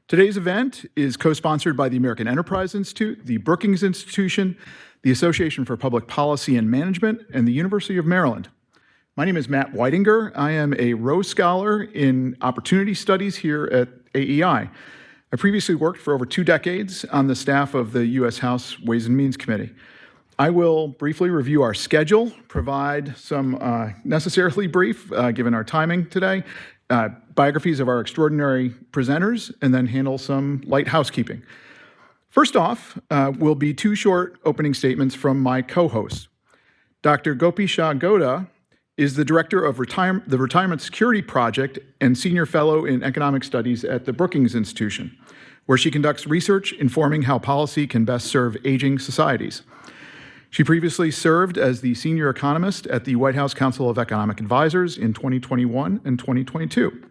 Today's event is co-sponsored by the American Enterprise Institute, the Brookings Institution, the Association for Public Policy and Management, and the University of Maryland. My name is Matt Whitinger. I am a Rose Scholar in Opportunity Studies here at AEI. I previously worked for over 2 decades on the staff of the U.S. House Ways and Means Committee. I will briefly review our schedule, provide some necessarily brief, given our timing today, biographies of our extraordinary presenters, and then handle some light housekeeping. First off will be 2 short opening statements from my co-hosts. Dr. Gopi Shah Goda is the Director of the Retirement Security Project and Senior Fellow in Economic Studies at the Brookings Institution, where she conducts research informing how policy can best serve aging societies. She previously served as the Senior Economist at the White House Council of Economic Advisors in 2021 and 2022.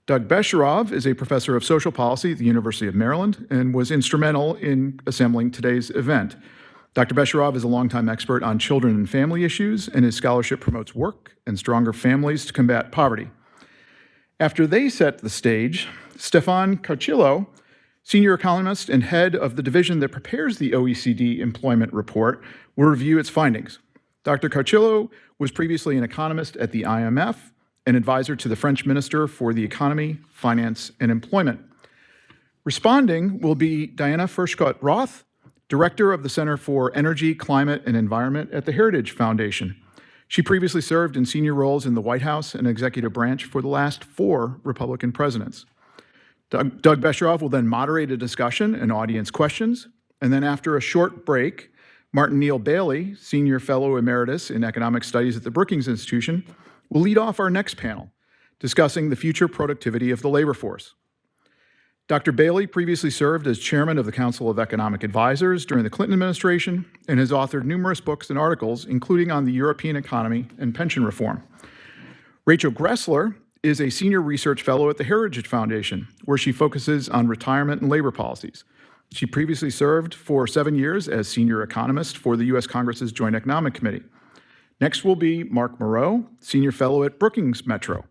Doug Besharov is a professor of social policy at the University of Maryland and was instrumental in assembling today's event. Dr. Besharov is a longtime expert on children and family issues, and his scholarship promotes work and stronger families to combat poverty. After they set the stage, Stefan Carcillo, senior economist and head of the division that prepares the OECD Employment Report, will review its findings. Dr. Carcillo was previously an economist at the IMF and advisor to the French Minister for the Economy, Finance, and Employment. Responding will be Diana Furchtgott-Roth, Director of the Center for Energy, Climate, and Environment at the Heritage Foundation. She previously served in senior roles in the White House and executive branch for the last 4 Republican presidents. Doug Besharov will then moderate a discussion and audience questions, and then after a short break, Martin Neal Bailey, Senior Fellow Emeritus in Economic Studies at the Brookings Institution, will lead off our next panel, discussing the future productivity of the labor force. Dr. Bailey previously served as chairman of the Council of Economic Advisors during the Clinton administration and has authored numerous books and articles, including on the European economy and pension reform. Rachel Gressler is a senior research fellow at the Heritage Foundation, where she focuses on retirement and labor policies. She previously served for 7 years as senior economist for the U.S. Congress's Joint Economic Committee. Next will be Mark Moreau, senior fellow at Brookings Metro,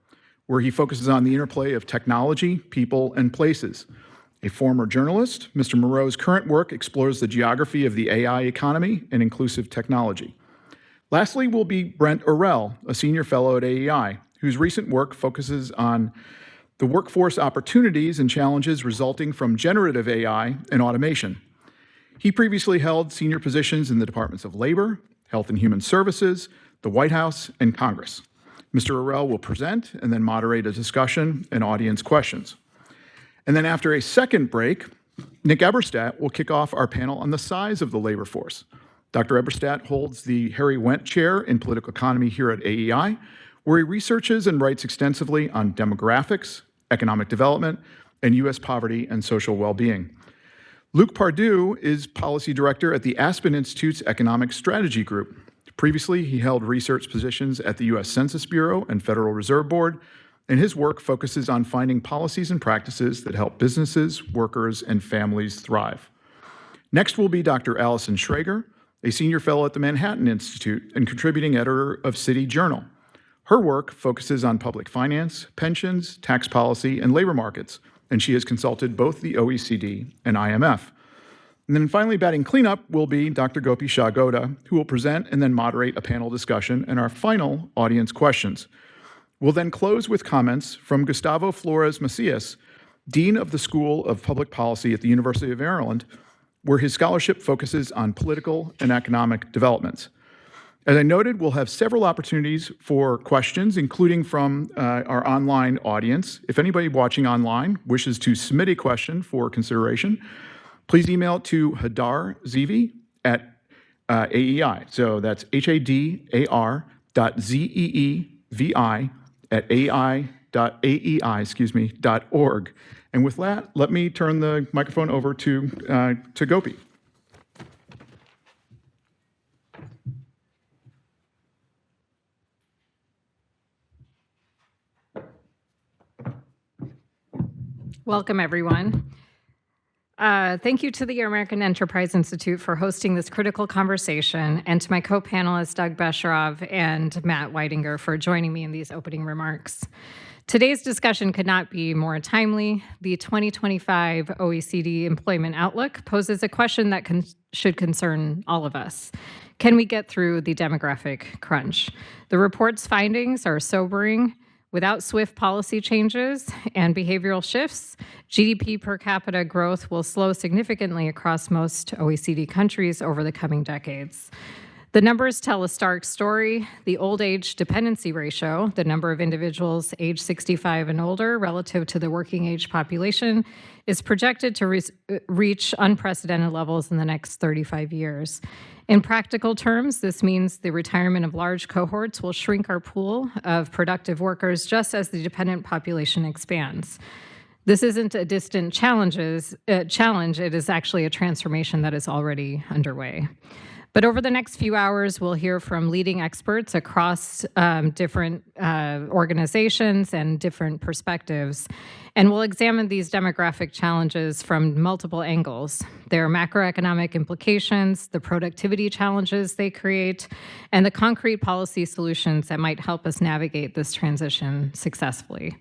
where he focuses on the interplay of technology, people, and places. A former journalist, Mr. Moreau's current work explores the geography of the AI economy and inclusive technology. Lastly will be Brent Orrell, a senior fellow at AEI, whose recent work focuses on the workforce opportunities and challenges resulting from generative AI and automation. He previously held senior positions in the Departments of Labor, Health and Human Services, the White House, and Congress. Mr. Orrell will present and then moderate a discussion and audience questions. And then after a second break, Nick Eberstadt will kick off our panel on the size of the labor force. Dr. Eberstadt holds the Harry Wendt Chair in Political Economy here at AEI, where he researches and writes extensively on demographics, economic development, and U.S. poverty and social well-being. Luc Pardue is policy director at the Aspen Institute's Economic Strategy Group. Previously, he held research positions at the U.S. Census Bureau and Federal Reserve Board, and his work focuses on finding policies and practices that help businesses, workers, and families thrive. Next will be Dr. Allison Schrager, a senior fellow at the Manhattan Institute and contributing editor of City Journal. Her work focuses on public finance, pensions, tax policy, and labor markets, and she has consulted both the OECD and IMF. And then finally, batting cleanup will be Dr. Gopi Shah Goda, who will present and then moderate a panel discussion and our final audience questions. We'll then close with comments from Gustavo Flores Macias, Dean of the School of Public Policy at the University of Maryland, where his scholarship focuses on political and economic developments. As I noted, we'll have several opportunities for questions, including from our online audience. If anybody watching online wishes to submit a question for consideration, please email it to Hadar Zeevi at AEI. So that's hadar.zeevi at ai.aei.org. And with that, let me turn the microphone over to Gopi. Welcome, everyone. Thank you to the American Enterprise Institute for hosting this critical conversation, and to my co-panelists, Doug Besharov and Matt Whitinger, for joining me in these opening remarks. Today's discussion could not be more timely. The 2025 OECD Employment Outlook poses a question that should concern all of us. Can we get through the demographic crunch? The report's findings are sobering. Without swift policy changes and behavioral shifts, GDP per capita growth will slow significantly across most OECD countries over the coming decades. The numbers tell a stark story. The old age dependency ratio, the number of individuals age 65 and older relative to the working age population, is projected to reach unprecedented levels in the next 35 years. In practical terms, this means the retirement of large cohorts will shrink our pool of productive workers just as the dependent population expands. This isn't a distant challenge, it is actually a transformation that is already underway. But over the next few hours, we'll hear from leading experts across different organizations and different perspectives. And we'll examine these demographic challenges from multiple angles: their macroeconomic implications, the productivity challenges they create, and the concrete policy solutions that might help us navigate this transition successfully.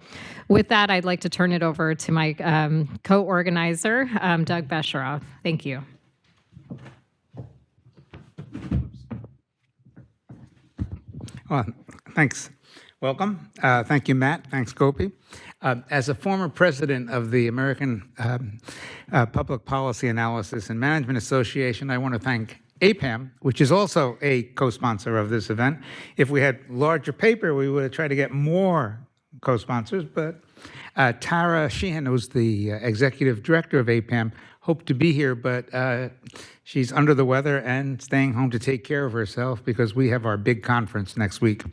With that, I'd like to turn it over to my co-organizer, Doug Besheroff. Thank you. Well, thanks. Welcome. Thank you, Matt. Thanks, Gopi. As a former president of the American Public Policy Analysis and Management Association, I want to thank APAM, which is also a co-sponsor of this event. If we had larger paper, we would have tried to get more co-sponsors, but Tara Sheehan, who's the executive director of APAM, hoped to be here, but she's under the weather and staying home to take care of herself because we have our big conference next week.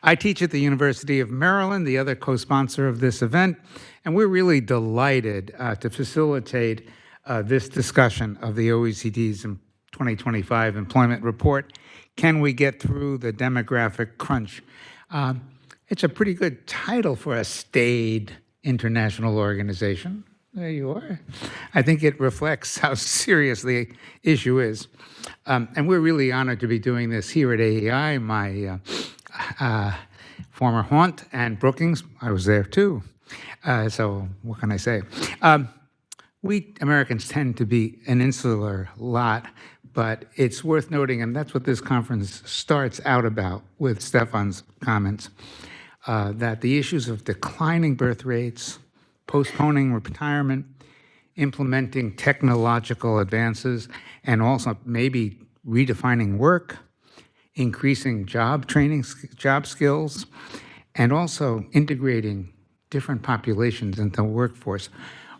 I teach at the University of Maryland, the other co-sponsor of this event, and we're really delighted to facilitate this discussion of the OECD's 2025 employment report. Can we get through the demographic crunch? It's a pretty good title for a staid international organization. There you are. I think it reflects how serious the issue is. And we're really honored to be doing this here at AEI, my former haunt, and Brookings. I was there too. So what can I say? We Americans tend to be an insular lot, but it's worth noting, and that's what this conference starts out about with Stefan's comments, that the issues of declining birth rates, postponing retirement, implementing technological advances, and also maybe redefining work, increasing job training, job skills, and also integrating different populations into the workforce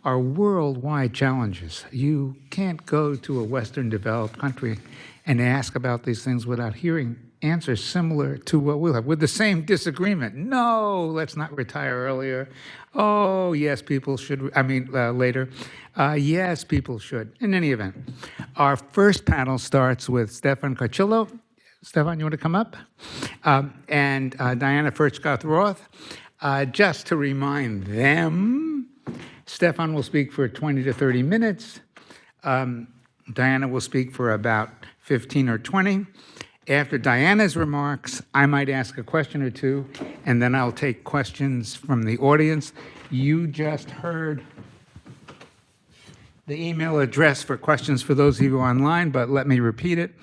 are worldwide challenges. You can't go to a Western developed country and ask about these things without hearing answers similar to what we'll have, with the same disagreement. No, let's not retire earlier. Oh, yes, people should, later. Yes, people should. In any event, our first panel starts with Stefan Carcillo. Stefan, you want to come up? And Diana Furchtgoth-Roth. Just to remind them, Stefan will speak for 20 to 30 minutes. Diana will speak for about 15 or 20. After Diana's remarks, I might ask a question or two, and then I'll take questions from the audience. You just heard the email address for questions for those of you online, but let me repeat it.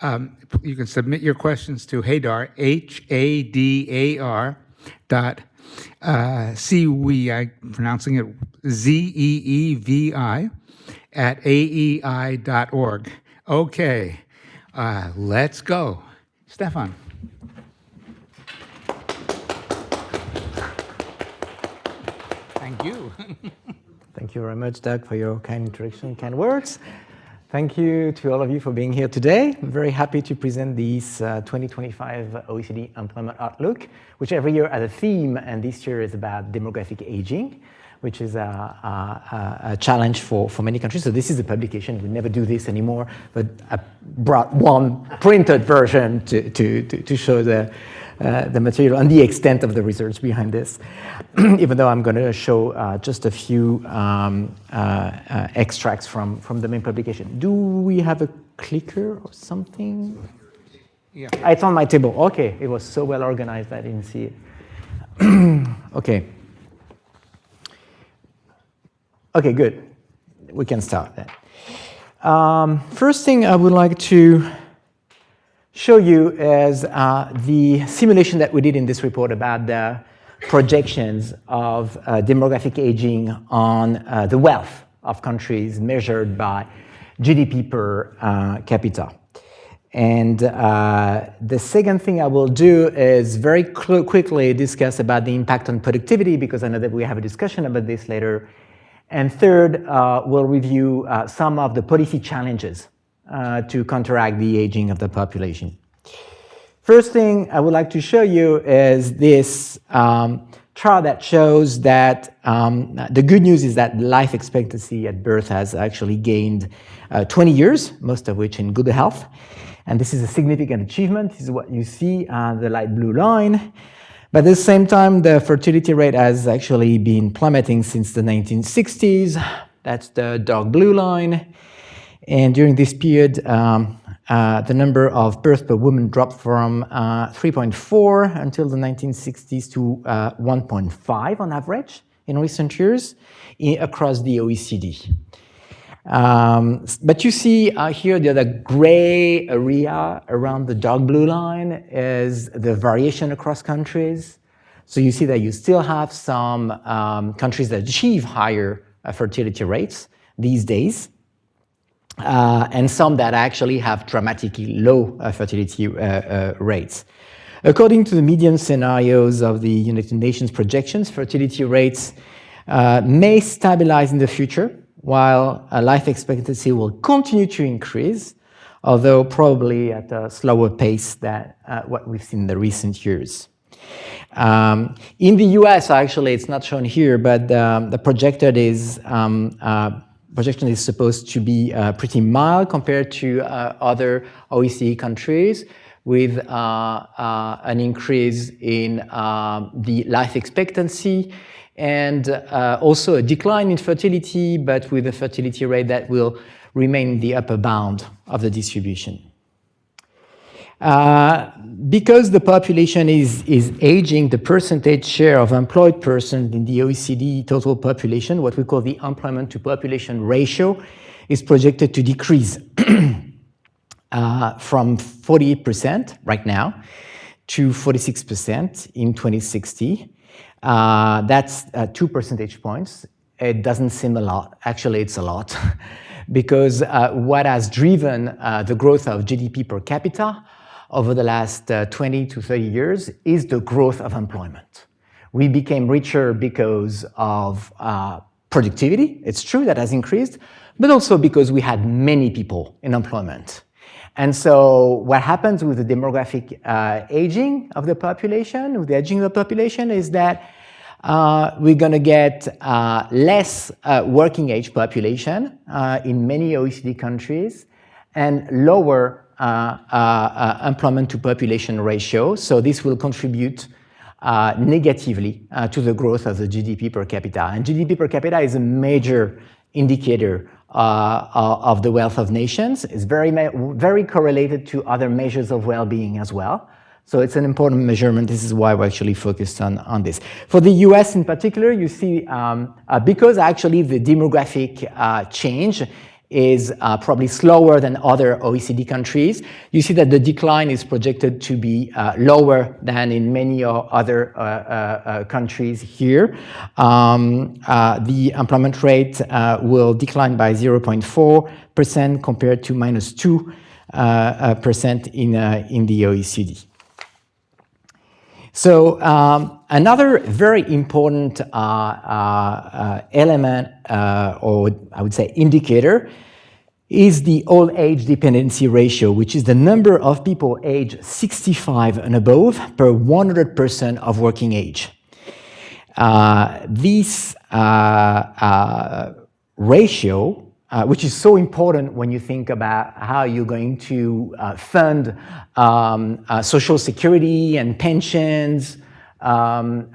You can submit your questions to Hadar, Hadar, I'm pronouncing it Zeevi, at aei.org. Okay. Let's go. Stefan. Thank you. Thank you very much, Doug, for your kind introduction, kind words. Thank you to all of you for being here today. I'm very happy to present this 2025 OECD Employment Outlook, which every year has a theme, and this year is about demographic aging, which is a challenge for many countries. So this is a publication. We never do this anymore, but I brought one printed version to show the material and the extent of the research behind this, even though I'm going to show just a few extracts from the main publication. Do we have a clicker or something? Yeah. It's on my table. Okay, it was so well organized I didn't see it. Okay. Okay, good. We can start then. First thing I would like to show you is the simulation that we did in this report about the projections of demographic aging on the wealth of countries measured by GDP per capita. And the second thing I will do is very quickly discuss about the impact on productivity, because I know that we have a discussion about this later. And third, we'll review some of the policy challenges to counteract the aging of the population. First thing I would like to show you is this chart that shows that the good news is that life expectancy at birth has actually gained 20 years, most of which in good health. And this is a significant achievement. This is what you see on the light blue line. But at the same time, the fertility rate has actually been plummeting since the 1960s. That's the dark blue line. And during this period, the number of births per woman dropped from 3.4 until the 1960s to 1.5 on average in recent years across the OECD. But you see here the other gray area around the dark blue line is the variation across countries. So you see that you still have some countries that achieve higher fertility rates these days, and some that actually have dramatically low fertility rates. According to the median scenarios of the United Nations projections, fertility rates may stabilize in the future, while life expectancy will continue to increase, although probably at a slower pace than what we've seen in the recent years. In the US, actually, it's not shown here, but the projection is supposed to be pretty mild compared to other OECD countries, with an increase in the life expectancy, and also a decline in fertility, but with a fertility rate that will remain in the upper bound of the distribution. Because the population is aging, the percentage share of employed persons in the OECD total population, what we call the employment to population ratio, is projected to decrease from 48% right now to 46% in 2060. That's 2 percentage points. It doesn't seem a lot. Actually, it's a lot. Because what has driven the growth of GDP per capita over the last 20 to 30 years is the growth of employment. We became richer because of productivity. It's true, that has increased, but also because we had many people in employment. And so what happens with the demographic aging of the population, with the aging of the population, is that we're going to get less working age population in many OECD countries, and lower employment to population ratio. So this will contribute negatively to the growth of the GDP per capita. And GDP per capita is a major indicator of the wealth of nations. It's very correlated to other measures of well-being as well. So it's an important measurement. This is why we're actually focused on this. For the US in particular, you see, because actually the demographic change is probably slower than other OECD countries, you see that the decline is projected to be lower than in many other countries here. The employment rate will decline by 0.4% compared to minus 2% in the OECD. So another very important element, or I would say indicator, is the old age dependency ratio, which is the number of people aged 65 and above per 100% of working age. This ratio, which is so important when you think about how you're going to fund social security and pensions and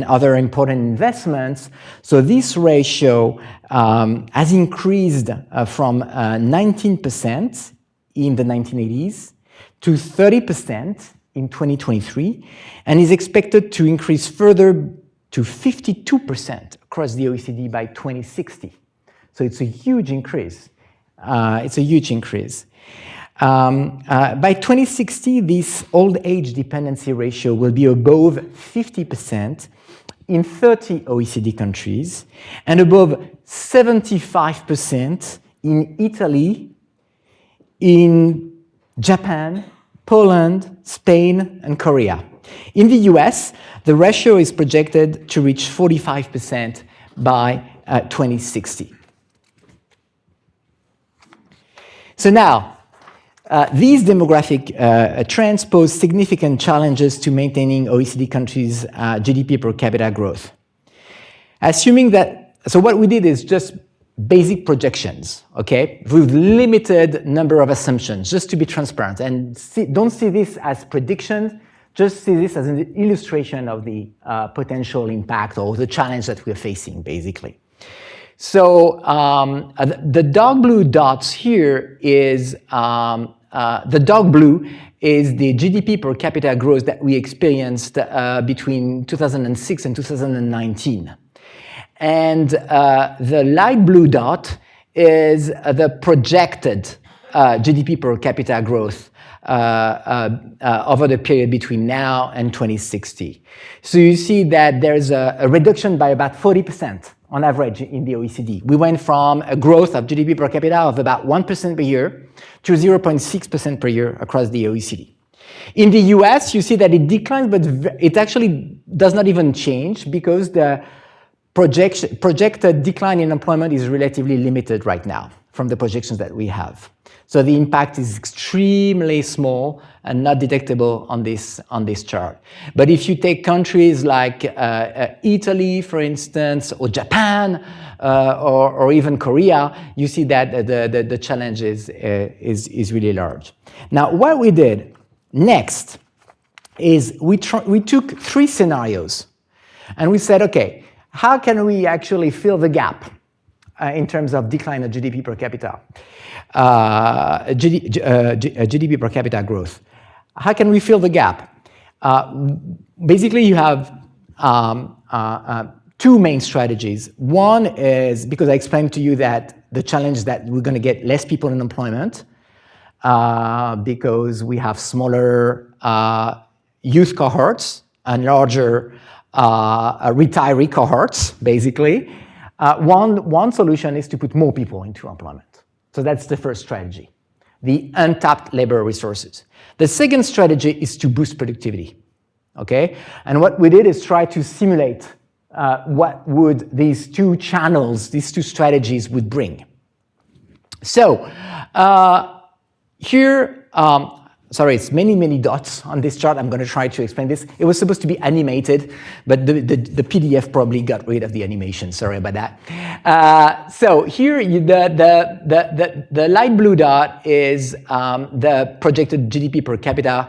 other important investments. So this ratio has increased from 19% in the 1980s to 30% in 2023 and is expected to increase further to 52% across the OECD by 2060. So it's a huge increase. By 2060, this old age dependency ratio will be above 50% in 30 OECD countries and above 75% in Italy, in Japan, Poland, Spain, and Korea. In the US, the ratio is projected to reach 45% by 2060. So now, these demographic trends pose significant challenges to maintaining OECD countries' GDP per capita growth. Assuming that, so what we did is just basic projections, okay, with limited number of assumptions, just to be transparent. And don't see this as predictions, just see this as an illustration of the potential impact or the challenge that we're facing, basically. So the dark blue dots here is, the dark blue is the GDP per capita growth that we experienced between 2006 and 2019. And the light blue dot is the projected GDP per capita growth over the period between now and 2060. So you see that there's a reduction by about 40% on average in the OECD. We went from a growth of GDP per capita of about 1% per year to 0.6% per year across the OECD. In the US, you see that it declines, but it actually does not even change because the projected decline in employment is relatively limited right now from the projections that we have. So the impact is extremely small and not detectable on this chart. But if you take countries like Italy, for instance, or Japan, or even Korea, you see that the challenge is really large. Now, what we did next is we took 3 scenarios, and we said, okay, how can we actually fill the gap in terms of decline of GDP per capita, GDP per capita growth? How can we fill the gap? Basically, you have 2 main strategies. One is, because I explained to you that the challenge is that we're going to get less people in employment because we have smaller youth cohorts and larger retiree cohorts, basically. One solution is to put more people into employment. So that's the first strategy, the untapped labor resources. The second strategy is to boost productivity, okay? And what we did is try to simulate what would these 2 channels, these 2 strategies would bring. So here, sorry, it's many dots on this chart. I'm going to try to explain this. It was supposed to be animated, but the PDF probably got rid of the animation. Sorry about that. So here, the light blue dot is the projected GDP per capita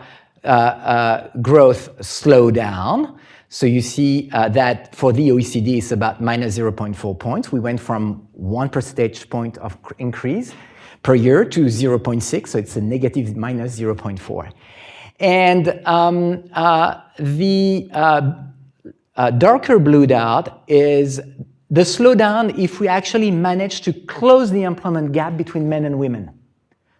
growth slowdown. So you see that for the OECD, it's about minus 0.4 points. We went from 1 percentage point of increase per year to 0.6, so it's a negative minus 0.4. And the darker blue dot is the slowdown if we actually manage to close the employment gap between men and women.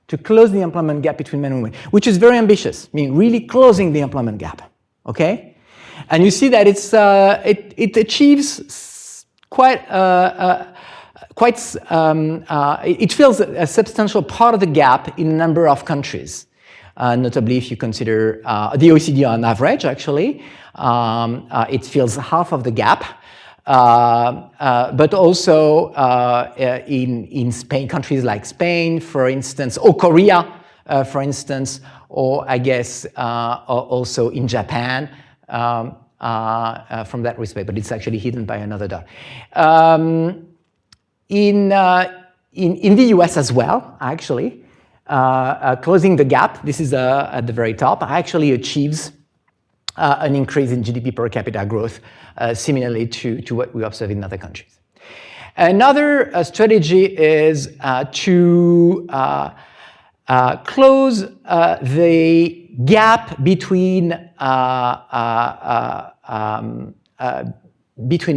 To close the employment gap between men and women, which is very ambitious, I mean really closing the employment gap, okay? And you see that it achieves it fills a substantial part of the gap in a number of countries, notably if you consider the OECD on average, actually. It fills half of the gap, but also in Spain, countries like Spain, for instance, or Korea, for instance, or I guess also in Japan, from that respect, but it's actually hidden by another dot. In the US as well, actually, closing the gap, this is at the very top, actually achieves an increase in GDP per capita growth, similarly to what we observe in other countries. Another strategy is to close the gap between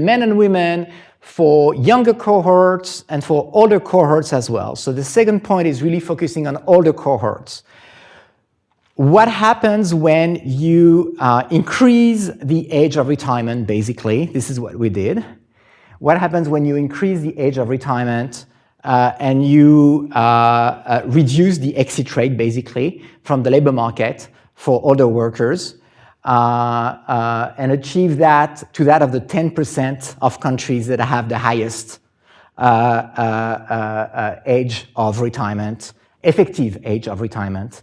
men and women for younger cohorts and for older cohorts as well. So the second point is really focusing on older cohorts. What happens when you increase the age of retirement, basically? This is what we did. What happens when you increase the age of retirement and you reduce the exit rate, basically, from the labor market for older workers and achieve that to that of the 10% of countries that have the highest age of retirement, effective age of retirement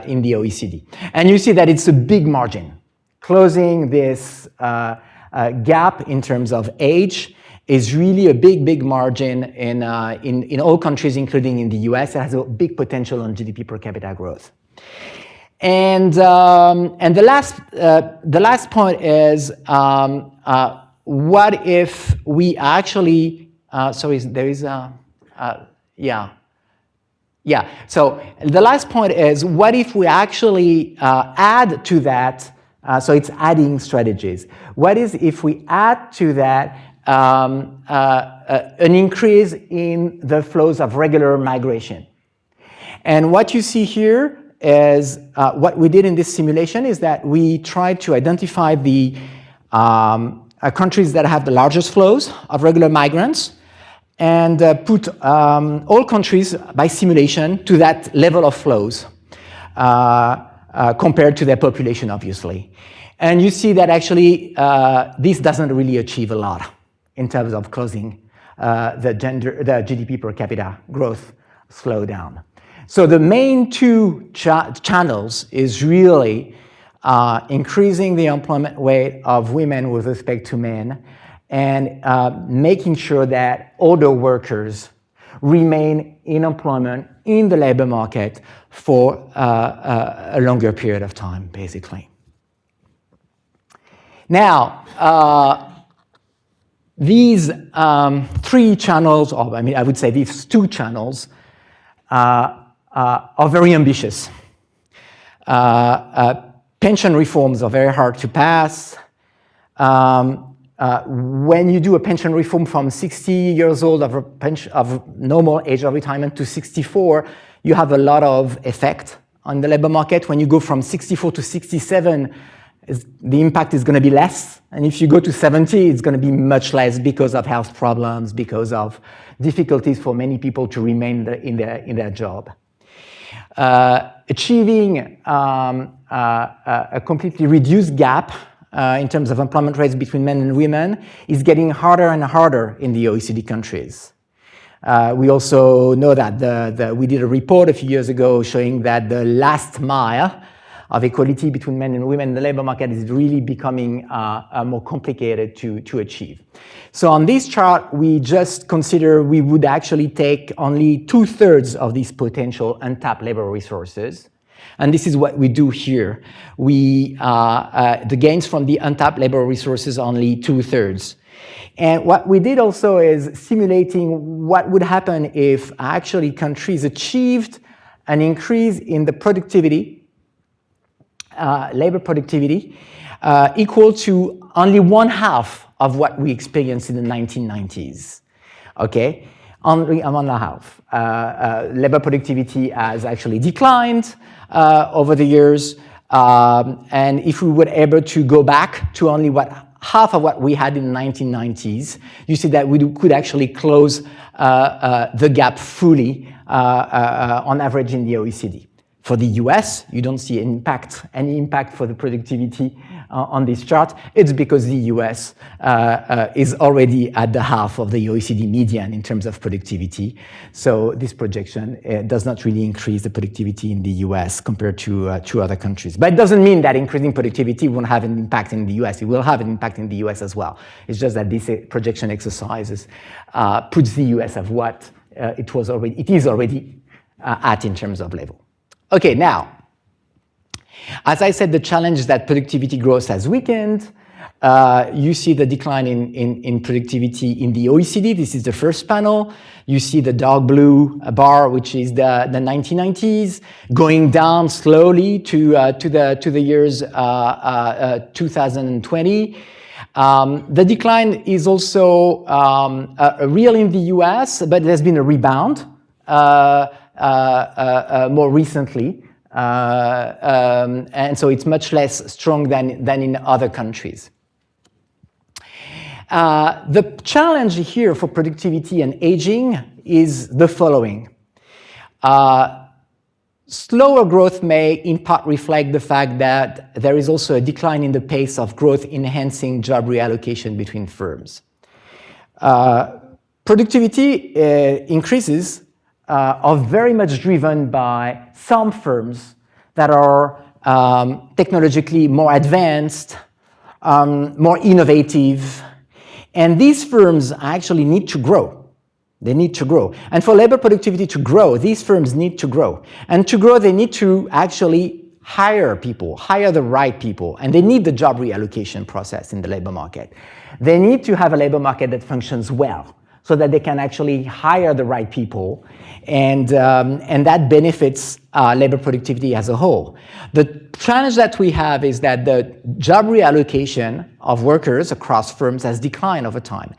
in the OECD. And you see that it's a big margin. Closing this gap in terms of age is really a big margin in all countries, including in the US. It has a big potential on GDP per capita growth. And the last point is what if we actually sorry, there is a yeah. So the last point is what if we actually add to that? So it's adding strategies. What is if we add to that an increase in the flows of regular migration? And what you see here is what we did in this simulation is that we tried to identify the countries that have the largest flows of regular migrants and put all countries by simulation to that level of flows compared to their population, obviously. And you see that actually this doesn't really achieve a lot in terms of closing the GDP per capita growth slowdown. So the main two channels is really increasing the employment rate of women with respect to men and making sure that older workers remain in employment in the labor market for a longer period of time, basically. Now, these three channels, or I would say these two channels, are very ambitious. Pension reforms are very hard to pass. When you do a pension reform from 60 years old of normal age of retirement to 64, you have a lot of effect on the labor market. When you go from 64 to 67, the impact is going to be less. And if you go to 70, it's going to be much less because of health problems, because of difficulties for many people to remain in their job. Achieving a completely reduced gap in terms of employment rates between men and women is getting harder and harder in the OECD countries. We also know that we did a report a few years ago showing that the last mile of equality between men and women in the labor market is really becoming more complicated to achieve. So on this chart, we just consider we would actually take only 2/3 of these potential untapped labor resources. And this is what we do here. The gains from the untapped labor resources are only 2/3. And what we did also is simulating what would happen if actually countries achieved an increase in the productivity, labor productivity, equal to only 1/2 of what we experienced in the 1990s. Okay, only 1/2. Labor productivity has actually declined over the years, and if we were able to go back to only half of what we had in the 1990s, you see that we could actually close the gap fully on average in the OECD. For the US, you don't see any impact for the productivity on this chart. It's because the US is already at the half of the OECD median in terms of productivity. So this projection does not really increase the productivity in the US compared to other countries. But it doesn't mean that increasing productivity won't have an impact in the US. It will have an impact in the US as well. It's just that this projection exercises puts the US at what it is already at in terms of level. Okay, now, as I said, the challenge is that productivity growth has weakened. You see the decline in productivity in the OECD. This is the first panel. You see the dark blue bar, which is the 1990s, going down slowly to the years 2020. The decline is also real in the US, but there's been a rebound more recently. And so it's much less strong than in other countries. The challenge here for productivity and aging is the following. Slower growth may in part reflect the fact that there is also a decline in the pace of growth enhancing job reallocation between firms. Productivity increases are very much driven by some firms that are technologically more advanced, more innovative, and these firms actually need to grow. They need to grow. And for labor productivity to grow, these firms need to grow. And to grow, they need to actually hire people, hire the right people, and they need the job reallocation process in the labor market. They need to have a labor market that functions well so that they can actually hire the right people, and that benefits labor productivity as a whole. The challenge that we have is that the job reallocation of workers across firms has declined over time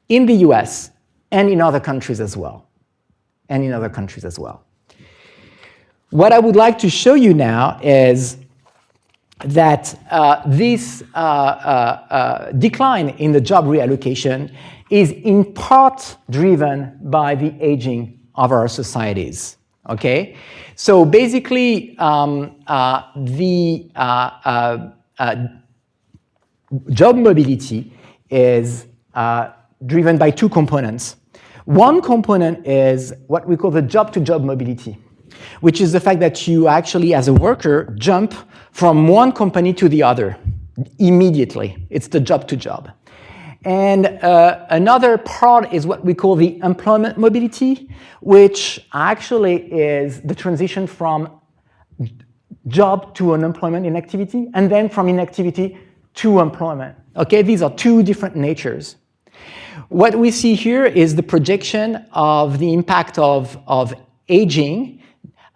in the US and in other countries as well. What I would like to show you now is that this decline in the job reallocation is in part driven by the aging of our societies, okay? So basically, the job mobility is driven by two components. One component is what we call the job-to-job mobility, which is the fact that you actually, as a worker, jump from one company to the other immediately. It's the job-to-job. And another part is what we call the employment mobility, which actually is the transition from job to unemployment inactivity, and then from inactivity to employment. Okay, these are two different natures. What we see here is the projection of the impact of aging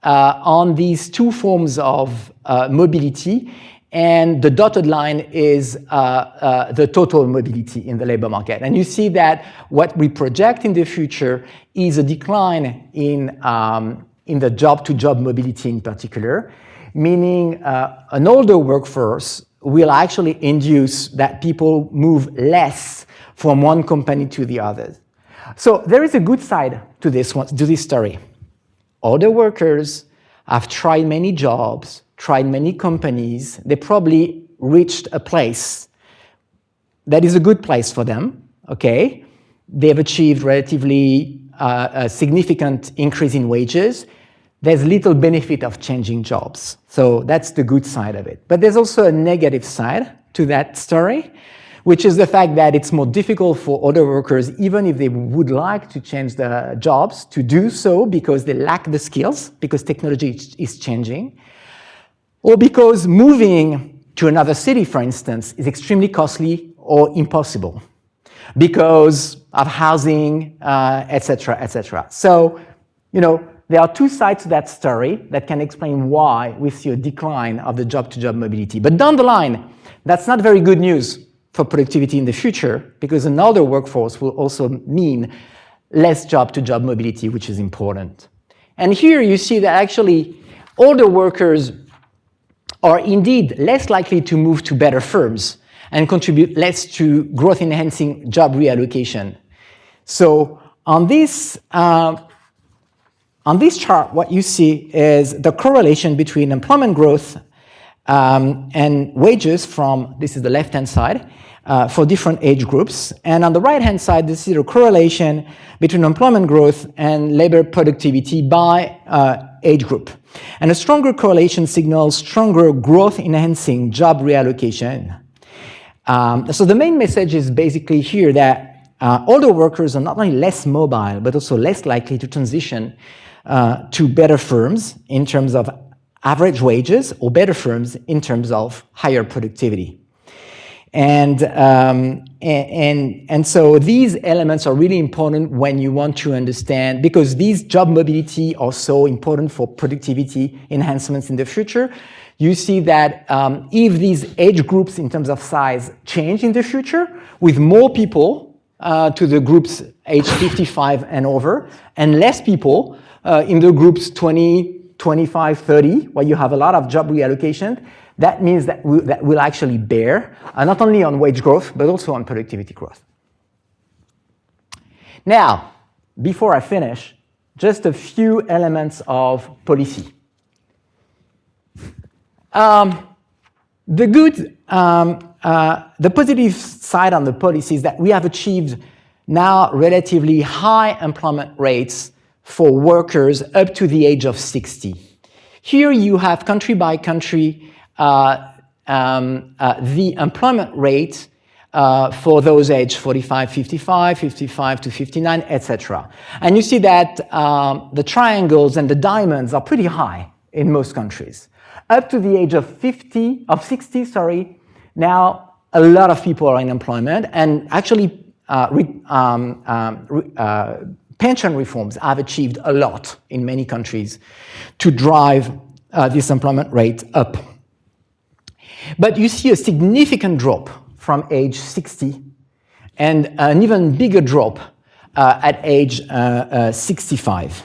on these two forms of mobility, and the dotted line is the total mobility in the labor market. And you see that what we project in the future is a decline in the job-to-job mobility in particular, meaning an older workforce will actually induce that people move less from one company to the other. So there is a good side to this story. Older workers have tried many jobs, tried many companies. They probably reached a place that is a good place for them, okay? They've achieved relatively a significant increase in wages. There's little benefit of changing jobs. So that's the good side of it. But there's also a negative side to that story, which is the fact that it's more difficult for older workers, even if they would like to change the jobs, to do so because they lack the skills, because technology is changing, or because moving to another city, for instance, is extremely costly or impossible because of housing, et cetera, et cetera. So, there are two sides to that story that can explain why we see a decline of the job-to-job mobility. But down the line, that's not very good news for productivity in the future, because an older workforce will also mean less job-to-job mobility, which is important. And here you see that actually older workers are indeed less likely to move to better firms and contribute less to growth-enhancing job reallocation. So on this chart, what you see is the correlation between employment growth and wages from, this is the left-hand side, for different age groups. And on the right-hand side, this is a correlation between employment growth and labor productivity by age group. And a stronger correlation signals stronger growth-enhancing job reallocation. So the main message is basically here that older workers are not only less mobile, but also less likely to transition to better firms in terms of average wages, or better firms in terms of higher productivity. And so these elements are really important when you want to understand, because these job mobility are so important for productivity enhancements in the future. You see that if these age groups in terms of size change in the future, with more people to the groups age 55 and over, and less people in the groups 20, 25, 30, where you have a lot of job reallocation, that means that will actually bear not only on wage growth, but also on productivity growth. Now, before I finish, just a few elements of policy. The positive side on the policy is that we have achieved now relatively high employment rates for workers up to the age of 60. Here you have country by country the employment rate for those aged 45, 55, 55 to 59, etc. And you see that the triangles and the diamonds are pretty high in most countries. Up to the age of 60, now a lot of people are in employment, and actually pension reforms have achieved a lot in many countries to drive this employment rate up. But you see a significant drop from age 60 and an even bigger drop at age 65.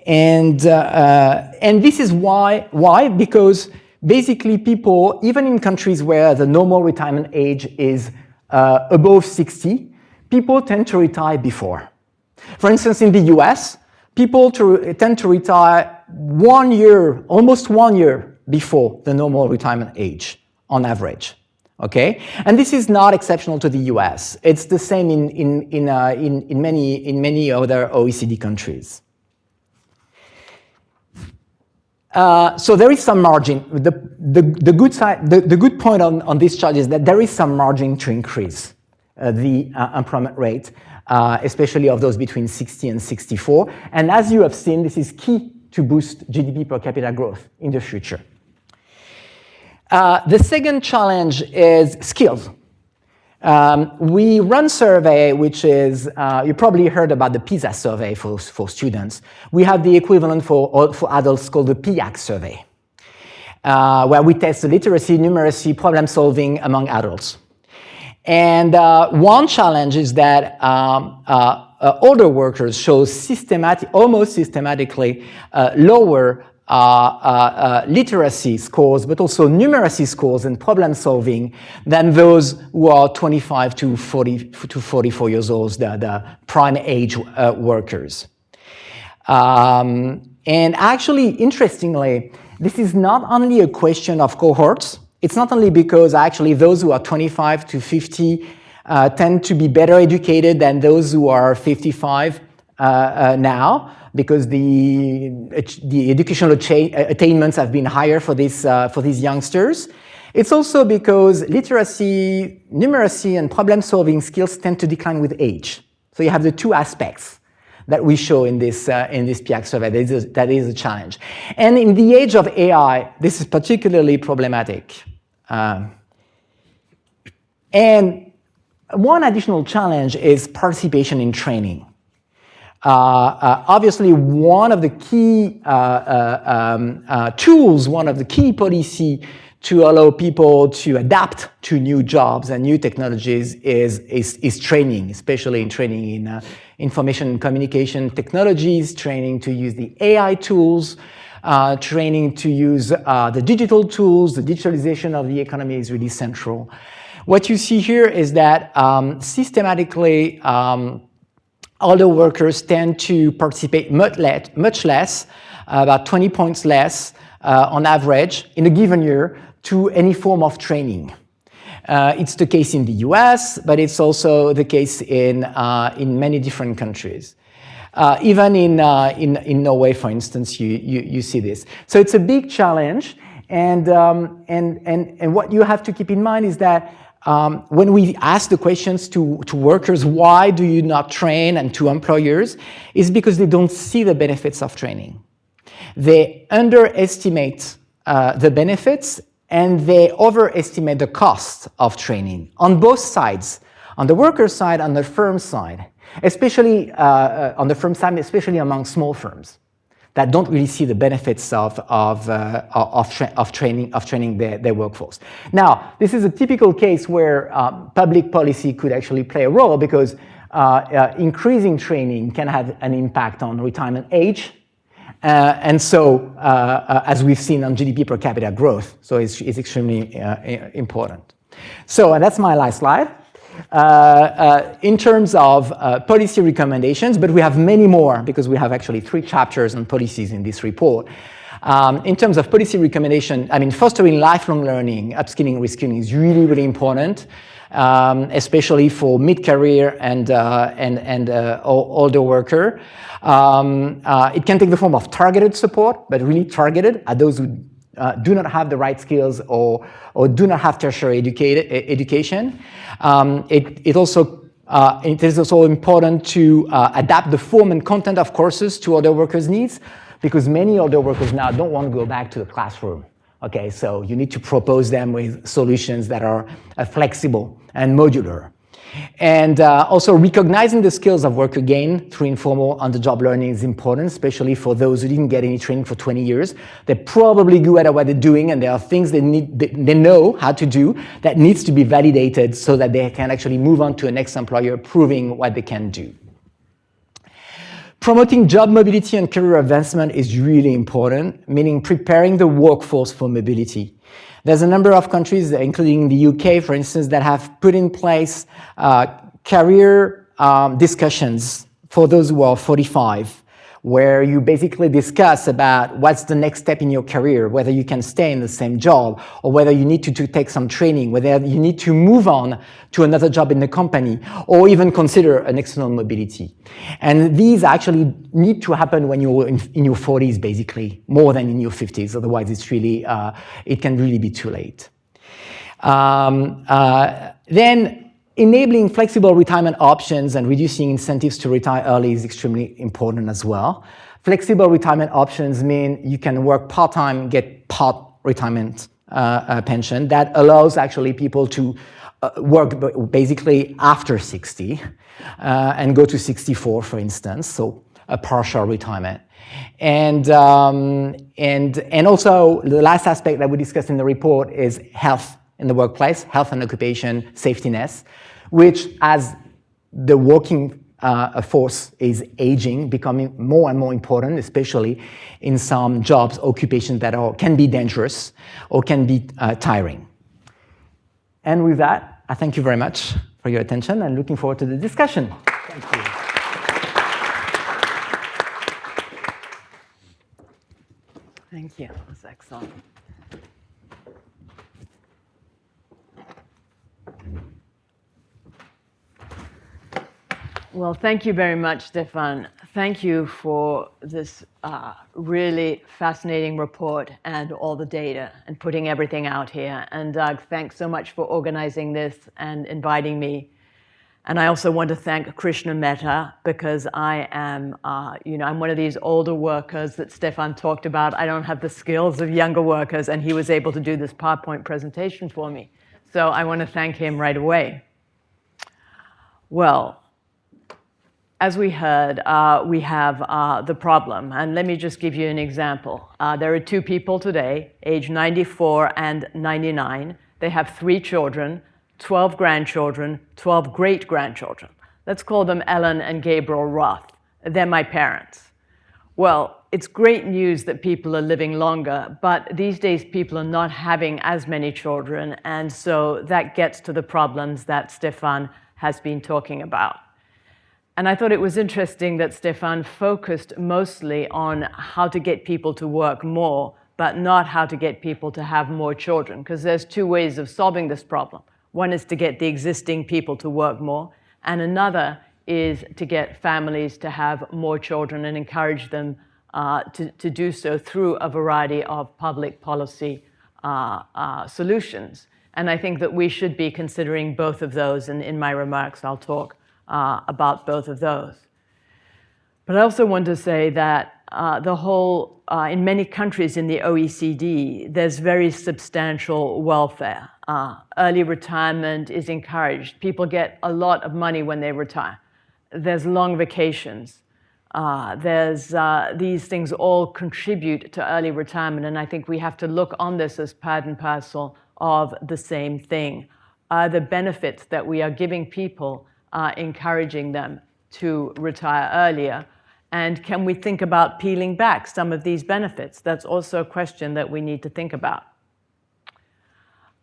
And this is why? Why? Because basically people, even in countries where the normal retirement age is above 60, people tend to retire before. For instance, in the US, people tend to retire 1 year, almost 1 year before the normal retirement age on average. Okay, and this is not exceptional to the US. It's the same in many other OECD countries. So there is some margin. The good point on this chart is that there is some margin to increase the employment rate, especially of those between 60 and 64. And as you have seen, this is key to boost GDP per capita growth in the future. The second challenge is skills. We run survey, which is, you probably heard about the PISA survey for students. We have the equivalent for adults called the PIAC survey, where we test the literacy, numeracy, problem solving among adults. And one challenge is that older workers show almost systematically lower literacy scores, but also numeracy scores and problem solving than those who are 25 to 44 years old, the prime age workers. And actually, interestingly, this is not only a question of cohorts. It's not only because actually those who are 25 to 50 tend to be better educated than those who are 55 now, because the educational attainments have been higher for these youngsters. It's also because literacy, numeracy, and problem-solving skills tend to decline with age. So you have the two aspects that we show in this PIAC survey. That is a challenge. And in the age of AI, this is particularly problematic. And one additional challenge is participation in training. Obviously, one of the key tools, one of the key policy to allow people to adapt to new jobs and new technologies is training, especially in training in information and communication technologies, training to use the AI tools, training to use the digital tools. The digitalization of the economy is really central. What you see here is that systematically, older workers tend to participate much less, about 20 points less on average in a given year to any form of training. It's the case in the US, but it's also the case in many different countries. Even in Norway, for instance, you see this. So it's a big challenge, and what you have to keep in mind is that when we ask the questions to workers, why do you not train, and to employers, is because they don't see the benefits of training. They underestimate the benefits, and they overestimate the cost of training on both sides, on the worker side, on the firm side, especially on the firm side, especially among small firms that don't really see the benefits of training their workforce. Now, this is a typical case where public policy could actually play a role, because increasing training can have an impact on retirement age, and so as we've seen on GDP per capita growth, so it's extremely important. So that's my last slide. In terms of policy recommendations, but we have many more because we have actually 3 chapters on policies in this report. In terms of policy recommendation, I mean, fostering lifelong learning, upskilling, reskilling is really, really important, especially for mid-career and older worker. It can take the form of targeted support, but really targeted at those who do not have the right skills or do not have tertiary education. It is also important to adapt the form and content of courses to older workers' needs, because many older workers now don't want to go back to the classroom. Okay, so you need to propose them with solutions that are flexible and modular. And also recognizing the skills of worker gain through informal on-the-job learning is important, especially for those who didn't get any training for 20 years. They're probably good at what they're doing, and there are things they know how to do that needs to be validated so that they can actually move on to a next employer proving what they can do. Promoting job mobility and career advancement is really important, meaning preparing the workforce for mobility. There's a number of countries, including the UK, for instance, that have put in place career discussions for those who are 45, where you basically discuss about what's the next step in your career, whether you can stay in the same job, or whether you need to take some training, whether you need to move on to another job in the company, or even consider an external mobility. And these actually need to happen when you're in your 40s, basically, more than in your 50s. Otherwise, it's really, it can really be too late. Then, enabling flexible retirement options and reducing incentives to retire early is extremely important as well. Flexible retirement options mean you can work part-time, get part retirement pension. That allows actually people to work basically after 60 and go to 64, for instance, so a partial retirement. And also the last aspect that we discussed in the report is health in the workplace, health and occupation safety nets, which as the working force is aging, becoming more and more important, especially in some jobs, occupations that can be dangerous or can be tiring. And with that, I thank you very much for your attention and looking forward to the discussion. Thank you. Thank you. That was excellent. Well, thank you very much, Stefan. Thank you for this really fascinating report and all the data and putting everything out here. And Doug, thanks so much for organizing this and inviting me. And I also want to thank Krishna Mehta, because I am, I'm one of these older workers that Stefan talked about. I don't have the skills of younger workers, and he was able to do this PowerPoint presentation for me. So I want to thank him right away. Well, as we heard, we have the problem. And let me just give you an example. There are 2 people today, age 94 and 99. They have 3 children, 12 grandchildren, 12 great-grandchildren. Let's call them Ellen and Gabriel Roth. They're my parents. Well, it's great news that people are living longer, but these days people are not having as many children, and so that gets to the problems that Stefan has been talking about. And I thought it was interesting that Stefan focused mostly on how to get people to work more, but not how to get people to have more children, because there's 2 ways of solving this problem. One is to get the existing people to work more, and another is to get families to have more children and encourage them to do so through a variety of public policy solutions. And I think that we should be considering both of those, and in my remarks I'll talk about both of those. But I also want to say that in many countries in the OECD, there's very substantial welfare. Early retirement is encouraged. People get a lot of money when they retire. There's long vacations. These things all contribute to early retirement, and I think we have to look on this as part and parcel of the same thing. The benefits that we are giving people, encouraging them to retire earlier, and can we think about peeling back some of these benefits? That's also a question that we need to think about.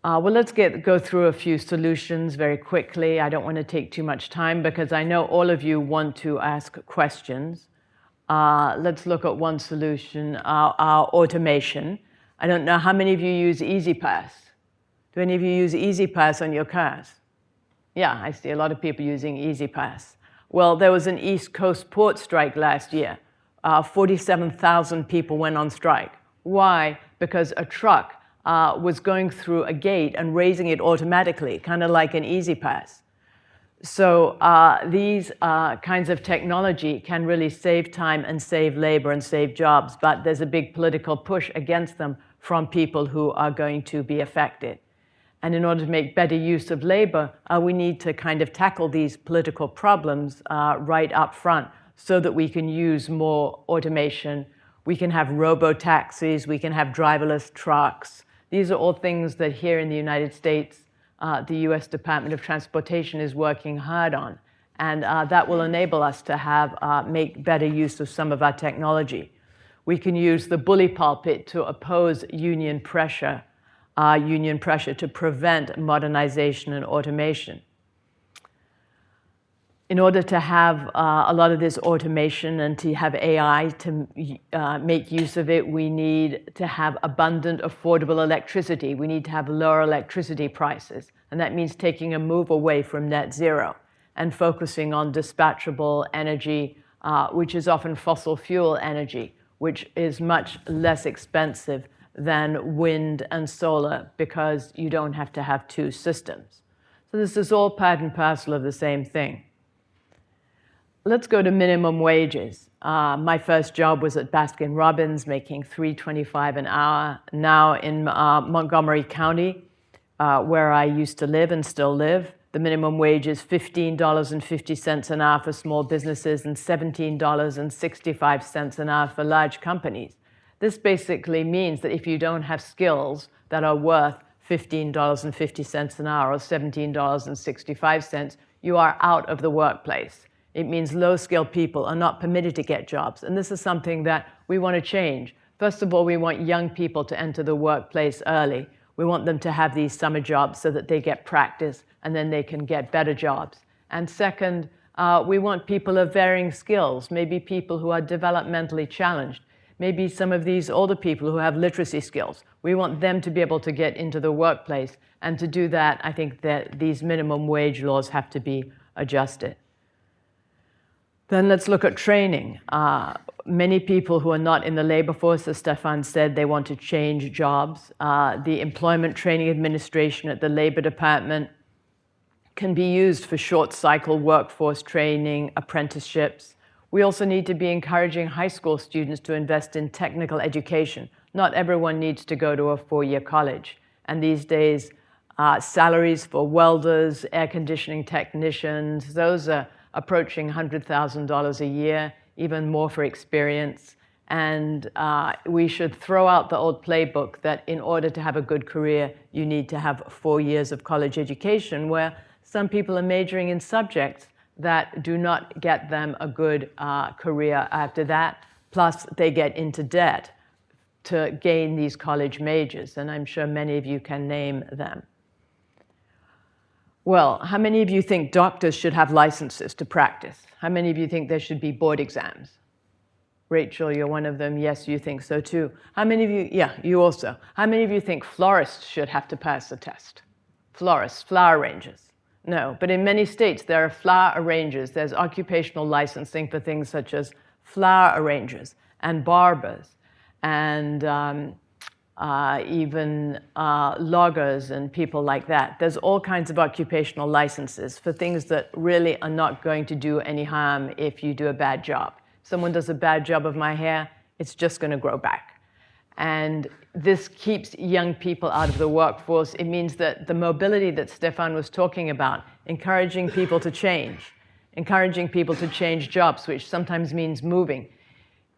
Well, let's go through a few solutions very quickly. I don't want to take too much time because I know all of you want to ask questions. Let's look at one solution, our automation. I don't know how many of you use EasyPass. Do any of you use EasyPass on your cars? Yeah, I see a lot of people using EasyPass. Well, there was an East Coast port strike last year. 47,000 people went on strike. Why? Because a truck was going through a gate and raising it automatically, kind of like an EasyPass. So these kinds of technology can really save time and save labor and save jobs, but there's a big political push against them from people who are going to be affected. And in order to make better use of labor, we need to kind of tackle these political problems right up front so that we can use more automation. We can have robo-taxis, we can have driverless trucks. These are all things that here in the United States, the US Department of Transportation is working hard on. And that will enable us to make better use of some of our technology. We can use the bully pulpit to oppose union pressure to prevent modernization and automation. In order to have a lot of this automation and to have AI to make use of it, we need to have abundant, affordable electricity. We need to have lower electricity prices. And that means taking a move away from net zero and focusing on dispatchable energy, which is often fossil fuel energy, which is much less expensive than wind and solar because you don't have to have two systems. So this is all part and parcel of the same thing. Let's go to minimum wages. My first job was at Baskin-Robbins, making $3.25 an hour. Now in Montgomery County, where I used to live and still live, the minimum wage is $15.50 an hour for small businesses and $17.65 an hour for large companies. This basically means that if you don't have skills that are worth $15.50 an hour or $17.65, you are out of the workplace. It means low-skilled people are not permitted to get jobs. And this is something that we want to change. First of all, we want young people to enter the workplace early. We want them to have these summer jobs so that they get practice and then they can get better jobs. And second, we want people of varying skills, maybe people who are developmentally challenged, maybe some of these older people who have literacy skills. We want them to be able to get into the workplace. And to do that, I think that these minimum wage laws have to be adjusted. Then let's look at training. Many people who are not in the labor force, as Stefan said, they want to change jobs. The Employment Training Administration at the Labor Department can be used for short-cycle workforce training, apprenticeships. We also need to be encouraging high school students to invest in technical education. Not everyone needs to go to a four-year college. And these days, salaries for welders, air conditioning technicians, those are approaching $100,000 a year, even more for experience. And we should throw out the old playbook that in order to have a good career, you need to have 4 years of college education, where some people are majoring in subjects that do not get them a good career after that. Plus, they get into debt to gain these college majors, and I'm sure many of you can name them. Well, how many of you think doctors should have licenses to practice? How many of you think there should be board exams? Rachel, you're one of them. Yes, you think so too. How many of you, yeah, you also. How many of you think florists should have to pass the test? Florists, flower arrangers. No, but in many states there are flower arrangers. There's occupational licensing for things such as flower arrangers and barbers and even loggers and people like that. There's all kinds of occupational licenses for things that really are not going to do any harm if you do a bad job. Someone does a bad job of my hair, It's just going to grow back. And this keeps young people out of the workforce. It means that the mobility that Stefan was talking about, encouraging people to change jobs, which sometimes means moving.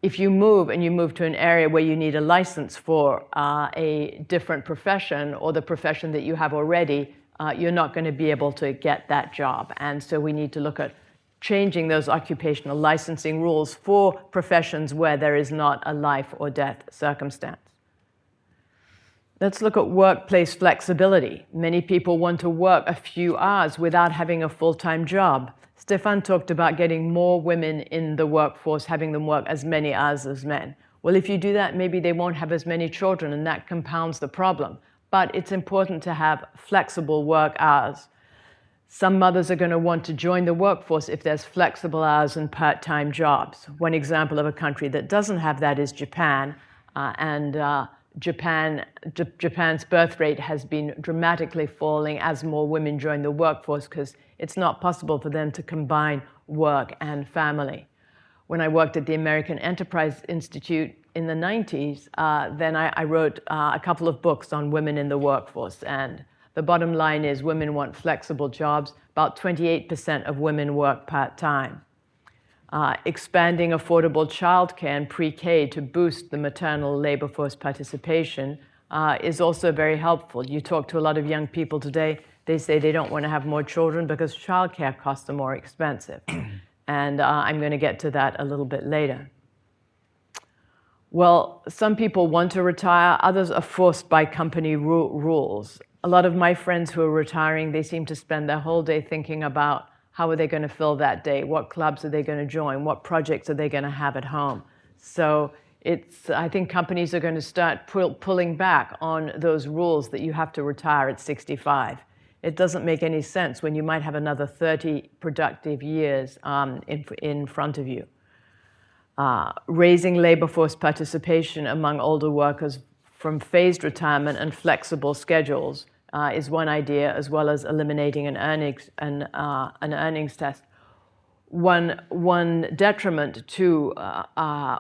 If you move and you move to an area where you need a license for a different profession or the profession that you have already, you're not going to be able to get that job. And so we need to look at changing those occupational licensing rules for professions where there is not a life or death circumstance. Let's look at workplace flexibility. Many people want to work a few hours without having a full-time job. Stefan talked about getting more women in the workforce, having them work as many hours as men. Well, if you do that, maybe they won't have as many children, and that compounds the problem. But it's important to have flexible work hours. Some mothers are going to want to join the workforce if there's flexible hours and part-time jobs. One example of a country that doesn't have that is Japan, Japan's birth rate has been dramatically falling as more women join the workforce because it's not possible for them to combine work and family. When I worked at the American Enterprise Institute in the 90s, then I wrote a couple of books on women in the workforce. And the bottom line is women want flexible jobs. About 28% of women work part-time. Expanding affordable childcare and pre-K to boost the maternal labor force participation is also very helpful. You talk to a lot of young people today, they say they don't want to have more children because childcare costs are more expensive. And I'm going to get to that a little bit later. Well, some people want to retire, others are forced by company rules. A lot of my friends who are retiring, they seem to spend their whole day thinking about how are they going to fill that day? What clubs are they going to join? What projects are they going to have at home? So I think companies are going to start pulling back on those rules that you have to retire at 65. It doesn't make any sense when you might have another 30 productive years in front of you. Raising labor force participation among older workers from phased retirement and flexible schedules is one idea, as well as eliminating an earnings test. One detriment to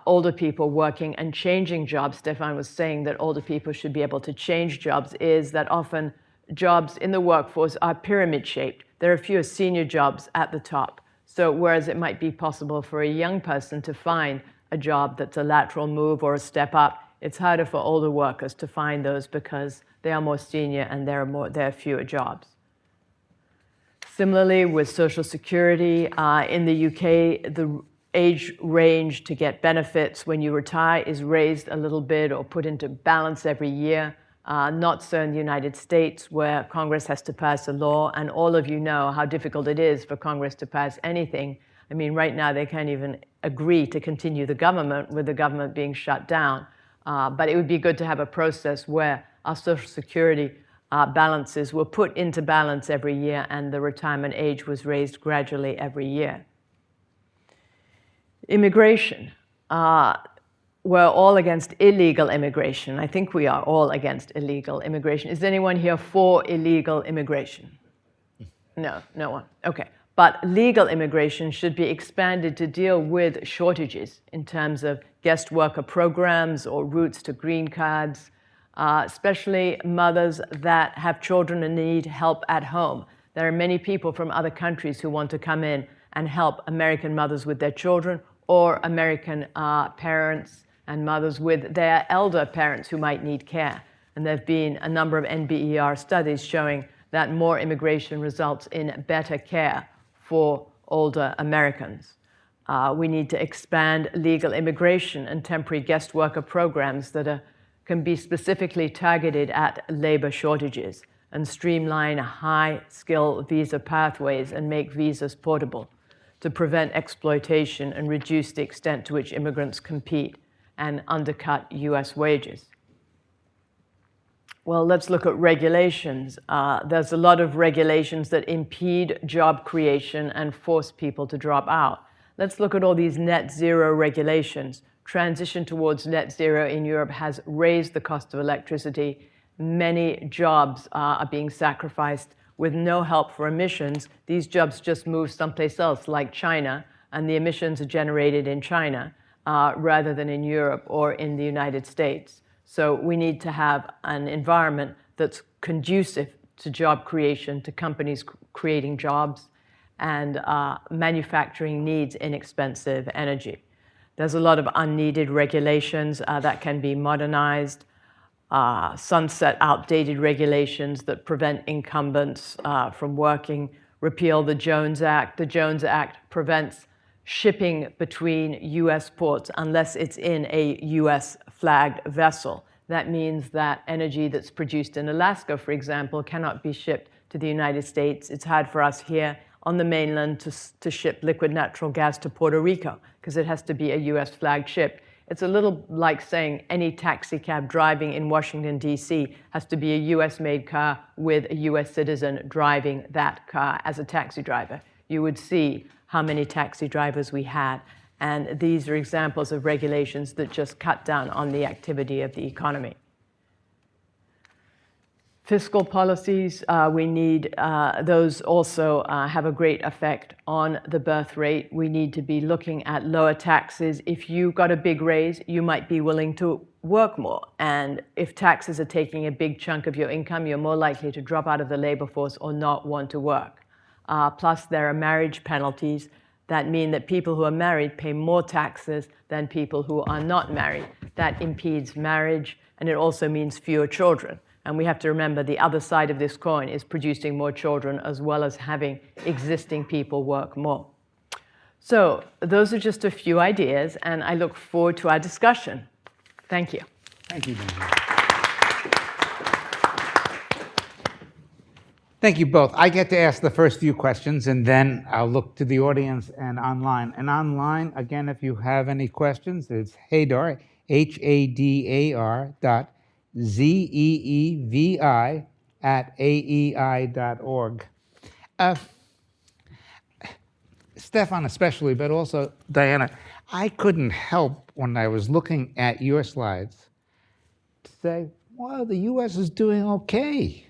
older people working and changing jobs, Stefan was saying that older people should be able to change jobs, is that often jobs in the workforce are pyramid-shaped. There are fewer senior jobs at the top. So whereas it might be possible for a young person to find a job that's a lateral move or a step up, it's harder for older workers to find those because they are more senior and there are fewer jobs. Similarly, with Social Security, in the UK, the age range to get benefits when you retire is raised a little bit or put into balance every year. Not so in the United States, where Congress has to pass a law, and all of you know how difficult it is for Congress to pass anything. I mean, right now they can't even agree to continue the government with the government being shut down. But it would be good to have a process where our Social Security balances were put into balance every year and the retirement age was raised gradually every year. Immigration. We're all against illegal immigration. I think we are all against illegal immigration. Is anyone here for illegal immigration? No, no one. Okay. But legal immigration should be expanded to deal with shortages in terms of guest worker programs or routes to green cards, especially mothers that have children and need help at home. There are many people from other countries who want to come in and help American mothers with their children or American parents and mothers with their elder parents who might need care. And there have been a number of NBER studies showing that more immigration results in better care for older Americans. We need to expand legal immigration and temporary guest worker programs that can be specifically targeted at labor shortages and streamline high-skill visa pathways and make visas portable to prevent exploitation and reduce the extent to which immigrants compete and undercut US wages. Well, let's look at regulations. There's a lot of regulations that impede job creation and force people to drop out. Let's look at all these net zero regulations. Transition towards net zero in Europe has raised the cost of electricity. Many jobs are being sacrificed with no help for emissions. These jobs just move someplace else, like China, and the emissions are generated in China. rather than in Europe or in the United States. So we need to have an environment that's conducive to job creation, to companies creating jobs, and manufacturing needs inexpensive energy. There's a lot of unneeded regulations that can be modernized, sunset outdated regulations that prevent incumbents from working, repeal the Jones Act. The Jones Act prevents shipping between US ports unless it's in a US flagged vessel. That means that energy that's produced in Alaska, for example, cannot be shipped to the United States. It's hard for us here on the mainland to ship liquid natural gas to Puerto Rico because it has to be a US flagged ship. It's a little like saying any taxi cab driving in Washington, D.C. has to be a US-made car with a US citizen driving that car as a taxi driver. You would see how many taxi drivers we had. And these are examples of regulations that just cut down on the activity of the economy. Fiscal policies, we need, those also have a great effect on the birth rate. We need to be looking at lower taxes. If you got a big raise, you might be willing to work more. And if taxes are taking a big chunk of your income, you're more likely to drop out of the labor force or not want to work. Plus, there are marriage penalties that mean that people who are married pay more taxes than people who are not married. That impedes marriage, and it also means fewer children. And we have to remember the other side of this coin is producing more children as well as having existing people work more. So those are just a few ideas, and I look forward to our discussion. Thank you. Thank you, Benjamin. Thank you both. I get to ask the first few questions, and then I'll look to the audience and online. And online, again, if you have any questions, it's Hadar, HADAR@aei.org. Stefan especially, but also Diana, I couldn't help when I was looking at your slides to say, well, the US is doing okay.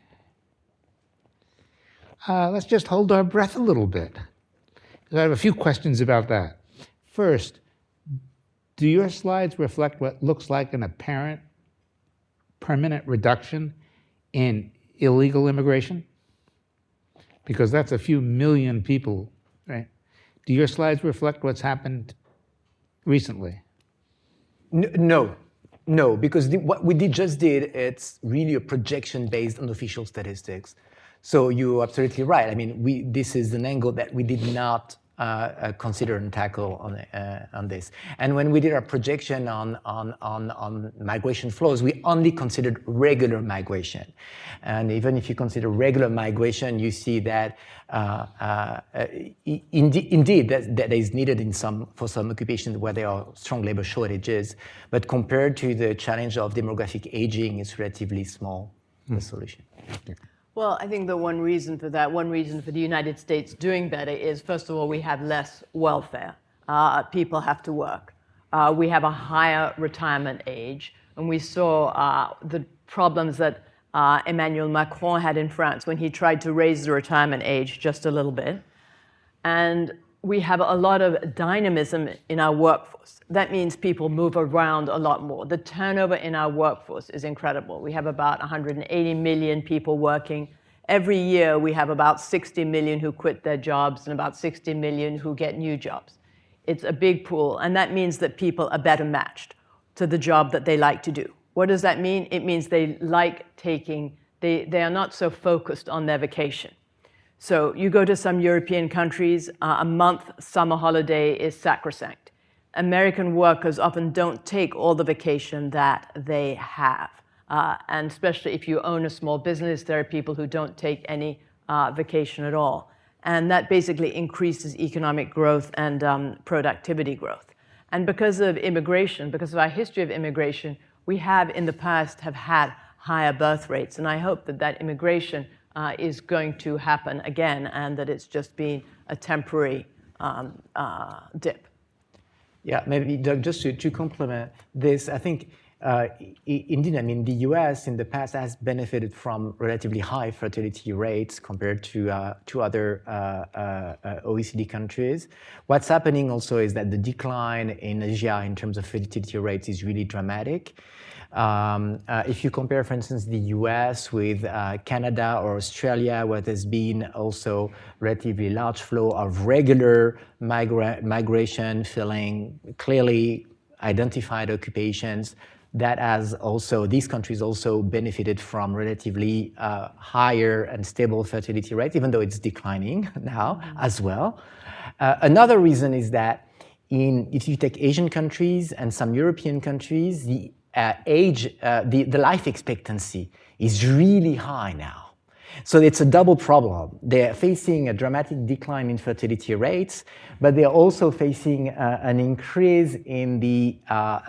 Let's just hold our breath a little bit. I have a few questions about that. First, do your slides reflect what looks like an apparent permanent reduction in illegal immigration? Because that's a few million people, right? Do your slides reflect what's happened recently? No, because what we just did, it's really a projection based on official statistics. So you're absolutely right. I mean, this is an angle that we did not consider and tackle on this. And when we did our projection on migration flows, we only considered regular migration. And even if you consider regular migration, you see that indeed that is needed for some occupations where there are strong labor shortages. But compared to the challenge of demographic aging, it's relatively small, the solution. Okay. Well, I think the one reason for the United States doing better is, first of all, we have less welfare. People have to work. We have a higher retirement age. And we saw the problems that Emmanuel Macron had in France when he tried to raise the retirement age just a little bit. And we have a lot of dynamism in our workforce. That means people move around a lot more. The turnover in our workforce is incredible. We have about 180 million people working. Every year, we have about 60 million who quit their jobs and about 60 million who get new jobs. It's a big pool, and that means that people are better matched to the job that they like to do. What does that mean? It means they are not so focused on their vacation. So you go to some European countries, a month summer holiday is sacrosanct. American workers often don't take all the vacation that they have. And especially if you own a small business, there are people who don't take any vacation at all. And that basically increases economic growth and productivity growth. And because of immigration, because of our history of immigration, we have in the past have had higher birth rates. And I hope that that immigration is going to happen again, and that it's just been a temporary dip. Yeah, maybe Doug, just to complement this, I think indeed, I mean, the US in the past has benefited from relatively high fertility rates compared to other OECD countries. What's happening also is that the decline in Asia in terms of fertility rates is really dramatic. If you compare, for instance, the US with Canada or Australia, where there's been also relatively large flow of regular migration filling clearly identified occupations, that has also, these countries also benefited from relatively higher and stable fertility rates, even though it's declining now as well. Another reason is that if you take Asian countries and some European countries, the life expectancy is really high now. So it's a double problem. They're facing a dramatic decline in fertility rates, but they're also facing an increase in the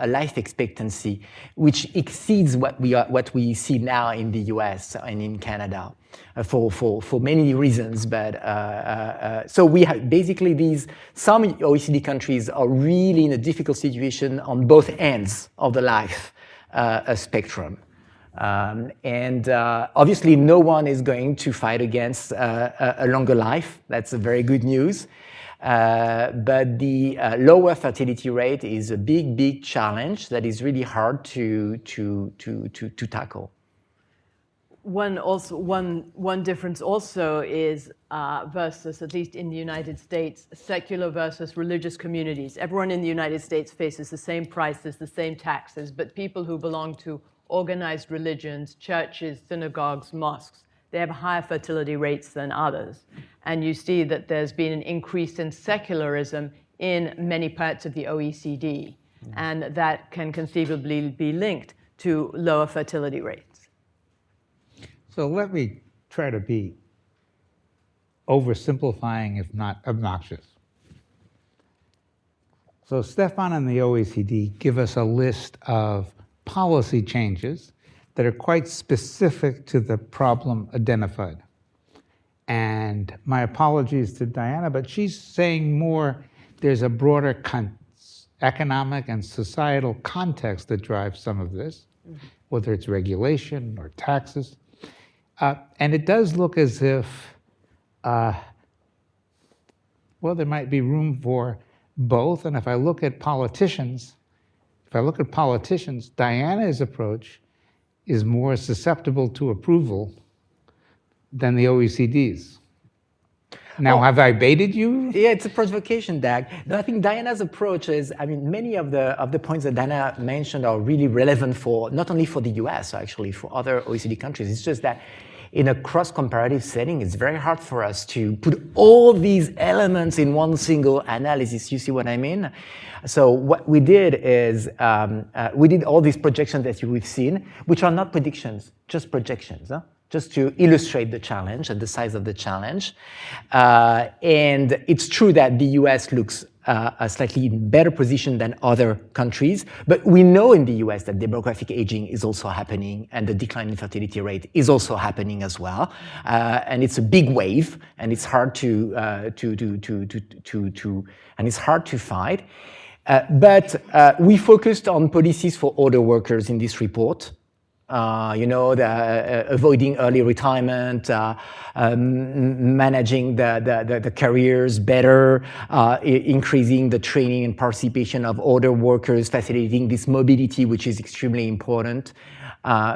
life expectancy, which exceeds what we see now in the US and in Canada for many reasons. But so we have basically some OECD countries are really in a difficult situation on both ends of the life spectrum. Obviously, no one is going to fight against a longer life. That's a very good news. But the lower fertility rate is a big challenge that is really hard to tackle. One difference also is versus, at least in the United States, secular versus religious communities. Everyone in the United States faces the same prices, the same taxes, but people who belong to organized religions, churches, synagogues, mosques, they have higher fertility rates than others. And you see that there's been an increase in secularism in many parts of the OECD, and that can conceivably be linked to lower fertility rates. So let me try to be oversimplifying, if not obnoxious. So Stefan and the OECD give us a list of policy changes that are quite specific to the problem identified. And my apologies to Diana, but she's saying more, there's a broader economic and societal context that drives some of this, whether it's regulation or taxes. And it does look as if, well, there might be room for both. And if I look at politicians, Diana's approach is more susceptible to approval than the OECD's. Now, have I baited you? Yeah, it's a provocation, Dag. No, I think Diana's approach is, I mean, many of the points that Diana mentioned are really relevant for, not only for the US, actually, for other OECD countries. It's just that in a cross-comparative setting, it's very hard for us to put all these elements in one single analysis. You see what I mean? So what we did is we did all these projections that we've seen, which are not predictions, just projections, just to illustrate the challenge and the size of the challenge. And it's true that the US looks a slightly better position than other countries, but we know in the US that demographic aging is also happening, and the decline in fertility rate is also happening as well. And it's a big wave, and it's hard to fight. But we focused on policies for older workers in this report. Avoiding early retirement, managing the careers better, increasing the training and participation of older workers, facilitating this mobility, which is extremely important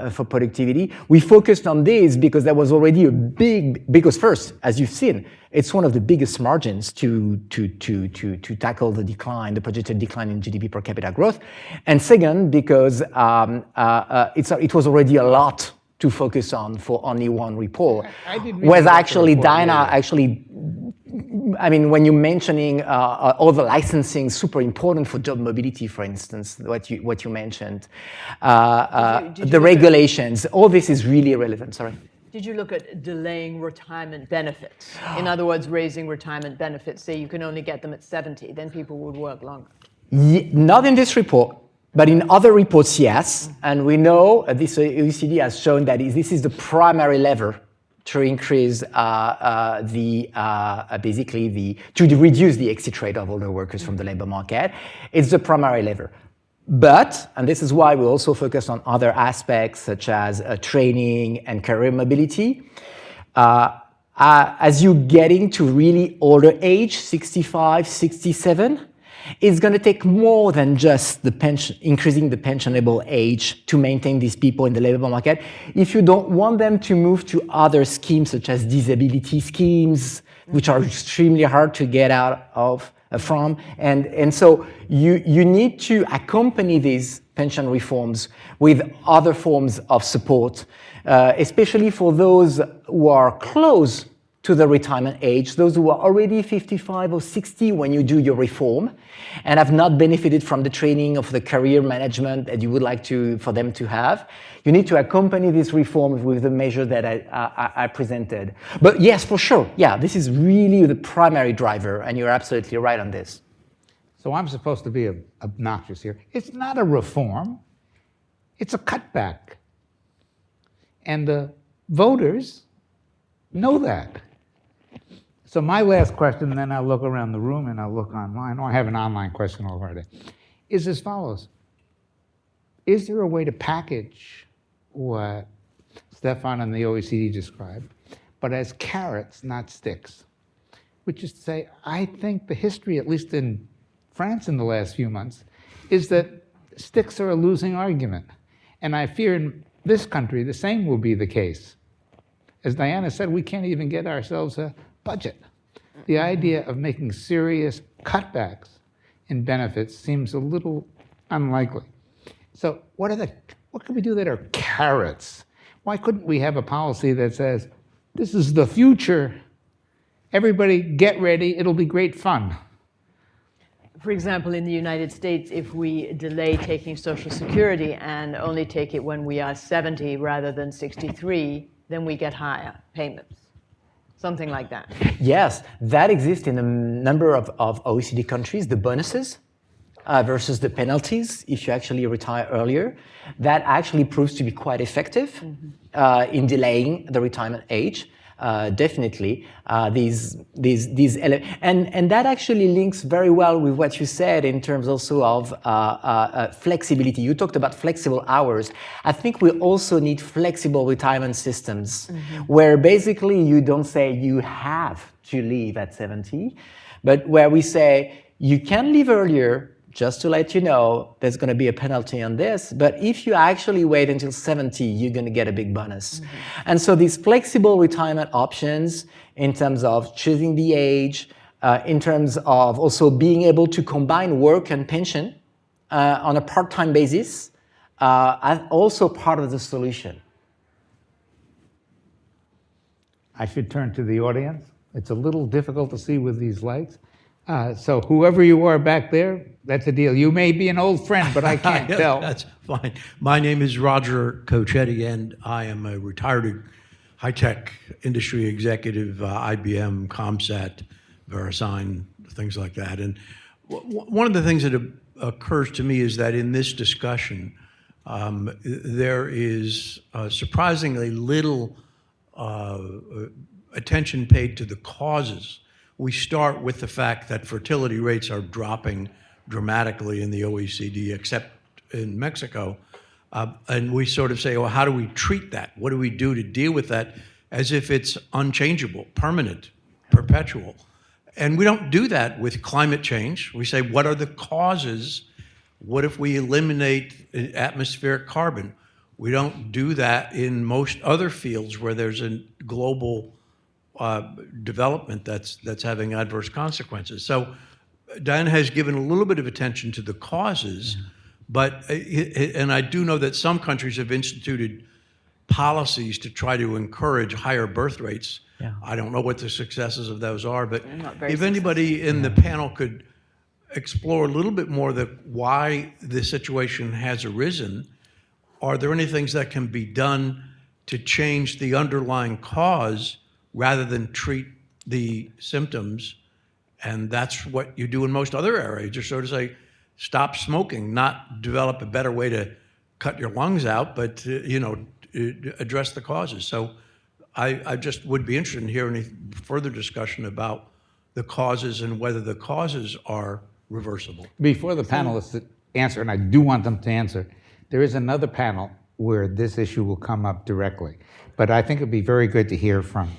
for productivity. We focused on this because there was already because first, as you've seen, it's one of the biggest margins to tackle the projected decline in GDP per capita growth. And second, because it was already a lot to focus on for only one report. Whereas actually, Diana, I mean, when you're mentioning all the licensing, super important for job mobility, for instance, what you mentioned, the regulations, all this is really relevant. Sorry. Did you look at delaying retirement benefits? In other words, raising retirement benefits, say you can only get them at 70, then people would work longer. Not in this report, but in other reports, yes. And we know this OECD has shown that this is the primary lever to increase to reduce the exit rate of older workers from the labor market. It's the primary lever. But, and this is why we also focus on other aspects such as training and career mobility, as you getting to really older age, 65, 67, it's going to take more than just the pension, increasing the pensionable age to maintain these people in the labor market. If you don't want them to move to other schemes such as disability schemes, which are extremely hard to get out of from, and so you need to accompany these pension reforms with other forms of support, especially for those who are close to the retirement age, those who are already 55 or 60 when you do your reform and have not benefited from the training of the career management that you would like for them to have. You need to accompany this reform with the measure that I presented. But yes, for sure, yeah, this is really the primary driver, and you're absolutely right on this. So I'm supposed to be obnoxious here. It's not a reform, it's a cutback. And the voters know that. So my last question, and then I'll look around the room and I'll look online. Oh, I have an online question already. Is as follows. Is there a way to package what Stefan and the OECD described, but as carrots, not sticks? Which is to say, I think the history, at least in France in the last few months, is that sticks are a losing argument. And I fear in this country the same will be the case. As Diana said, we can't even get ourselves a budget. The idea of making serious cutbacks in benefits seems a little unlikely. So what can we do that are carrots? Why couldn't we have a policy that says, this is the future, everybody get ready, it'll be great fun? For example, in the United States, if we delay taking Social Security and only take it when we are 70 rather than 63, then we get higher payments. Something like that. Yes, that exists in a number of OECD countries, the bonuses versus the penalties if you actually retire earlier. That actually proves to be quite effective in delaying the retirement age. Definitely, and that actually links very well with what you said in terms also of flexibility. You talked about flexible hours. I think we also need flexible retirement systems where basically you don't say you have to leave at 70, but where we say you can leave earlier. Just to let you know, there's going to be a penalty on this, but if you actually wait until 70, you're going to get a big bonus. And so these flexible retirement options in terms of choosing the age, in terms of also being able to combine work and pension on a part-time basis, are also part of the solution. I should turn to the audience. It's a little difficult to see with these lights. So whoever you are back there, that's a deal. You may be an old friend, but I can't tell. That's fine. My name is Roger Cochetti, and I am a retired high-tech industry executive, IBM, ComSat, VeriSign, things like that. And one of the things that occurs to me is that in this discussion, there is surprisingly little attention paid to the causes. We start with the fact that fertility rates are dropping dramatically in the OECD, except in Mexico. And we sort of say, well, how do we treat that? What do we do to deal with that as if it's unchangeable, permanent, perpetual? And we don't do that with climate change. We say, what are the causes? What if we eliminate atmospheric carbon? We don't do that in most other fields where there's a global development that's having adverse consequences. So Diana has given a little bit of attention to the causes, but, and I do know that some countries have instituted policies to try to encourage higher birth rates. Yeah. I don't know what the successes of those are, but very if anybody in the panel could explore a little bit more why this situation has arisen, are there any things that can be done to change the underlying cause rather than treat the symptoms? And that's what you do in most other areas. You sort of say, stop smoking, not develop a better way to cut your lungs out, but address the causes. So I just would be interested in hearing any further discussion about the causes and whether the causes are reversible. Before the panelists answer, and I do want them to answer. There is another panel where this issue will come up directly. But I think it'd be very good to hear from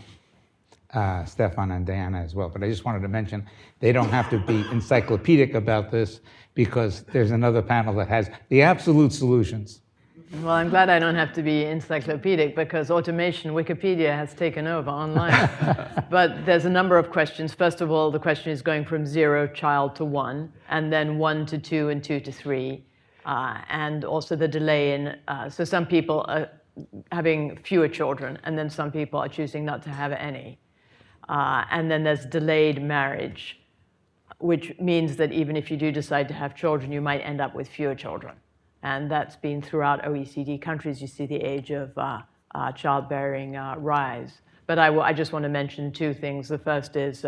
Stefan and Diana as well. But I just wanted to mention, they don't have to be encyclopedic about this because there's another panel that has the absolute solutions. Well, I'm glad I don't have to be encyclopedic because automation, Wikipedia has taken over online. But there's a number of questions. First of all, the question is going from 0 child to 1, and then 1 to 2 and 2 to 3. And also the delay in, so some people are having fewer children, and then some people are choosing not to have any. And then there's delayed marriage, which means that even if you do decide to have children, you might end up with fewer children. And that's been throughout OECD countries. You see the age of childbearing rise. But I just want to mention 2 things. The first is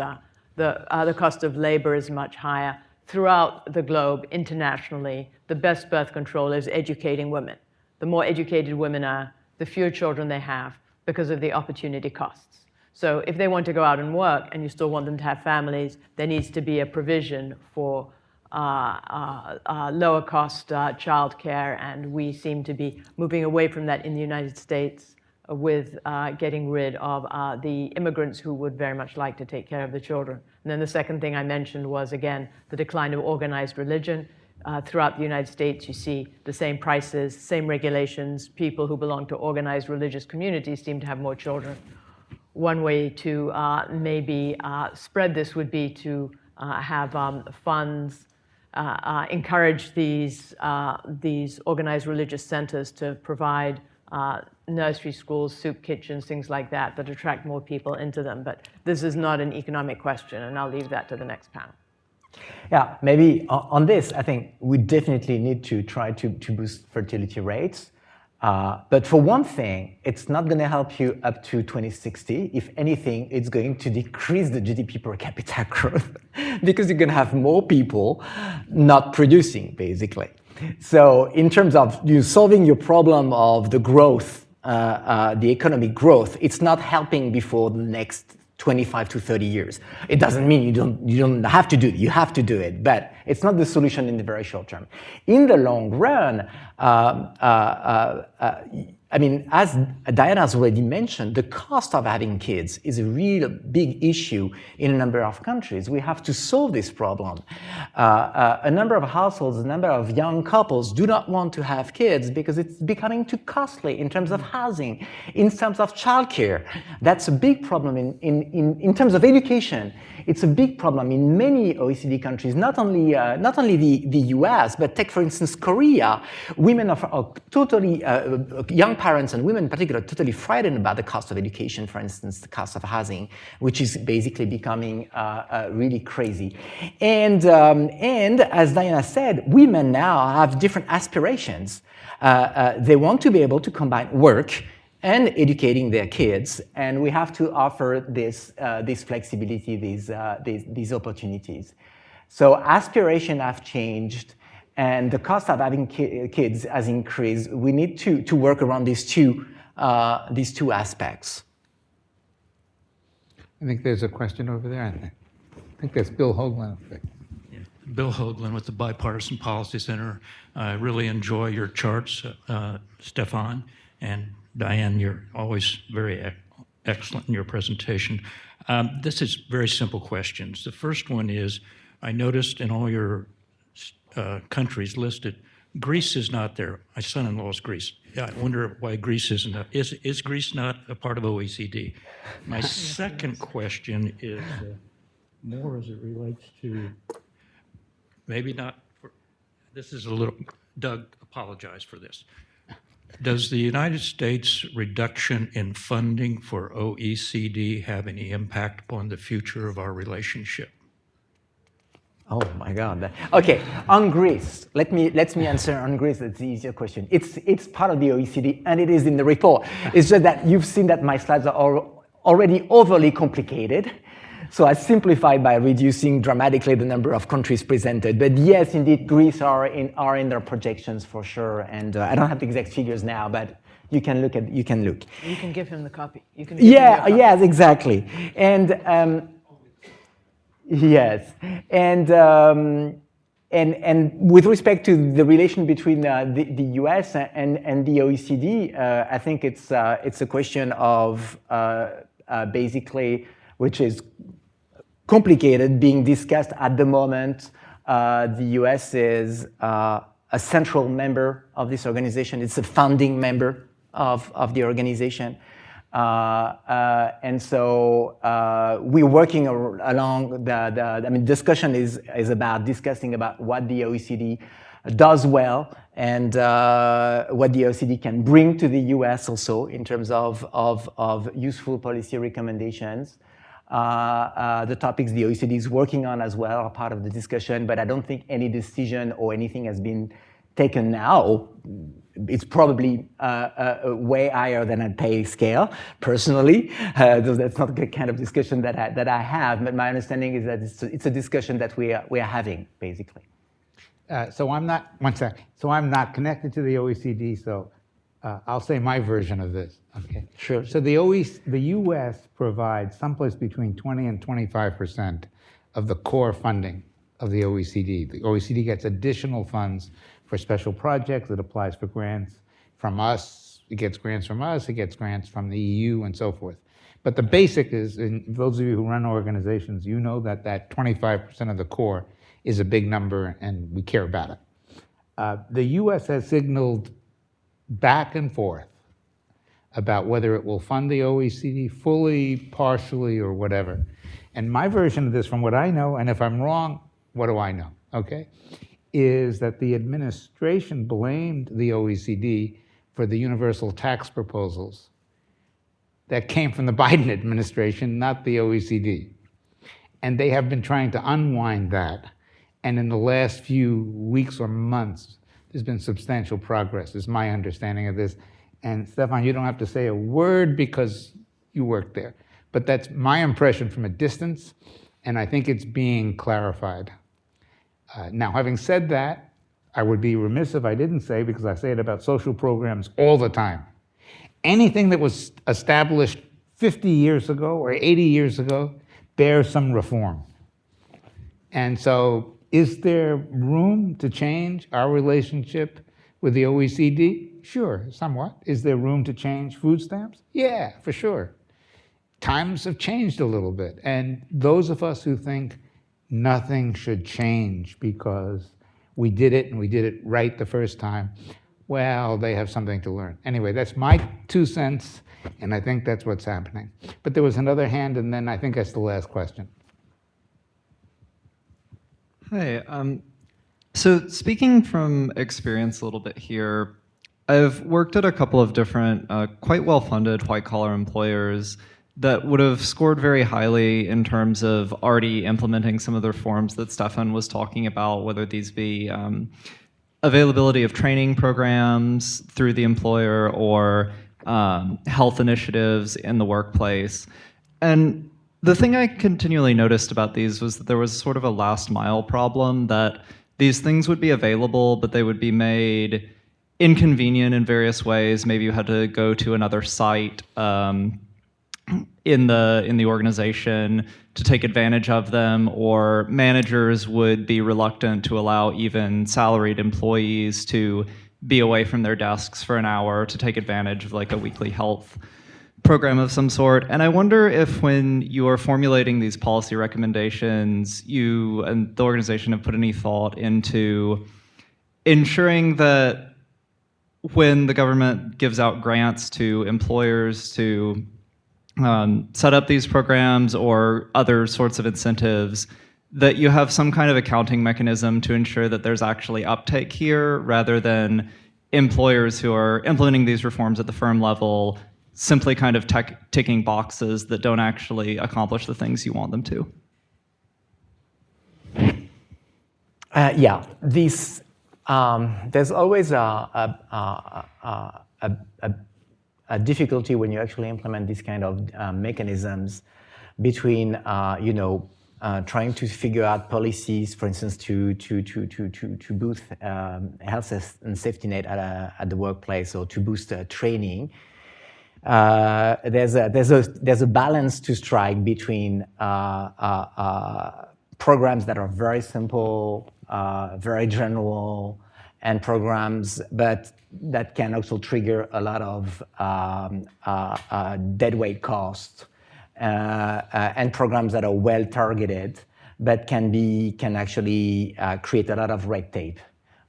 the cost of labor is much higher. Throughout the globe, internationally, the best birth control is educating women. The more educated women are, the fewer children they have because of the opportunity costs. So if they want to go out and work and you still want them to have families, there needs to be a provision for lower cost childcare, and we seem to be moving away from that in the United States with getting rid of the immigrants who would very much like to take care of the children. And then the second thing I mentioned was, again, the decline of organized religion. Throughout the United States, you see the same prices, same regulations. People who belong to organized religious communities seem to have more children. One way to maybe spread this would be to have funds encourage these organized religious centers to provide nursery schools, soup kitchens, things like that attract more people into them. But this is not an economic question, and I'll leave that to the next panel. Yeah, maybe on this, I think we definitely need to try to boost fertility rates. But for one thing, it's not going to help you up to 2060. If anything, it's going to decrease the GDP per capita growth because you're going to have more people not producing, basically. So in terms of solving your problem of the growth, the economic growth, it's not helping before the next 25 to 30 years. It doesn't mean you don't have to do it. You have to do it, but it's not the solution in the very short term. In the long run, I mean, as Diana has already mentioned, the cost of having kids is a real big issue in a number of countries. We have to solve this problem. A number of households, a number of young couples do not want to have kids because it's becoming too costly in terms of housing, in terms of childcare. That's a big problem in terms of education. It's a big problem in many OECD countries, not only the US, but take, for instance, Korea. Women are totally, young parents and women in particular, are totally frightened about the cost of education, for instance, the cost of housing, which is basically becoming really crazy. And as Diana said, women now have different aspirations. They want to be able to combine work and educating their kids, and we have to offer this flexibility, these opportunities. So aspirations have changed, and the cost of having kids has increased. We need to work around these two aspects. I think there's a question over there. I think that's Bill Hoagland. Yeah. Bill Hoagland with the Bipartisan Policy Center. I really enjoy your charts, Stefan, and Diane, you're always very excellent in your presentation. This is very simple questions. The first one is, I noticed in all your countries listed, Greece is not there. My son-in-law is Greece. Yeah, I wonder why Greece isn't. Is Greece not a part of OECD? My second question is more as it relates to, maybe not, this is a little, Doug, apologize for this. Does the United States reduction in funding for OECD have any impact upon the future of our relationship? Oh my God. Okay, on Greece, let me answer on Greece. That's the easier question. It's part of the OECD and it is in the report. It's just that you've seen that my slides are already overly complicated. So I simplified by reducing dramatically the number of countries presented. But yes, indeed, Greece are in their projections for sure. And I don't have the exact figures now, but you can look. You can give him the copy. Yes, exactly. And yes, and And with respect to the relation between the US and the OECD, I think it's a question of basically, which is complicated, being discussed at the moment. The US is a central member of this organization. It's a founding member of the organization. And so we're working along I mean, discussion is about discussing about what the OECD does well and what the OECD can bring to the US also in terms of useful policy recommendations. The topics the OECD is working on as well are part of the discussion, but I don't think any decision or anything has been taken now. It's probably way higher than a pay scale, personally. Though that's not the kind of discussion that I have, but my understanding is that it's a discussion that we are having, basically. So I'm not, one sec. So I'm not connected to the OECD, so I'll say my version of this, okay? Sure. So the US provides someplace between 20 and 25% of the core funding of the OECD. The OECD gets additional funds for special projects. It applies for grants from us. It gets grants from us. It gets grants from the EU and so forth. But the basic is, and those of you who run organizations, you know that 25% of the core is a big number and we care about it. The US has signaled back and forth about whether it will fund the OECD fully, partially, or whatever. And my version of this, from what I know, and if I'm wrong, what do I know, okay, is that the administration blamed the OECD for the universal tax proposals that came from the Biden administration, not the OECD. And they have been trying to unwind that. And in the last few weeks or months, there's been substantial progress, is my understanding of this. And Stefan, you don't have to say a word because you work there. But that's my impression from a distance, and I think it's being clarified. Now, having said that, I would be remiss if I didn't say, because I say it about social programs all the time, anything that was established 50 years ago or 80 years ago bears some reform. And so, is there room to change our relationship with the OECD? Sure, somewhat. Is there room to change food stamps? Yeah, for sure. Times have changed a little bit. And those of us who think nothing should change because we did it and we did it right the first time, well, they have something to learn. Anyway, that's my 2 cents, and I think that's what's happening. But there was another hand, and then I think that's the last question. Hi. So speaking from experience a little bit here, I've worked at a couple of different quite well-funded white-collar employers that would have scored very highly in terms of already implementing some of the reforms that Stefan was talking about, whether these be availability of training programs through the employer or health initiatives in the workplace. And the thing I continually noticed about these was that there was sort of a last mile problem, that these things would be available, but they would be made inconvenient in various ways. Maybe you had to go to another site in the organization to take advantage of them, or managers would be reluctant to allow even salaried employees to be away from their desks for an hour to take advantage of like a weekly health program of some sort. And I wonder if when you are formulating these policy recommendations, you and the organization have put any thought into ensuring that when the government gives out grants to employers to set up these programs or other sorts of incentives, that you have some kind of accounting mechanism to ensure that there's actually uptake here, rather than employers who are implementing these reforms at the firm level simply kind of ticking boxes that don't actually accomplish the things you want them to. Yeah, this there's always a difficulty when you actually implement these kind of mechanisms between trying to figure out policies, for instance, to boost health and safety net at the workplace, or to boost training. There's a balance to strike between programs that are very simple very general and programs, but that can also trigger a lot of deadweight costs and programs that are well targeted, but can actually create a lot of red tape,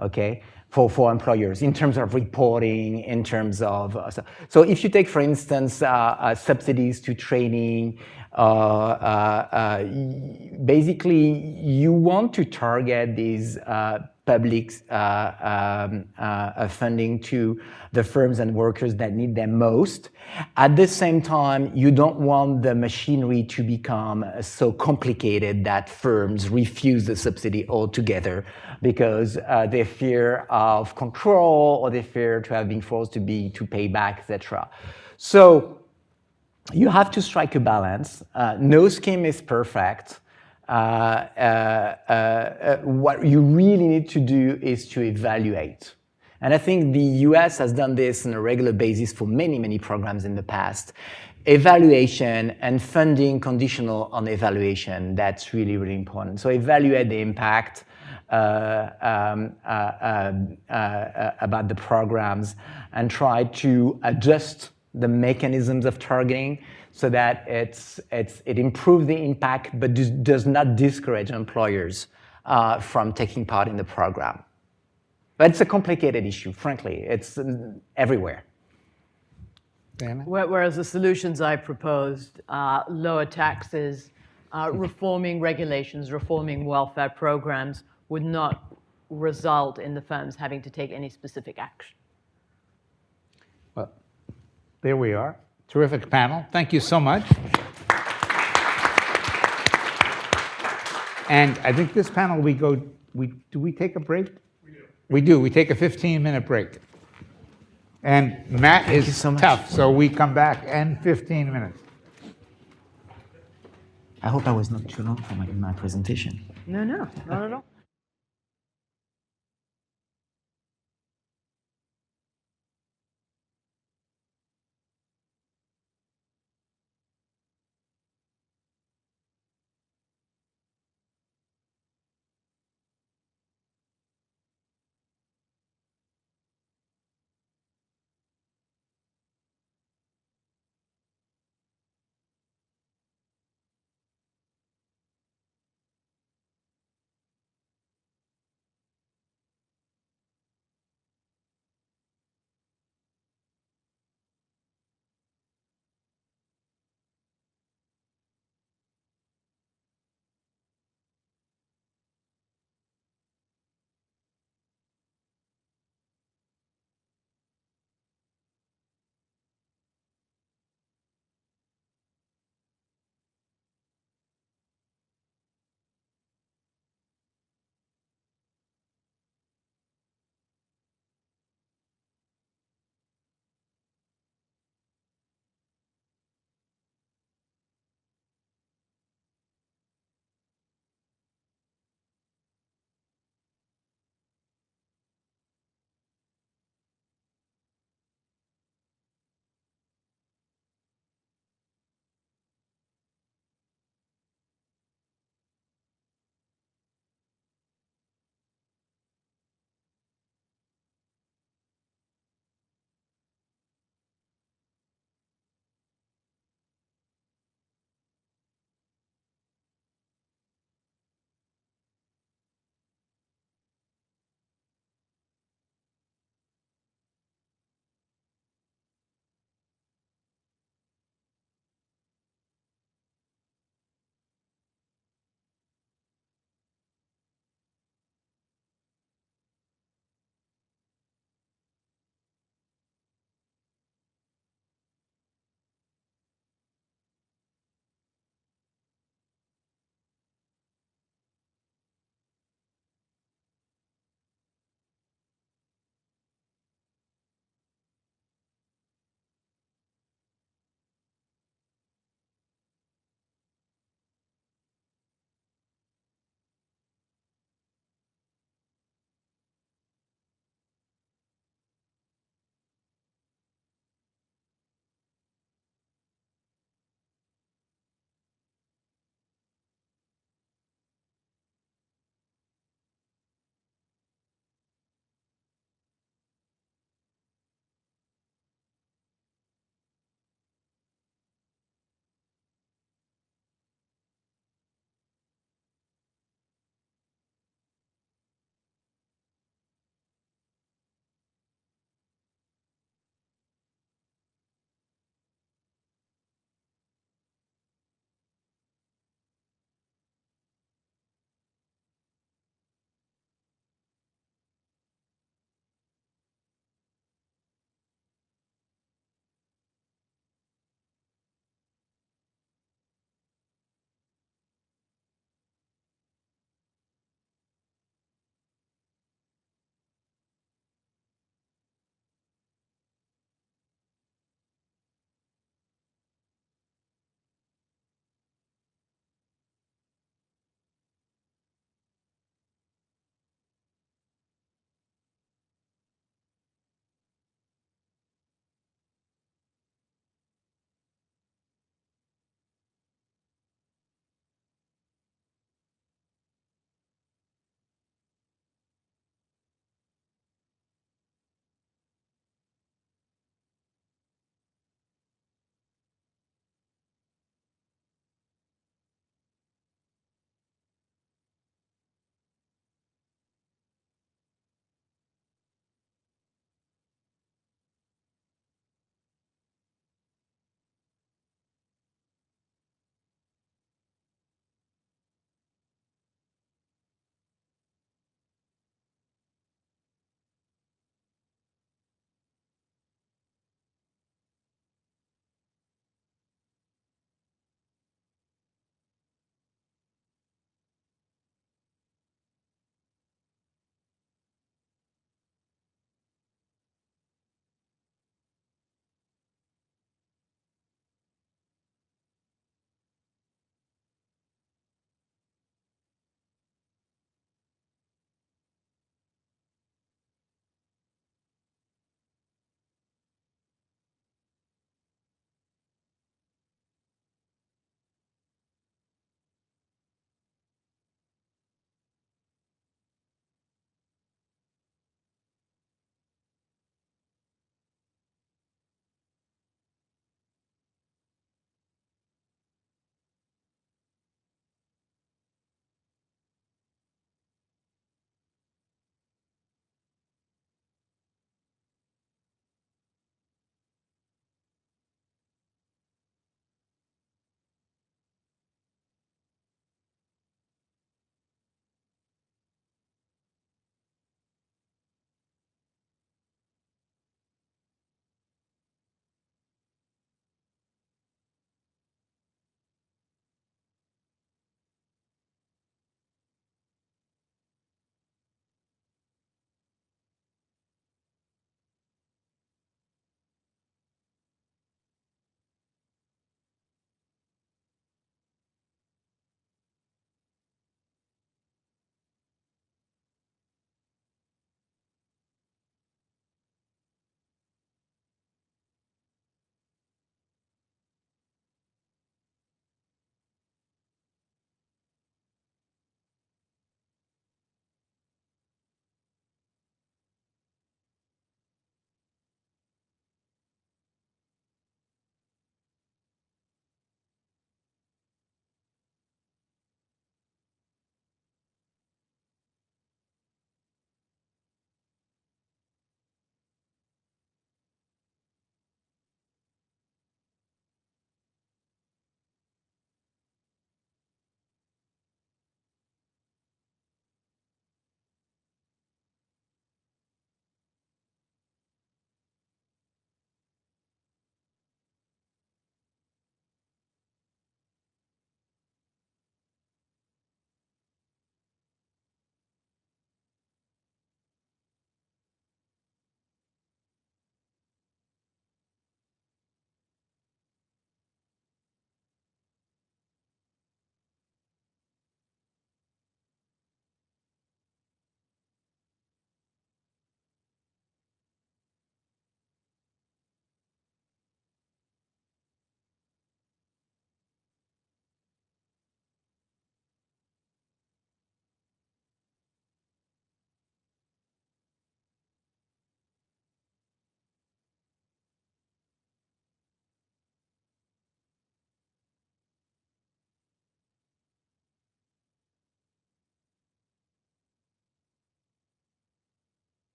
okay, for employers in terms of reporting, in terms of, so if you take, for instance, subsidies to training, basically you want to target these public funding to the firms and workers that need them most. At the same time, you don't want the machinery to become so complicated that firms refuse the subsidy altogether because they fear of control or they fear to have been forced to pay back, etc. So you have to strike a balance. No scheme is perfect. What you really need to do is to evaluate. And I think the US has done this on a regular basis for many, many programs in the past. Evaluation and funding conditional on evaluation, that's really, really important. So evaluate the impact about the programs and try to adjust the mechanisms of targeting so that it improves the impact but does not discourage employers from taking part in the program. But it's a complicated issue, frankly. It's everywhere. Diana? Whereas the solutions I proposed, lower taxes, reforming regulations, reforming welfare programs, would not result in the firms having to take any specific action. Well, there we are. Terrific panel. Thank you so much. And I think this panel, do we take a break? We do. We take a 15-minute break. And Matt is so much. tough, so we come back in 15 minutes. I hope I was not too long for my presentation. No, not at all.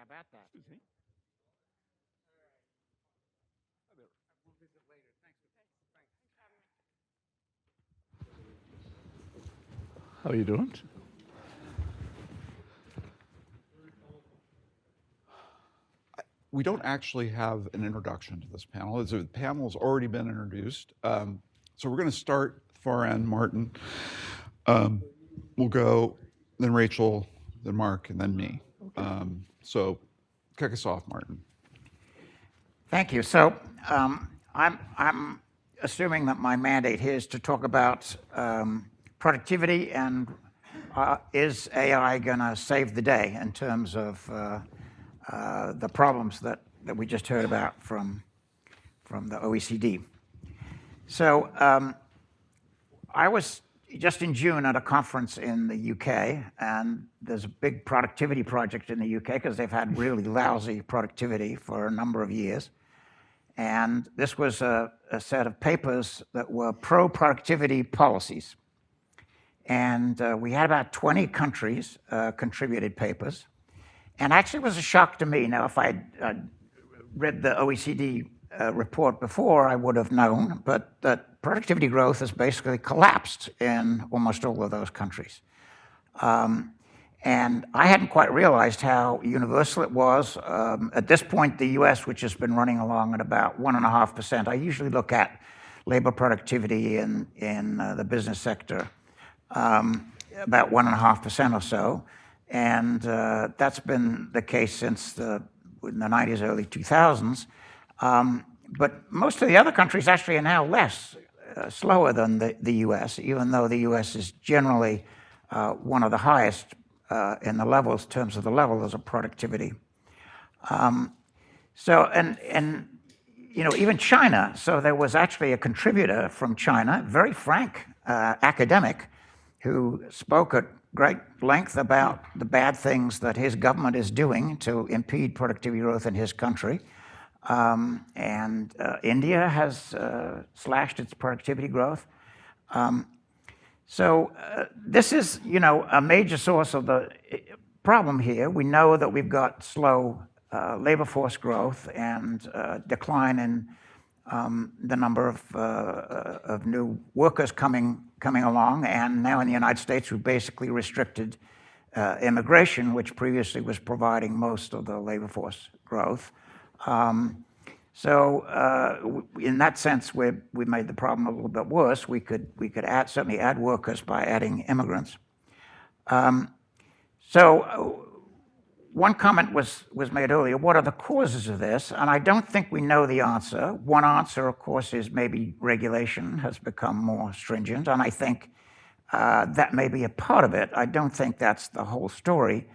how about that? We'll visit later. Thanks. How are you doing? We don't actually have an introduction to this panel. The panel has already been introduced. So we're going to start far end, Martin. We'll go, then Rachel, then Mark, and then me. So kick us off, Martin. Thank you. So I'm assuming that my mandate here is to talk about productivity and is AI going to save the day in terms of the problems that we just heard about from the OECD. So I was just in June at a conference in the UK, and there's a big productivity project in the UK because they've had really lousy productivity for a number of years. And this was a set of papers that were pro-productivity policies. And we had about 20 countries contributed papers. And actually it was a shock to me. Now, if I'd read the OECD report before, I would have known, but that productivity growth has basically collapsed in almost all of those countries. And I hadn't quite realized how universal it was. At this point, the US, which has been running along at about 1.5%, I usually look at labor productivity in the business sector, about 1.5% or so. And that's been the case since in the 90s, early 2000s. But most of the other countries actually are now less, slower than the US, even though the US is generally one of the highest in the levels, in terms of the levels of productivity. So, and you know, even China, so there was actually a contributor from China, very frank academic, who spoke at great length about the bad things that his government is doing to impede productivity growth in his country. And India has slashed its productivity growth. So this is, you know, a major source of the problem here. We know that we've got slow labor force growth and decline in the number of new workers coming along. And now in the United States, we've basically restricted immigration, which previously was providing most of the labor force growth. So in that sense, we made the problem a little bit worse. We could certainly add workers by adding immigrants. So one comment was made earlier, what are the causes of this? And I don't think we know the answer. One answer, of course, is maybe regulation has become more stringent, and I think that may be a part of it. I don't think that's the whole story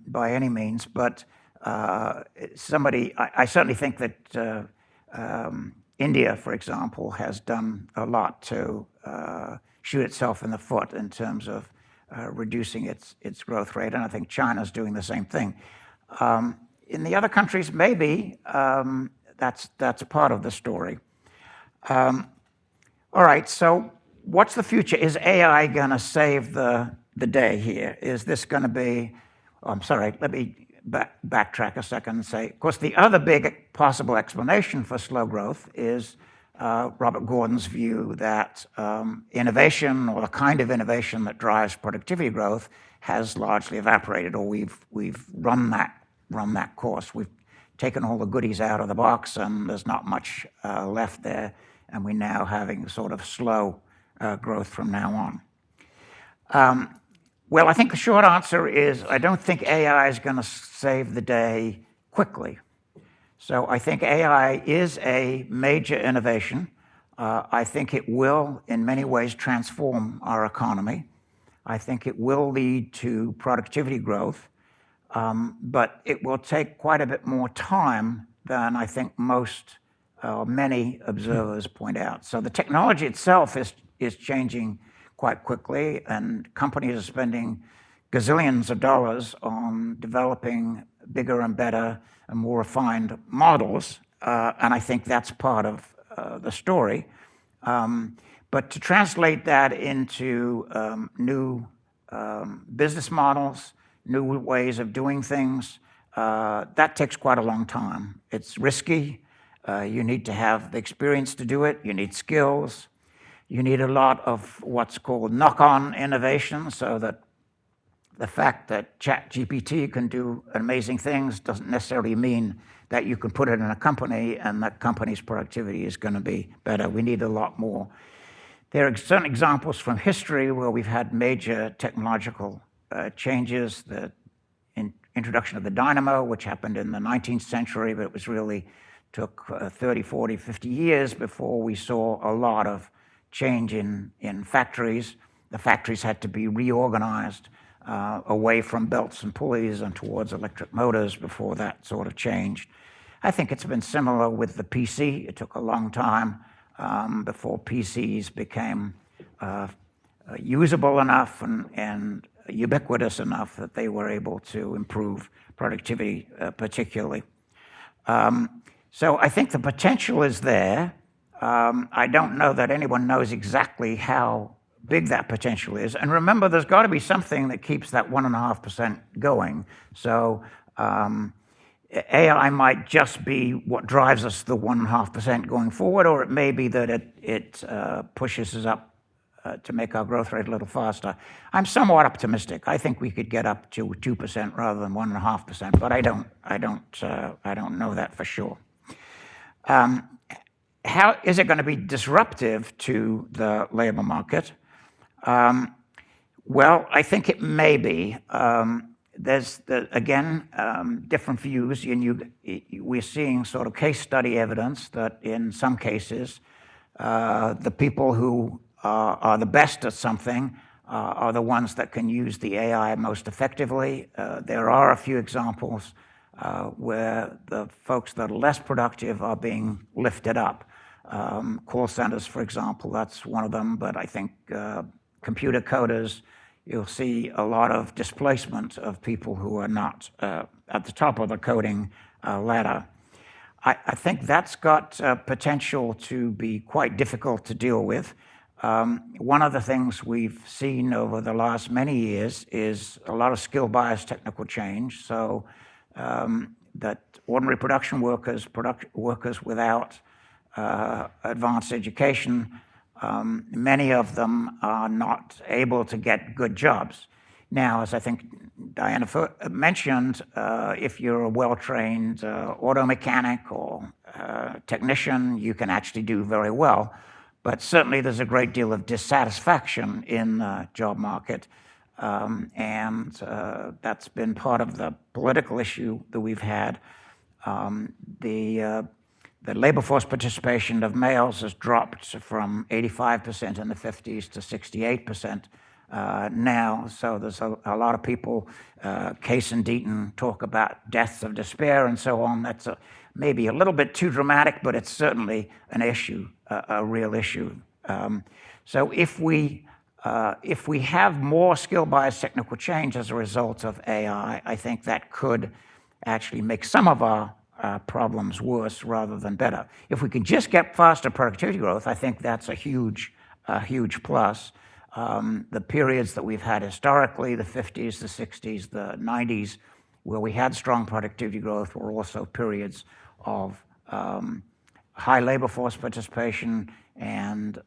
by any means, but I certainly think that India, for example, has done a lot to shoot itself in the foot in terms of reducing its growth rate, and I think China's doing the same thing. In the other countries, maybe that's part of the story. All right, so what's the future? Is AI going to save the day here? Is this going to be? Oh, I'm sorry. Let me backtrack a second and say, of course, the other big possible explanation for slow growth is Robert Gordon's view that innovation, or the kind of innovation that drives productivity growth, has largely evaporated, or we've run that course. We've taken all the goodies out of the box, and there's not much left there, and we're now having sort of slow growth from now on. Well, I think the short answer is I don't think AI is going to save the day quickly. So I think AI is a major innovation. I think it will, in many ways, transform our economy. I think it will lead to productivity growth, but it will take quite a bit more time than I think many observers point out. So the technology itself is changing quite quickly, and companies are spending gazillions of dollars on developing bigger and better and more refined models, and I think that's part of the story. But to translate that into new business models, new ways of doing things, that takes quite a long time. It's risky. You need to have the experience to do it. You need skills. You need a lot of what's called knock-on innovation, so that the fact that ChatGPT can do amazing things doesn't necessarily mean that you can put it in a company and that company's productivity is going to be better. We need a lot more. There are certain examples from history where we've had major technological changes. The introduction of the dynamo, which happened in the 19th century, but it was really took 30, 40, 50 years before we saw a lot of change in factories. The factories had to be reorganized away from belts and pulleys and towards electric motors before that sort of changed. I think it's been similar with the PC. It took a long time before PCs became usable enough and ubiquitous enough that they were able to improve productivity particularly. So I think the potential is there. I don't know that anyone knows exactly how big that potential is. And remember, there's got to be something that keeps that 1.5% going. So AI might just be what drives us the 1.5% going forward, or it may be that it pushes us up to make our growth rate a little faster. I'm somewhat optimistic. I think we could get up to 2% rather than 1.5%, but I don't know that for sure. How is it going to be disruptive to the labor market? Well, I think it may be. There's, again, different views, and we're seeing sort of case study evidence that in some cases, the people who are the best at something are the ones that can use the AI most effectively. There are a few examples where the folks that are less productive are being lifted up. Call centers, for example, that's one of them, but I think computer coders, you'll see a lot of displacement of people who are not at the top of the coding ladder. I think that's got potential to be quite difficult to deal with. One of the things we've seen over the last many years is a lot of skill-biased technical change, so that ordinary production workers, workers without advanced education, many of them are not able to get good jobs. Now, as I think Diana mentioned, if you're a well-trained auto mechanic or technician, you can actually do very well. But certainly there's a great deal of dissatisfaction in the job market. And that's been part of the political issue that we've had. The labor force participation of males has dropped from 85% in the 50s to 68% now. So there's a lot of people, Case and Deaton, talk about deaths of despair and so on. That's maybe a little bit too dramatic, but it's certainly an issue, a real issue. So if we have more skill-biased technical change as a result of AI, I think that could actually make some of our problems worse rather than better. If we can just get faster productivity growth, I think that's a huge plus. The periods that we've had historically, the 50s, the 60s, the 90s, where we had strong productivity growth were also periods of high labor force participation and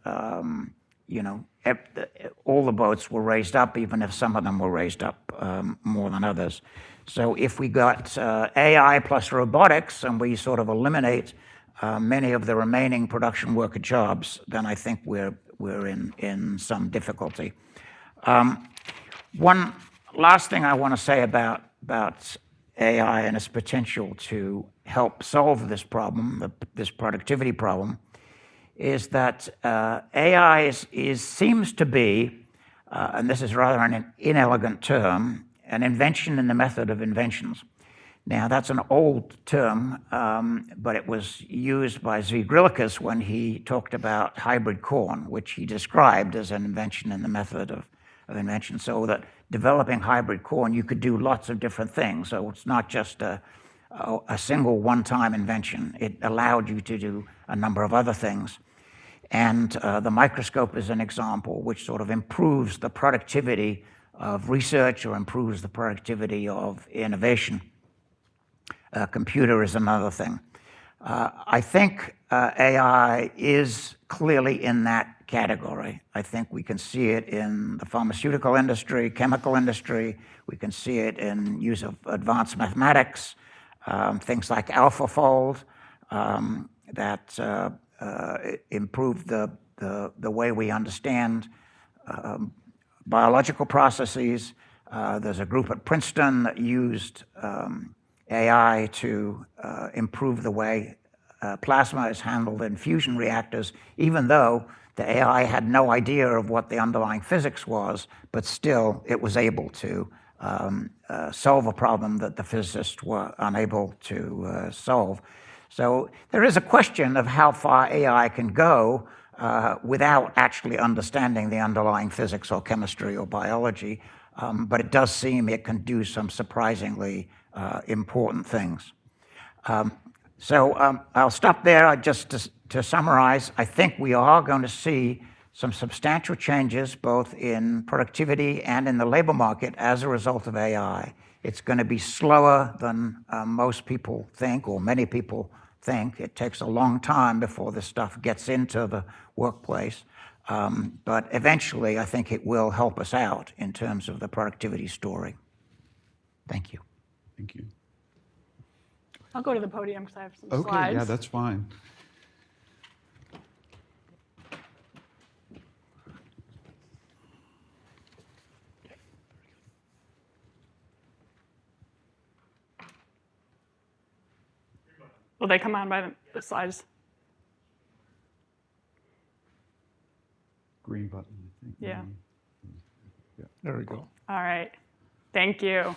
all the boats were raised up, even if some of them were raised up more than others. So if we got AI plus robotics and we sort of eliminate many of the remaining production worker jobs, then I think we're in some difficulty. One last thing I want to say about AI and its potential to help solve this problem, this productivity problem, is that AI seems to be, and this is rather an inelegant term, an invention in the method of inventions. Now, that's an old term, but it was used by Zvi when he talked about hybrid corn, which he described as an invention in the method of invention. So that developing hybrid corn, you could do lots of different things. So it's not just a single one-time invention. It allowed you to do a number of other things. And the microscope is an example which sort of improves the productivity of research or improves the productivity of innovation. A computer is another thing. I think AI is clearly in that category. I think we can see it in the pharmaceutical industry, chemical industry. We can see it in use of advanced mathematics, things like AlphaFold that improve the way we understand biological processes. There's a group at Princeton that used AI to improve the way plasma is handled in fusion reactors, even though the AI had no idea of what the underlying physics was, but still it was able to solve a problem that the physicists were unable to solve. So there is a question of how far AI can go without actually understanding the underlying physics or chemistry or biology, but it does seem it can do some surprisingly important things. So I'll stop there. Just to summarize, I think we are going to see some substantial changes both in productivity and in the labor market as a result of AI. It's going to be slower than most people think, or many people think. It takes a long time before this stuff gets into the workplace. But eventually, I think it will help us out in terms of the productivity story. Thank you. Thank you. I'll go to the podium because I have some Okay, slides. yeah, that's fine. Will they come on by the slides? Green button, I think. Yeah. Yeah, there we go. All right. Thank you.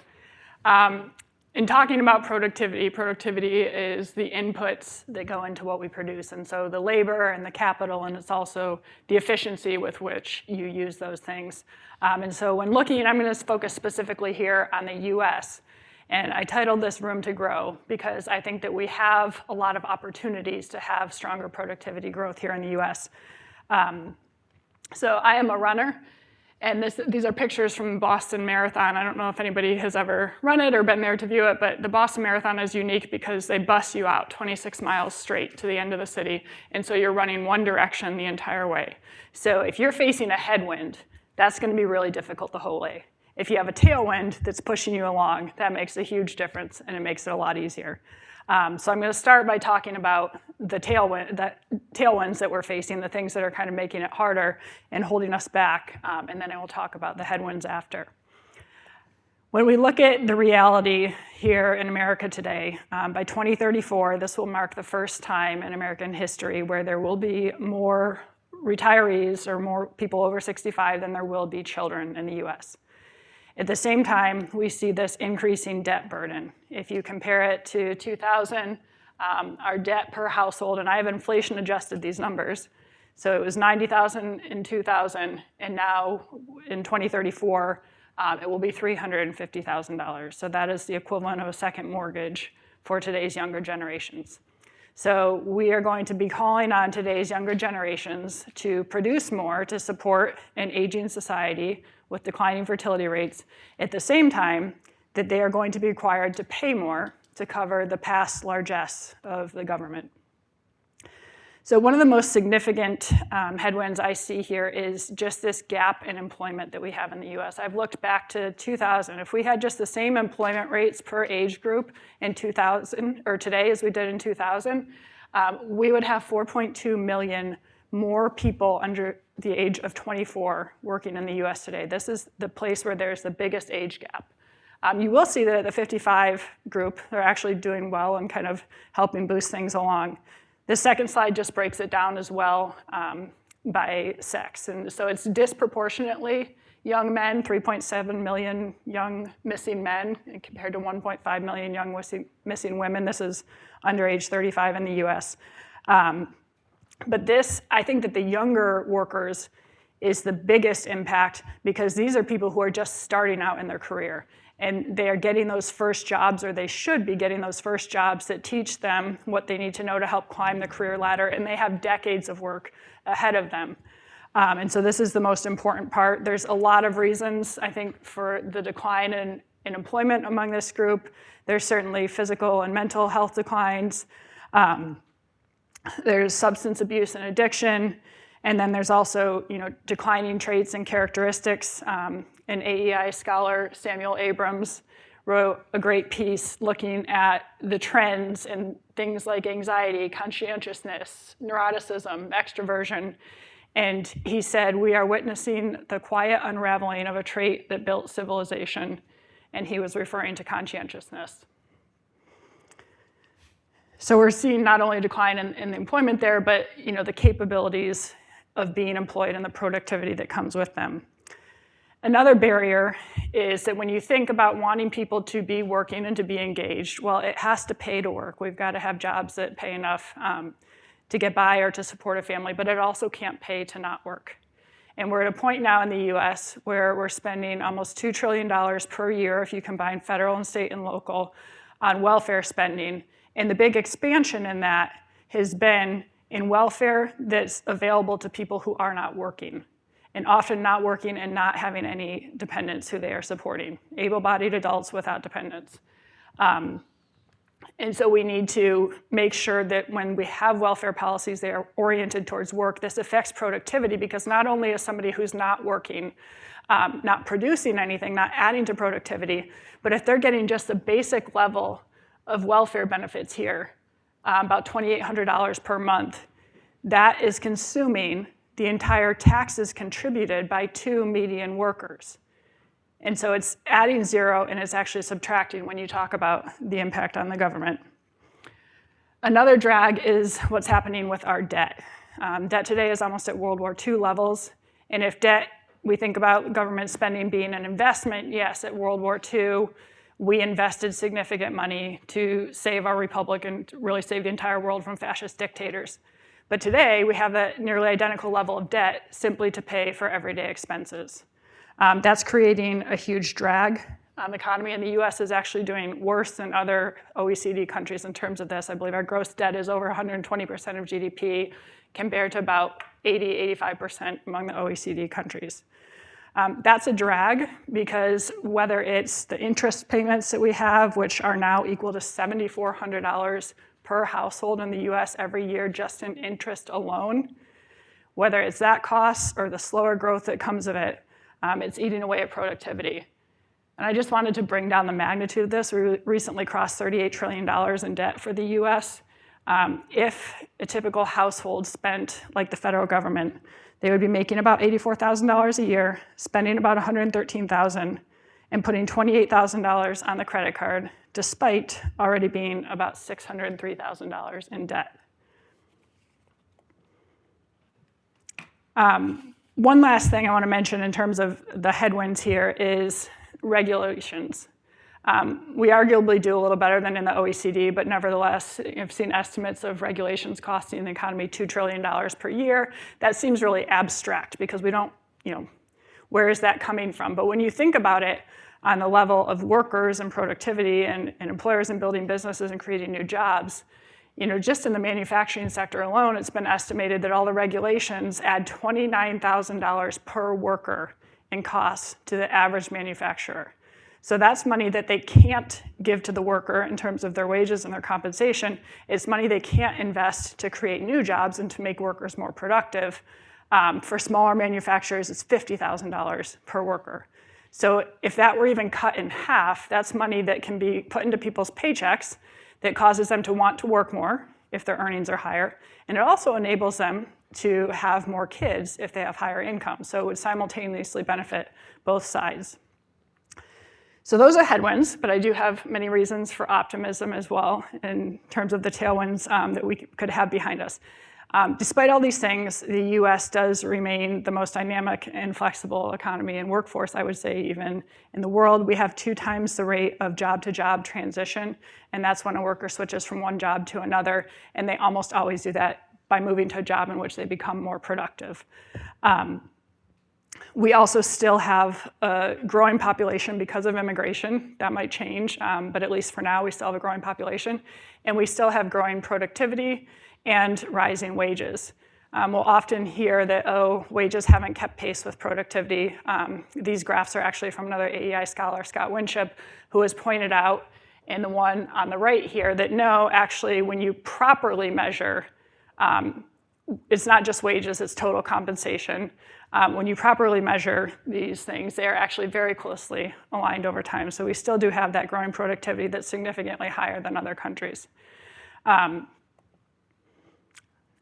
In talking about productivity, productivity is the inputs that go into what we produce. And so the labor and the capital, and it's also the efficiency with which you use those things. And so when looking, I'm going to focus specifically here on the US. And I titled this Room to Grow because I think that we have a lot of opportunities to have stronger productivity growth here in the US. So I am a runner. And these are pictures from Boston Marathon. I don't know if anybody has ever run it or been there to view it, but the Boston Marathon is unique because they bus you out 26 miles straight to the end of the city. And so you're running one direction the entire way. So if you're facing a headwind, that's going to be really difficult the whole way. If you have a tailwind that's pushing you along, that makes a huge difference, and it makes it a lot easier. So I'm going to start by talking about the tailwinds that we're facing, the things that are kind of making it harder and holding us back, and then I will talk about the headwinds after. When we look at the reality here in America today, by 2034, this will mark the first time in American history where there will be more retirees or more people over 65 than there will be children in the US. At the same time, we see this increasing debt burden. If you compare it to 2000, our debt per household, and I have inflation adjusted these numbers, so it was $90,000 in 2000, and now in 2034, it will be $350,000. So that is the equivalent of a second mortgage for today's younger generations. So we are going to be calling on today's younger generations to produce more to support an aging society with declining fertility rates, at the same time that they are going to be required to pay more to cover the past largesse of the government. So one of the most significant headwinds I see here is just this gap in employment that we have in the US. I've looked back to 2000. If we had just the same employment rates per age group in 2000, or today as we did in 2000, we would have 4.2 million more people under the age of 24 working in the US today. This is the place where there's the biggest age gap. You will see that the 55 group, they're actually doing well and kind of helping boost things along. The second slide just breaks it down as well by sex. And so it's disproportionately young men, 3.7 million young missing men compared to 1.5 million young missing women. This is under age 35 in the US. But this, I think that the younger workers is the biggest impact because these are people who are just starting out in their career. And they are getting those first jobs, or they should be getting those first jobs that teach them what they need to know to help climb the career ladder. And they have decades of work ahead of them. And so this is the most important part. There's a lot of reasons, I think, for the decline in employment among this group. There's certainly physical and mental health declines. There's substance abuse and addiction. And then there's also, declining traits and characteristics. An AEI scholar, Samuel Abrams, wrote a great piece looking at the trends in things like anxiety, conscientiousness, neuroticism, extroversion. And he said, we are witnessing the quiet unraveling of a trait that built civilization. And he was referring to conscientiousness. So we're seeing not only a decline in the employment there, but the capabilities of being employed and the productivity that comes with them. Another barrier is that when you think about wanting people to be working and to be engaged, well, it has to pay to work. We've got to have jobs that pay enough to get by or to support a family, but it also can't pay to not work. And we're at a point now in the US where we're spending almost $2 trillion per year, if you combine federal and state and local, on welfare spending. And the big expansion in that has been in welfare that's available to people who are not working, and often not working and not having any dependents who they are supporting, able-bodied adults without dependents. And so we need to make sure that when we have welfare policies, they are oriented towards work. This affects productivity because not only is somebody who's not working, not producing anything, not adding to productivity, but if they're getting just the basic level of welfare benefits here, about $2,800 per month, that is consuming the entire taxes contributed by 2 median workers. And so it's adding zero and it's actually subtracting when you talk about the impact on the government. Another drag is what's happening with our debt. Debt today is almost at World War II levels. And if debt, we think about government spending being an investment, yes, at World War II, we invested significant money to save our republic and to really save the entire world from fascist dictators. But today, we have a nearly identical level of debt simply to pay for everyday expenses. That's creating a huge drag on the economy, and the US is actually doing worse than other OECD countries in terms of this. I believe our gross debt is over 120% of GDP, compared to about 85% among the OECD countries. That's a drag because whether it's the interest payments that we have, which are now equal to $7,400 per household in the US every year just in interest alone, whether it's that cost or the slower growth that comes of it, it's eating away at productivity. And I just wanted to bring down the magnitude of this. We recently crossed $38 trillion in debt for the US. If a typical household spent like the federal government, they would be making about $84,000 a year, spending about $113,000, and putting $28,000 on the credit card, despite already being about $603,000 in debt. One last thing I want to mention in terms of the headwinds here is regulations. We arguably do a little better than in the OECD, but nevertheless, I've seen estimates of regulations costing the economy $2 trillion per year. That seems really abstract because we don't, where is that coming from? But when you think about it on the level of workers and productivity and employers and building businesses and creating new jobs, just in the manufacturing sector alone, it's been estimated that all the regulations add $29,000 per worker in costs to the average manufacturer. So that's money that they can't give to the worker in terms of their wages and their compensation. It's money they can't invest to create new jobs and to make workers more productive. For smaller manufacturers, it's $50,000 per worker. So if that were even cut in half, that's money that can be put into people's paychecks that causes them to want to work more if their earnings are higher. And it also enables them to have more kids if they have higher income. So it would simultaneously benefit both sides. So those are headwinds, but I do have many reasons for optimism as well in terms of the tailwinds that we could have behind us. Despite all these things, the US does remain the most dynamic and flexible economy and workforce, I would say, even in the world. We have 2 times the rate of job-to-job transition, and that's when a worker switches from one job to another, and they almost always do that by moving to a job in which they become more productive. We also still have a growing population because of immigration. That might change, but at least for now, we still have a growing population. And we still have growing productivity and rising wages. We'll often hear that, oh, wages haven't kept pace with productivity. These graphs are actually from another AEI scholar, Scott Winship, who has pointed out in the one on the right here that no, actually, when you properly measure, it's not just wages, it's total compensation. When you properly measure these things, they are actually very closely aligned over time. So we still do have that growing productivity that's significantly higher than other countries.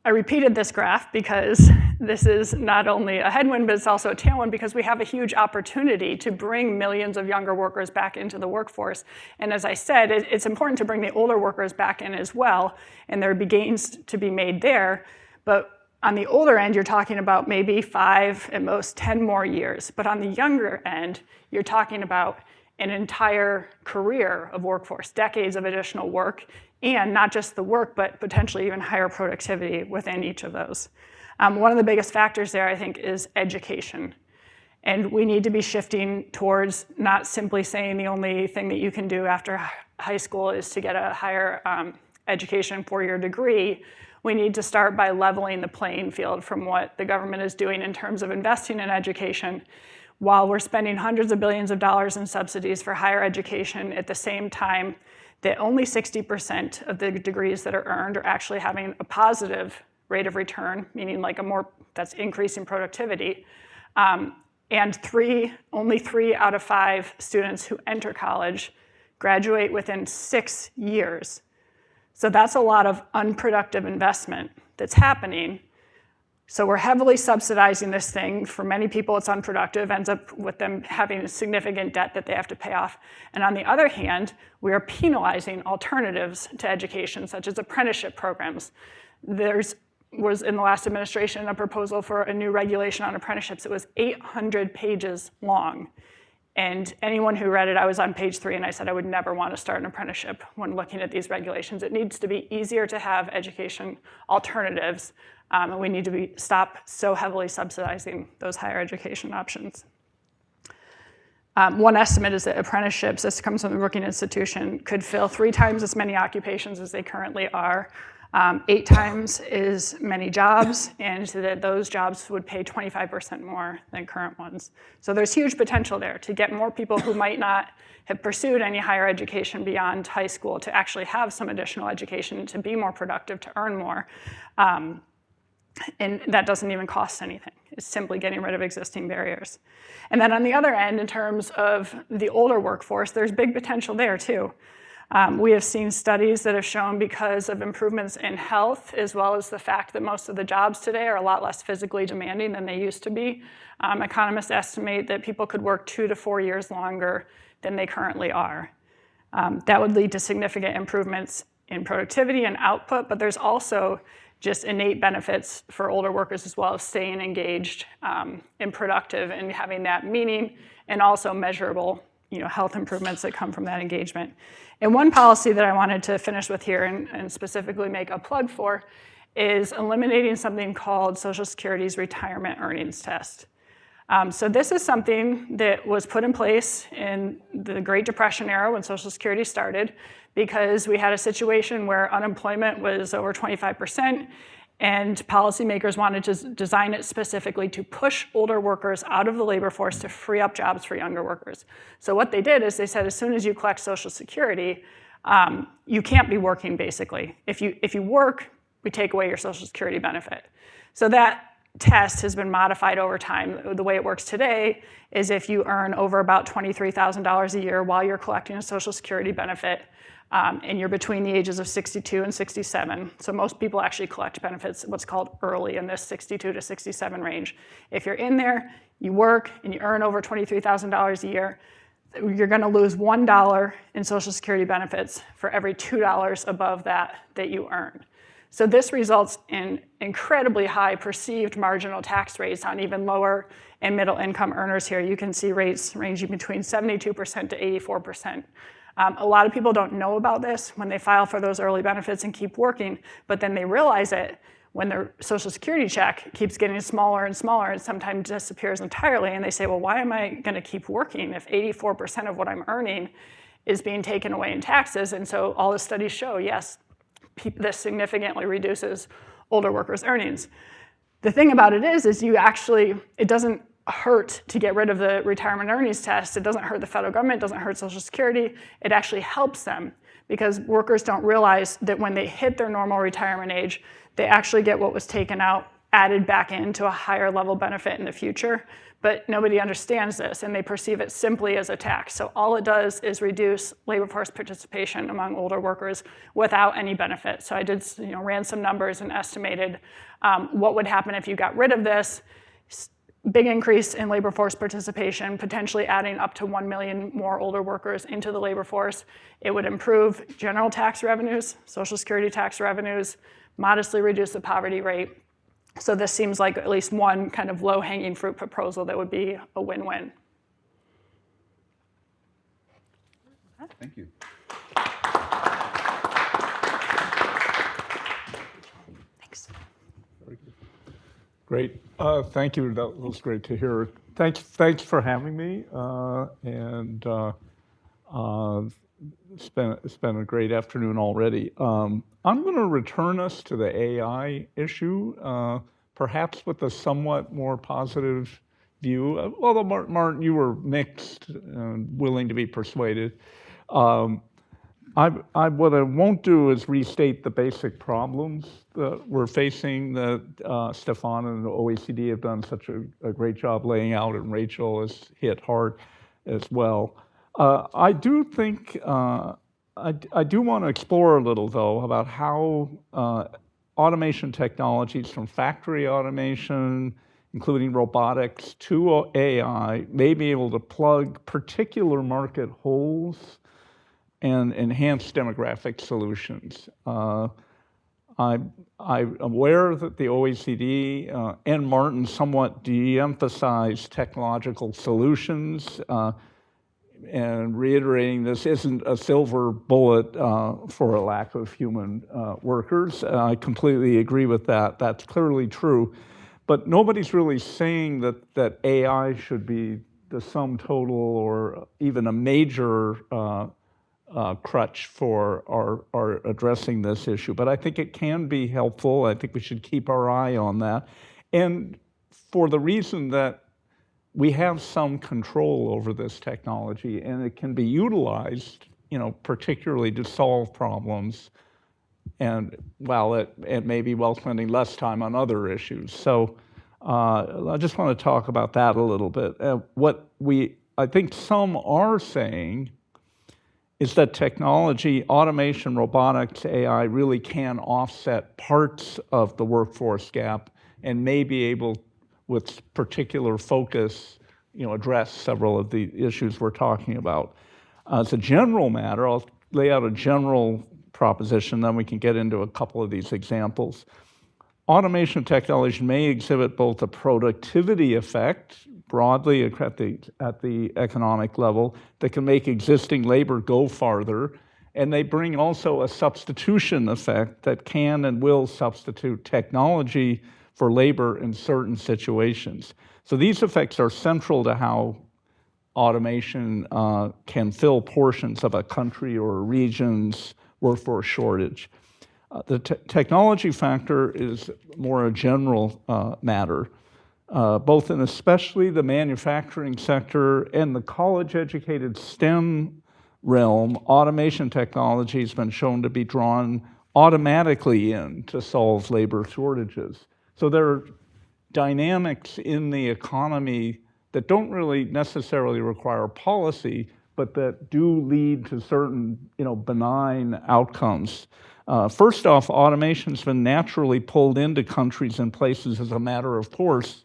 I repeated this graph because this is not only a headwind, but it's also a tailwind because we have a huge opportunity to bring millions of younger workers back into the workforce. And as I said, it's important to bring the older workers back in as well, and there are gains to be made there. But on the older end, you're talking about maybe 5, at most 10 more years. But on the younger end, you're talking about an entire career of workforce, decades of additional work, and not just the work, but potentially even higher productivity within each of those. One of the biggest factors there, I think, is education. And we need to be shifting towards not simply saying the only thing that you can do after high school is to get a higher education 4-year degree. We need to start by leveling the playing field from what the government is doing in terms of investing in education. While we're spending hundreds of billions of dollars in subsidies for higher education, at the same time that only 60% of the degrees that are earned are actually having a positive rate of return, meaning like that's increasing productivity. And only 3 out of 5 students who enter college graduate within 6 years. So that's a lot of unproductive investment that's happening. So we're heavily subsidizing this thing. For many people, it's unproductive, ends up with them having a significant debt that they have to pay off. And on the other hand, we are penalizing alternatives to education, such as apprenticeship programs. There was, in the last administration, a proposal for a new regulation on apprenticeships. It was 800 pages long. And anyone who read it, I was on page 3, and I said I would never want to start an apprenticeship when looking at these regulations. It needs to be easier to have education alternatives, and we need to stop so heavily subsidizing those higher education options. One estimate is that apprenticeships, this comes from the Brookings Institution, could fill 3 times as many occupations as they currently are, 8 times as many jobs, and that those jobs would pay 25% more than current ones. So there's huge potential there to get more people who might not have pursued any higher education beyond high school to actually have some additional education, to be more productive, to earn more. And that doesn't even cost anything. It's simply getting rid of existing barriers. And then on the other end, in terms of the older workforce, there's big potential there too. We have seen studies that have shown, because of improvements in health, as well as the fact that most of the jobs today are a lot less physically demanding than they used to be, economists estimate that people could work 2 to 4 years longer than they currently are. That would lead to significant improvements in productivity and output, but there's also just innate benefits for older workers as well, as staying engaged and productive and having that meaning, and also measurable health improvements that come from that engagement. And one policy that I wanted to finish with here and specifically make a plug for is eliminating something called Social Security's retirement earnings test. So this is something that was put in place in the Great Depression era when Social Security started, because we had a situation where unemployment was over 25%, and policymakers wanted to design it specifically to push older workers out of the labor force to free up jobs for younger workers. So what they did is they said, as soon as you collect Social Security, you can't be working, basically. If you work, we take away your Social Security benefit. So that test has been modified over time. The way it works today is if you earn over about $23,000 a year while you're collecting a Social Security benefit, and you're between the ages of 62 and 67. So most people actually collect benefits, what's called early, in this 62 to 67 range. If you're in there, you work, and you earn over $23,000 a year, you're going to lose $1 in Social Security benefits for every $2 above that you earn. So this results in incredibly high perceived marginal tax rates on even lower and middle income earners here. You can see rates ranging between 72% to 84%. A lot of people don't know about this when they file for those early benefits and keep working, but then they realize it when their Social Security check keeps getting smaller and smaller and sometimes disappears entirely, and they say, well, why am I going to keep working if 84% of what I'm earning is being taken away in taxes? And so all the studies show, yes, this significantly reduces older workers' earnings. The thing about it is it doesn't hurt to get rid of the retirement earnings test. It doesn't hurt the federal government, it doesn't hurt Social Security. It actually helps them because workers don't realize that when they hit their normal retirement age, they actually get what was taken out added back into a higher level benefit in the future. But nobody understands this, and they perceive it simply as a tax. So all it does is reduce labor force participation among older workers without any benefit. So I ran some numbers and estimated what would happen if you got rid of this. Big increase in labor force participation, potentially adding up to 1 million more older workers into the labor force. It would improve general tax revenues, Social Security tax revenues, modestly reduce the poverty rate. So this seems like at least one kind of low-hanging fruit proposal that would be a win-win. Thank you. Thanks. Great. Thank you. That was great to hear. Thanks for having me. It's been a great afternoon already. I'm going to return us to the AI issue, perhaps with a somewhat more positive view. Although, Martin, you were mixed and willing to be persuaded. What I won't do is restate the basic problems that we're facing that Stefan and the OECD have done such a great job laying out, and Rachel has hit hard as well. I do think, I do want to explore a little, though, about how automation technologies from factory automation, including robotics, to AI, may be able to plug particular market holes and enhance demographic solutions. I'm aware that the OECD and Martin somewhat de-emphasize technological solutions, and reiterating this isn't a silver bullet for a lack of human workers. I completely agree with that. That's clearly true. But nobody's really saying that AI should be the sum total or even a major crutch for our addressing this issue. But I think it can be helpful. I think we should keep our eye on that. And for the reason that we have some control over this technology, and it can be utilized, particularly to solve problems, and while it may be well spending less time on other issues. So I just want to talk about that a little bit. I think some are saying is that technology, automation, robotics, AI really can offset parts of the workforce gap and may be able, with particular focus, address several of the issues we're talking about. As a general matter, I'll lay out a general proposition, then we can get into a couple of these examples. Automation technology may exhibit both a productivity effect, broadly at the economic level, that can make existing labor go farther, and they bring also a substitution effect that can and will substitute technology for labor in certain situations. So these effects are central to how automation can fill portions of a country or a region's workforce shortage. The technology factor is more a general matter. Both and especially the manufacturing sector and the college-educated STEM realm, automation technology has been shown to be drawn automatically in to solve labor shortages. So there are dynamics in the economy that don't really necessarily require policy, but that do lead to certain, benign outcomes. First off, automation's been naturally pulled into countries and places as a matter of course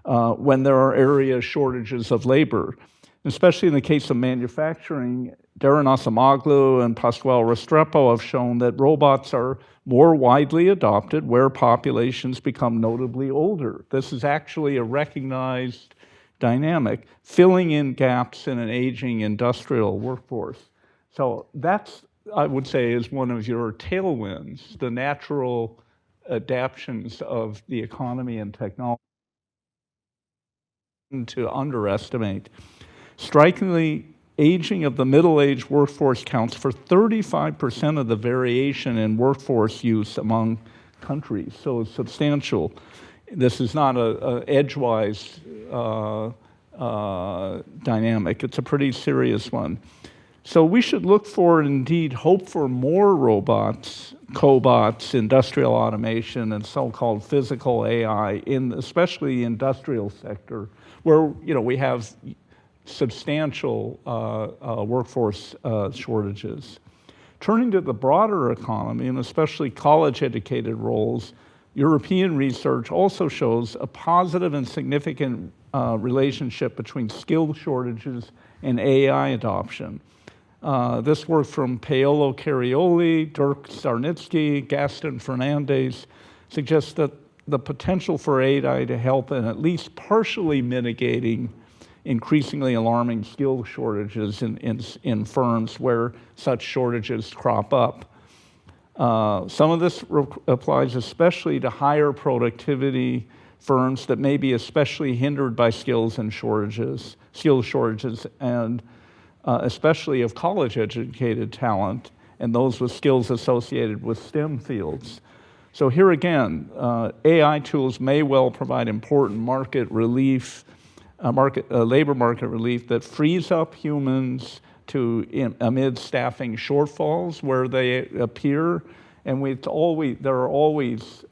when there are area shortages of labor. Especially in the case of manufacturing, Darren Asamoglu and Pascual Restrepo have shown that robots are more widely adopted where populations become notably older. This is actually a recognized dynamic, filling in gaps in an aging industrial workforce. So that's, I would say, is one of your tailwinds, the natural adaptations of the economy and technology to underestimate. Strikingly, aging of the middle-aged workforce counts for 35% of the variation in workforce use among countries, so it's substantial. This is not a edgewise dynamic. It's a pretty serious one. So we should look for, indeed, hope for more robots, cobots, industrial automation, and so-called physical AI in especially the industrial sector, where we have substantial workforce shortages. Turning to the broader economy, and especially college-educated roles, European research also shows a positive and significant relationship between skill shortages and AI adoption. This work from Paolo Carioli, Dirk Sarnitsky, Gaston Fernandez suggests that the potential for AI to help in at least partially mitigating increasingly alarming skill shortages in firms where such shortages crop up. Some of this applies especially to higher productivity firms that may be especially hindered by skill shortages, and especially of college-educated talent and those with skills associated with STEM fields. So here again, AI tools may well provide important labor market relief that frees up humans amid staffing shortfalls where they appear, and there are always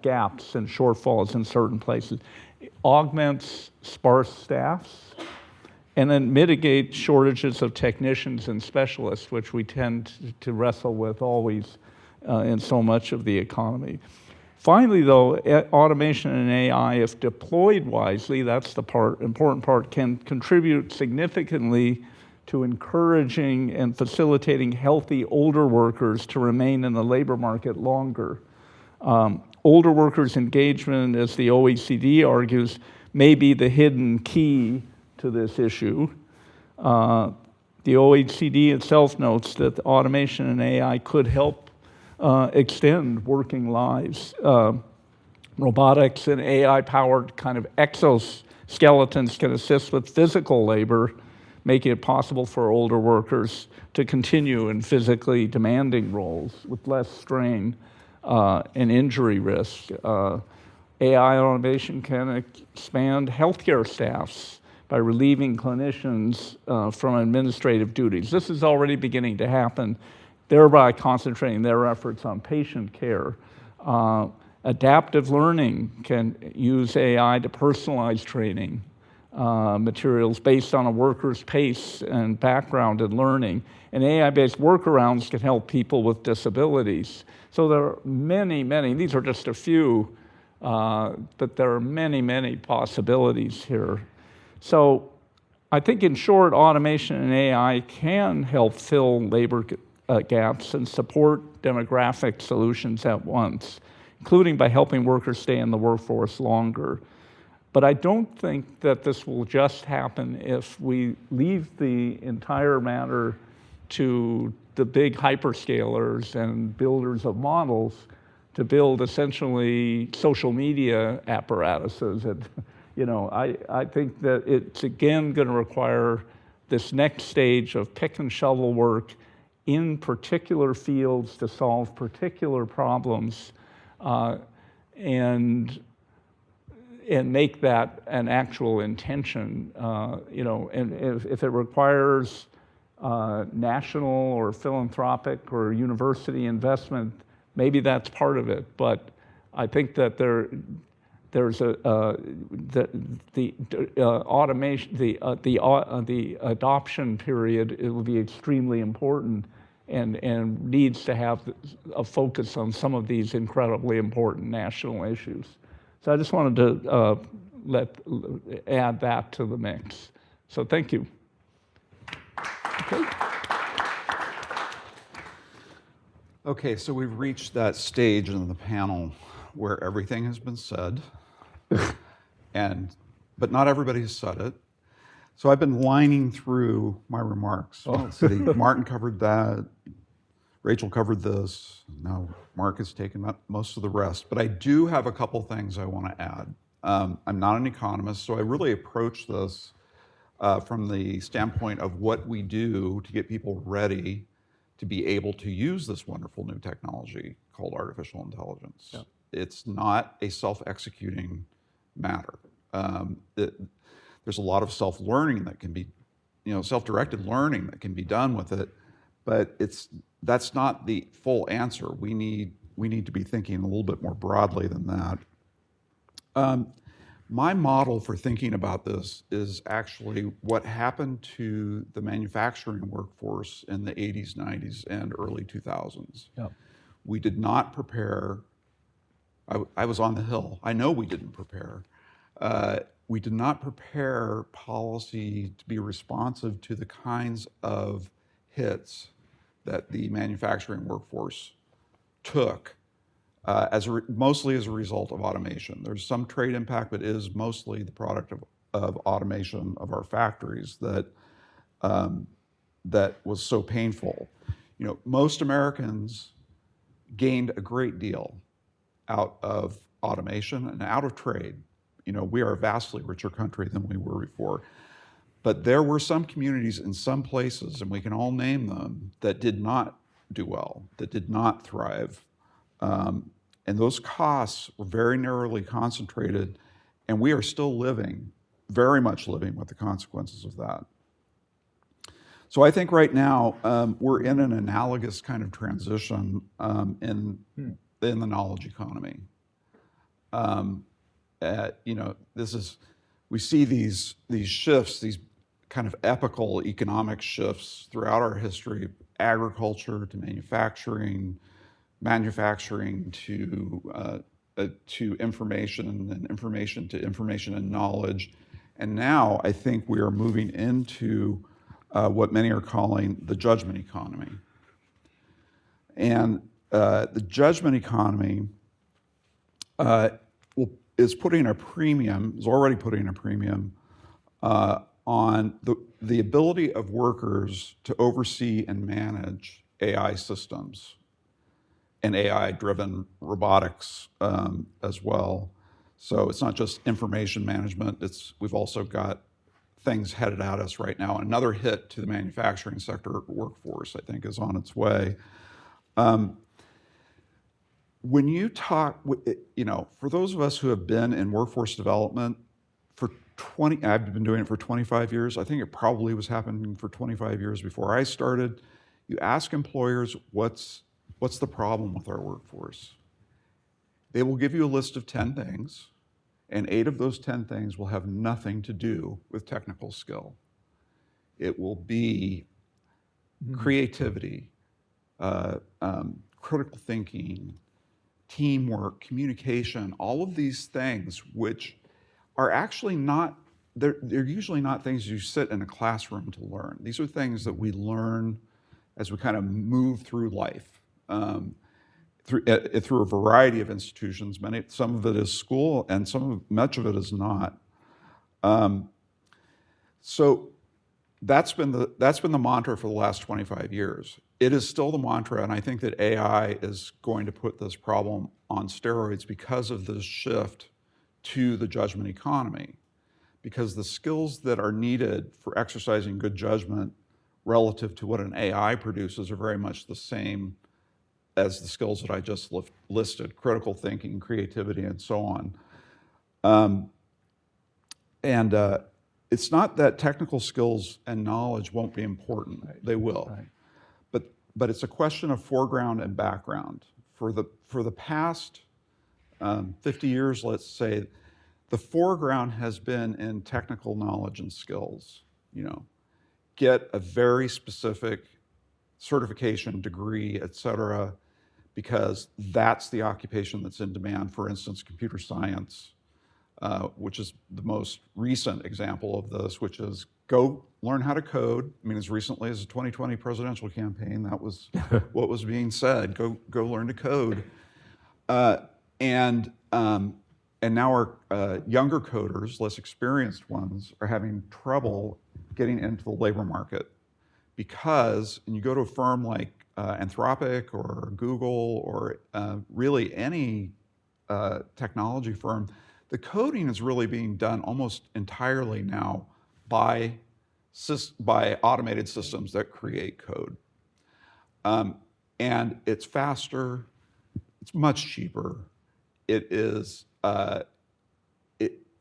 gaps and shortfalls in certain places. It augments sparse staffs, and then mitigate shortages of technicians and specialists, which we tend to wrestle with always in so much of the economy. Finally, though, automation and AI, if deployed wisely, that's the important part, can contribute significantly to encouraging and facilitating healthy older workers to remain in the labor market longer. Older workers' engagement, as the OECD argues, may be the hidden key to this issue. The OECD itself notes that automation and AI could help extend working lives. Robotics and AI-powered kind of exoskeletons can assist with physical labor, making it possible for older workers to continue in physically demanding roles with less strain and injury risk. AI automation can expand healthcare staffs by relieving clinicians from administrative duties. This is already beginning to happen, thereby concentrating their efforts on patient care. Adaptive learning can use AI to personalize training materials based on a worker's pace and background in learning. And AI-based workarounds can help people with disabilities. So there are many, these are just a few, but there are many, many possibilities here. So I think, in short, automation and AI can help fill labor gaps and support demographic solutions at once, including by helping workers stay in the workforce longer. But I don't think that this will just happen if we leave the entire matter to the big hyperscalers and builders of models to build essentially social media apparatuses. And, I think that it's again going to require this next stage of pick and shovel work in particular fields to solve particular problems, and make that an actual intention. And if it requires national or philanthropic or university investment, maybe that's part of it. But I think that there's the automation, the adoption period, it will be extremely important, and needs to have a focus on some of these incredibly important national issues. So I just wanted to add that to the mix. So thank you. Okay, so we've reached that stage in the panel where everything has been said, but not everybody has said it. So I've been lining through my remarks. Let's see, Martin covered that, Rachel covered this, now Mark has taken up most of the rest. But I do have a couple things I want to add. I'm not an economist, so I really approach this from the standpoint of what we do to get people ready to be able to use this wonderful new technology called artificial intelligence. It's not a self-executing matter. There's a lot of self-learning that can be, self-directed learning that can be done with it, but that's not the full answer. We need to be thinking a little bit more broadly than that. My model for thinking about this is actually what happened to the manufacturing workforce in the 80s, 90s, and early 2000s. Yep. We did not prepare. I was on the Hill. I know we didn't prepare. We did not prepare policy to be responsive to the kinds of hits that the manufacturing workforce took, mostly as a result of automation. There's some trade impact, but it is mostly the product of automation of our factories that was so painful. Most Americans gained a great deal out of automation and out of trade. We are a vastly richer country than we were before. But there were some communities in some places, and we can all name them, that did not do well, that did not thrive. And those costs were very narrowly concentrated, and we are still very much living with the consequences of that. So I think right now we're in an analogous kind of transition in the knowledge economy. We see these shifts, these kind of epical economic shifts throughout our history, agriculture to manufacturing to information, and information to information and knowledge. And now I think we are moving into what many are calling the judgment economy. And the judgment economy is already putting a premium on the ability of workers to oversee and manage AI systems and AI-driven robotics as well. So it's not just information management, we've also got things headed at us right now. Another hit to the manufacturing sector workforce, I think, is on its way. When you talk, for those of us who have been in workforce development I've been doing it for 25 years. I think it probably was happening for 25 years before I started. You ask employers, what's the problem with our workforce? They will give you a list of 10 things, and 8 of those 10 things will have nothing to do with technical skill. It will be creativity, critical thinking, teamwork, communication, all of these things which are actually they're usually not things you sit in a classroom to learn. These are things that we learn as we kind of move through life, through a variety of institutions. Some of it is school, and much of it is not. So that's been the mantra for the last 25 years. It is still the mantra, and I think that AI is going to put this problem on steroids because of this shift to the judgment economy. Because the skills that are needed for exercising good judgment relative to what an AI produces are very much the same as the skills that I just listed: critical thinking, creativity, and so on. It's not that technical skills and knowledge won't be important. Right. They will. Right. But it's a question of foreground and background. For the past 50 years, let's say, the foreground has been in technical knowledge and skills. Get a very specific certification, degree, et cetera, because that's the occupation that's in demand. For instance, computer science, which is the most recent example of this, which is go learn how to code. I mean, as recently as the 2020 presidential campaign, that was what was being said. Go learn to code. And now our younger coders, less experienced ones, are having trouble getting into the labor market because, and you go to a firm like Anthropic or Google or really any technology firm, the coding is really being done almost entirely now by automated systems that create code. And it's faster, it's much cheaper, it is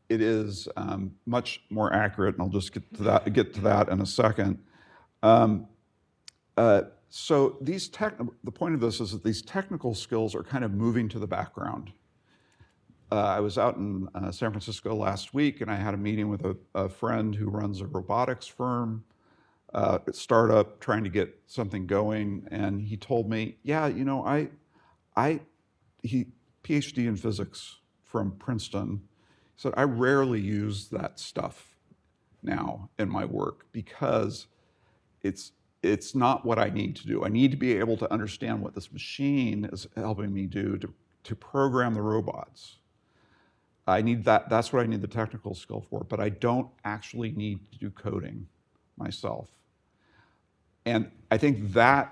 it is much more accurate, and I'll just get to that in a second. So the point of this is that these technical skills are kind of moving to the background. I was out in San Francisco last week, and I had a meeting with a friend who runs a robotics firm, startup, trying to get something going, and he told me, yeah, you know, he PhD in physics from Princeton. He said, I rarely use that stuff now in my work because it's not what I need to do. I need to be able to understand what this machine is helping me do to program the robots. I need that. That's what I need the technical skill for, but I don't actually need to do coding myself. And I think that's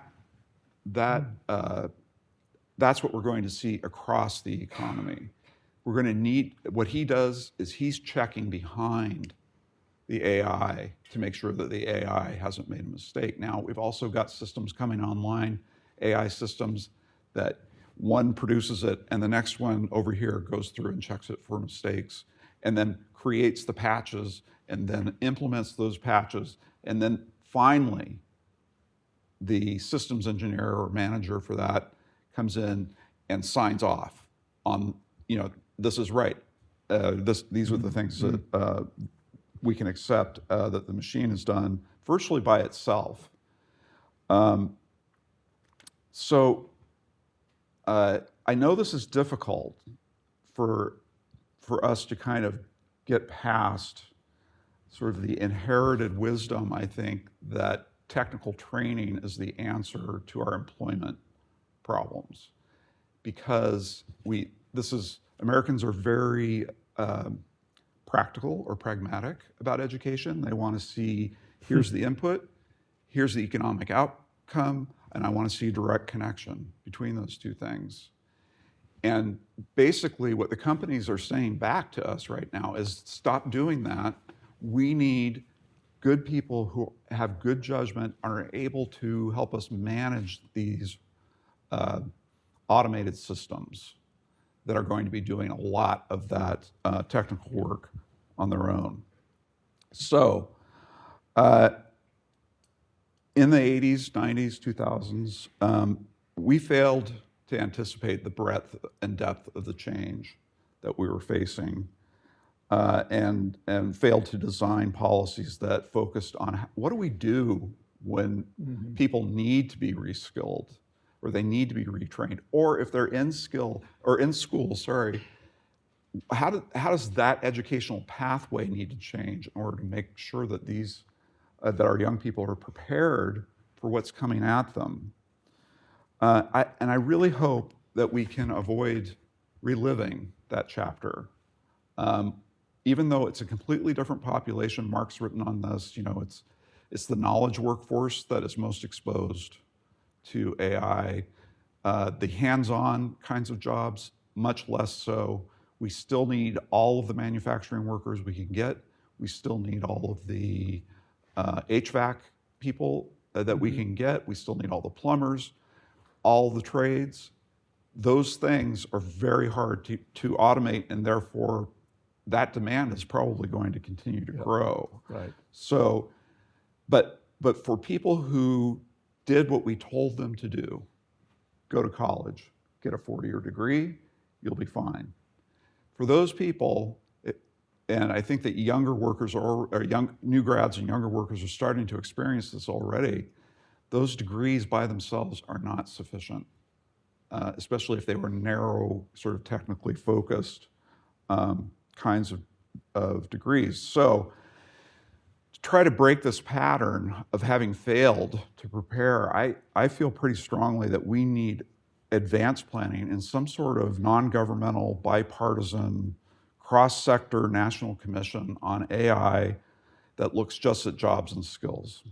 what we're going to see across the economy. We're going to need, what he does is he's checking behind the AI to make sure that the AI hasn't made a mistake. Now, we've also got systems coming online, AI systems that one produces it and the next one over here goes through and checks it for mistakes and then creates the patches and then implements those patches. And then finally, the systems engineer or manager for that comes in and signs off on, you know, this is right. These are the things that we can accept that the machine has done virtually by itself. So I know this is difficult for us to kind of get past sort of the inherited wisdom, I think, that technical training is the answer to our employment problems. Because Americans are very practical or pragmatic about education. They want to see, here's the input, here's the economic outcome, and I want to see a direct connection between those two things. And basically what the companies are saying back to us right now is stop doing that. We need good people who have good judgment and are able to help us manage these automated systems that are going to be doing a lot of that technical work on their own. So in the 80s, 90s, 2000s, we failed to anticipate the breadth and depth of the change that we were facing and failed to design policies that focused on what do we do when people need to be reskilled or they need to be retrained, or if they're in school, how does that educational pathway need to change in order to make sure that that our young people are prepared for what's coming at them? And I really hope that we can avoid reliving that chapter. Even though it's a completely different population, Mark's written on this, you know, it's the knowledge workforce that is most exposed to AI. The hands-on kinds of jobs, much less so. We still need all of the manufacturing workers we can get. We still need all of the HVAC people that we can get. We still need all the plumbers, all the trades. Those things are very hard to automate, and therefore that demand is probably going to continue to grow. Right. So, but for people who did what we told them to do, go to college, get a 4-year degree, you'll be fine. For those people, and I think that younger workers or new grads and younger workers are starting to experience this already, those degrees by themselves are not sufficient, especially if they were narrow, sort of technically focused kinds of degrees. So to try to break this pattern of having failed to prepare, I feel pretty strongly that we need advanced planning in some sort of non-governmental, bipartisan, cross-sector national commission on AI that looks just at jobs and skills.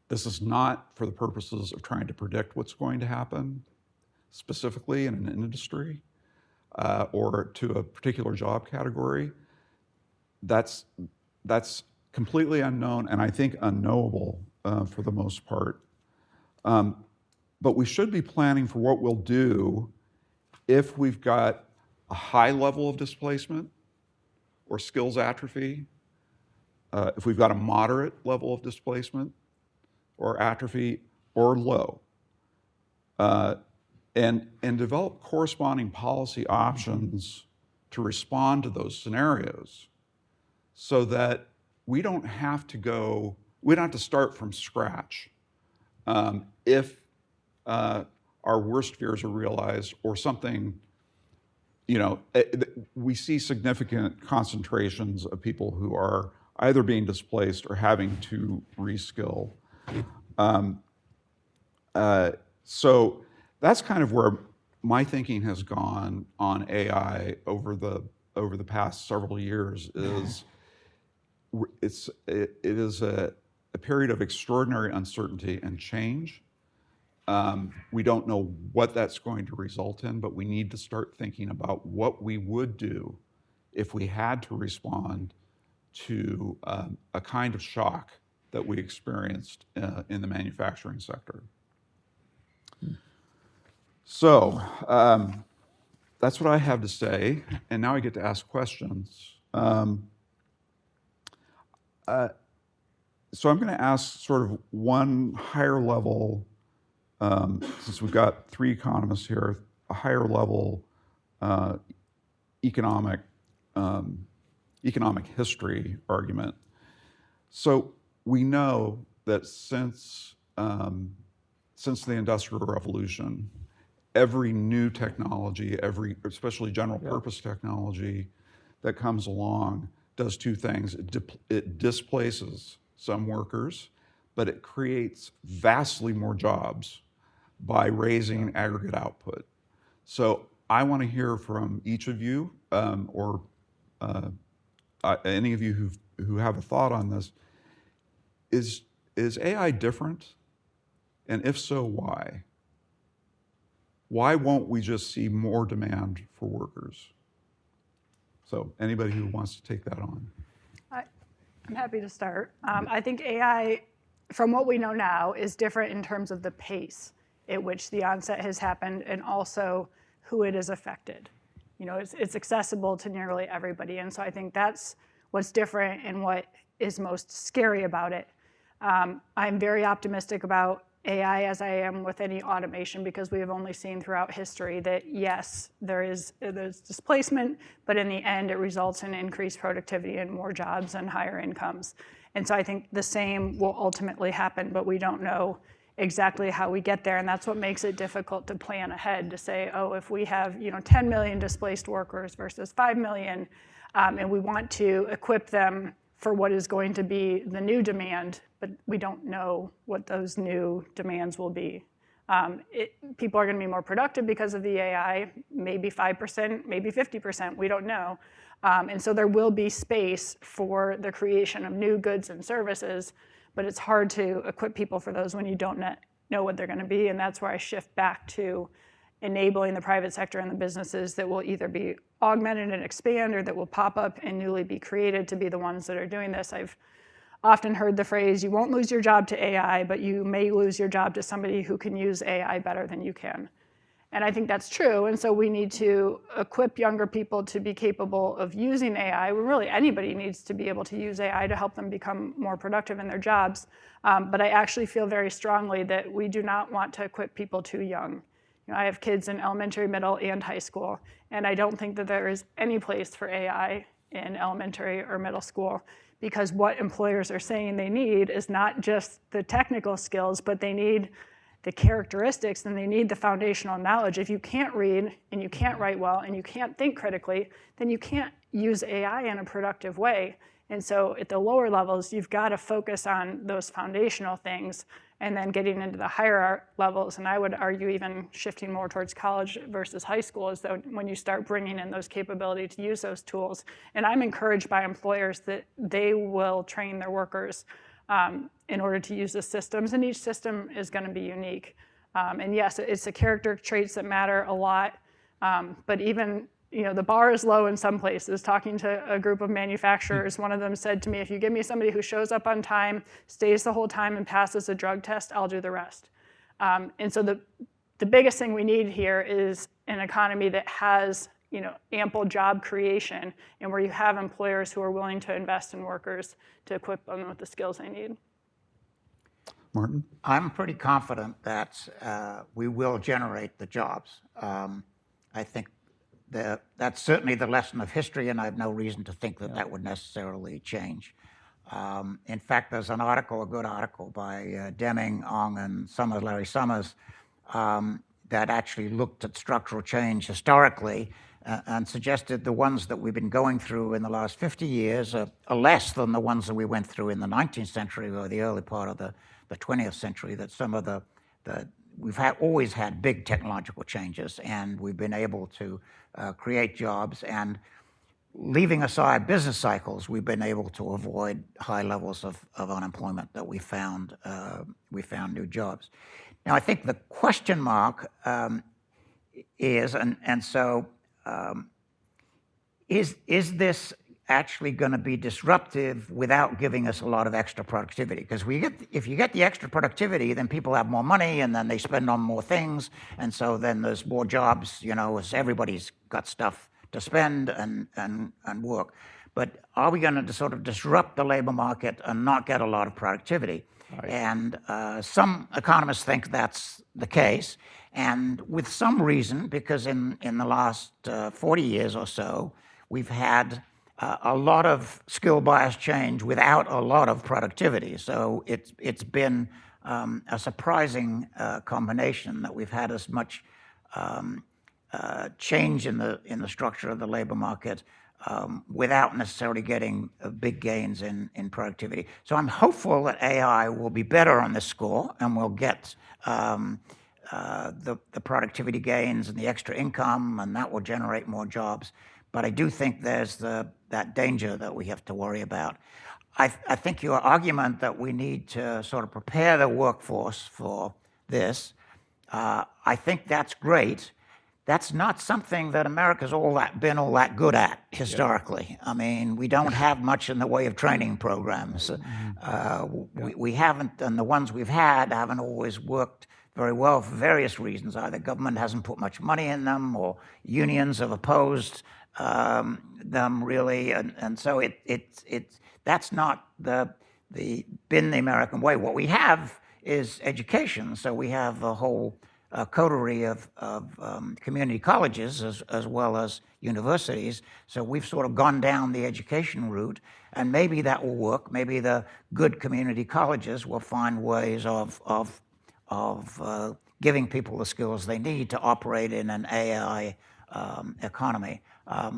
This is not for the purposes of trying to predict what's going to happen, specifically in an industry or to a particular job category. That's completely unknown and I think unknowable for the most part. But we should be planning for what we'll do if we've got a high level of displacement or skills atrophy, if we've got a moderate level of displacement or atrophy, or low, and develop corresponding policy options to respond to those scenarios so that we don't have to start from scratch if our worst fears are realized or something, we see significant concentrations of people who are either being displaced or having to reskill. So that's kind of where my thinking has gone on AI over the past several years. It is a period of extraordinary uncertainty and change. We don't know what that's going to result in, but we need to start thinking about what we would do if we had to respond to a kind of shock that we experienced in the manufacturing sector. So that's what I have to say, and now I get to ask questions. So I'm going to ask sort of one higher level, since we've got three economists here, a higher level economic history argument. So we know that since the Industrial Revolution, every new technology, especially general purpose technology that comes along does two things. It displaces some workers, but it creates vastly more jobs by raising aggregate output. So I want to hear from each of you, or any of you who have a thought on this. Is AI different? And if so, why? Why won't we just see more demand for workers? So anybody who wants to take that on. I'm happy to start. I think AI, from what we know now, is different in terms of the pace at which the onset has happened and also who it has affected. It's accessible to nearly everybody. And so I think that's what's different and what is most scary about it. I'm very optimistic about AI as I am with any automation, because we have only seen throughout history that yes, there's displacement, but in the end it results in increased productivity and more jobs and higher incomes. And so I think the same will ultimately happen, but we don't know exactly how we get there. And that's what makes it difficult to plan ahead, to say, oh, if we have 10 million displaced workers versus 5 million, and we want to equip them for what is going to be the new demand, but we don't know what those new demands will be. People are going to be more productive because of the AI, maybe 5%, maybe 50%, we don't know. And so there will be space for the creation of new goods and services, but it's hard to equip people for those when you don't know what they're going to be. And that's where I shift back to enabling the private sector and the businesses that will either be augmented and expand, or that will pop up and newly be created to be the ones that are doing this. I've often heard the phrase, you won't lose your job to AI, but you may lose your job to somebody who can use AI better than you can. And I think that's true. And so we need to equip younger people to be capable of using AI. Well, really, anybody needs to be able to use AI to help them become more productive in their jobs. But I actually feel very strongly that we do not want to equip people too young. I have kids in elementary, middle, and high school, and I don't think that there is any place for AI in elementary or middle school, because what employers are saying they need is not just the technical skills, but they need the characteristics and they need the foundational knowledge. If you can't read and you can't write well and you can't think critically, then you can't use AI in a productive way. And so at the lower levels, you've got to focus on those foundational things, and then getting into the higher levels, and I would argue even shifting more towards college versus high school, is that when you start bringing in those capabilities to use those tools. And I'm encouraged by employers that they will train their workers in order to use the systems, and each system is going to be unique. And yes, it's the character traits that matter a lot, but even the bar is low in some places. Talking to a group of manufacturers, one of them said to me, if you give me somebody who shows up on time, stays the whole time, and passes a drug test, I'll do the rest. And so the biggest thing we need here is an economy that has ample job creation, and where you have employers who are willing to invest in workers to equip them with the skills they need. Martin? I'm pretty confident that we will generate the jobs. I think that's certainly the lesson of history, and I have no reason to think that that would necessarily change. In fact, there's an article, a good article by Deming, Ong, and Larry Summers, that actually looked at structural change historically and suggested the ones that we've been going through in the last 50 years are less than the ones that we went through in the 19th century or the early part of the 20th century, that some of we've always had big technological changes, and we've been able to create jobs, and leaving aside business cycles, we've been able to avoid high levels of unemployment, that we found new jobs. Now, I think the question mark is, is this actually going to be disruptive without giving us a lot of extra productivity? Because if you get the extra productivity, then people have more money, and then they spend on more things, and so then there's more jobs, as everybody's got stuff to spend and work. But are we going to sort of disrupt the labor market and not get a lot of productivity? Right. And some economists think that's the case, and with some reason, because in the last 40 years or so, we've had a lot of skill bias change without a lot of productivity. So it's been a surprising combination that we've had as much change in the structure of the labor market without necessarily getting big gains in productivity. So I'm hopeful that AI will be better on this score, and we'll get the productivity gains and the extra income, and that will generate more jobs. But I do think there's that danger that we have to worry about. I think your argument that we need to sort of prepare the workforce for this, I think that's great. That's not something that America's been all that good at historically. Yeah. I mean, we don't have much in the way of training programs. We haven't, and the ones we've had haven't always worked very well for various reasons. Either government hasn't put much money in them, or unions have opposed them really, and so that's not been the American way. What we have is education. So we have a whole coterie of community colleges as well as universities. So we've sort of gone down the education route, and maybe that will work. Maybe the good community colleges will find ways of giving people the skills they need to operate in an AI economy.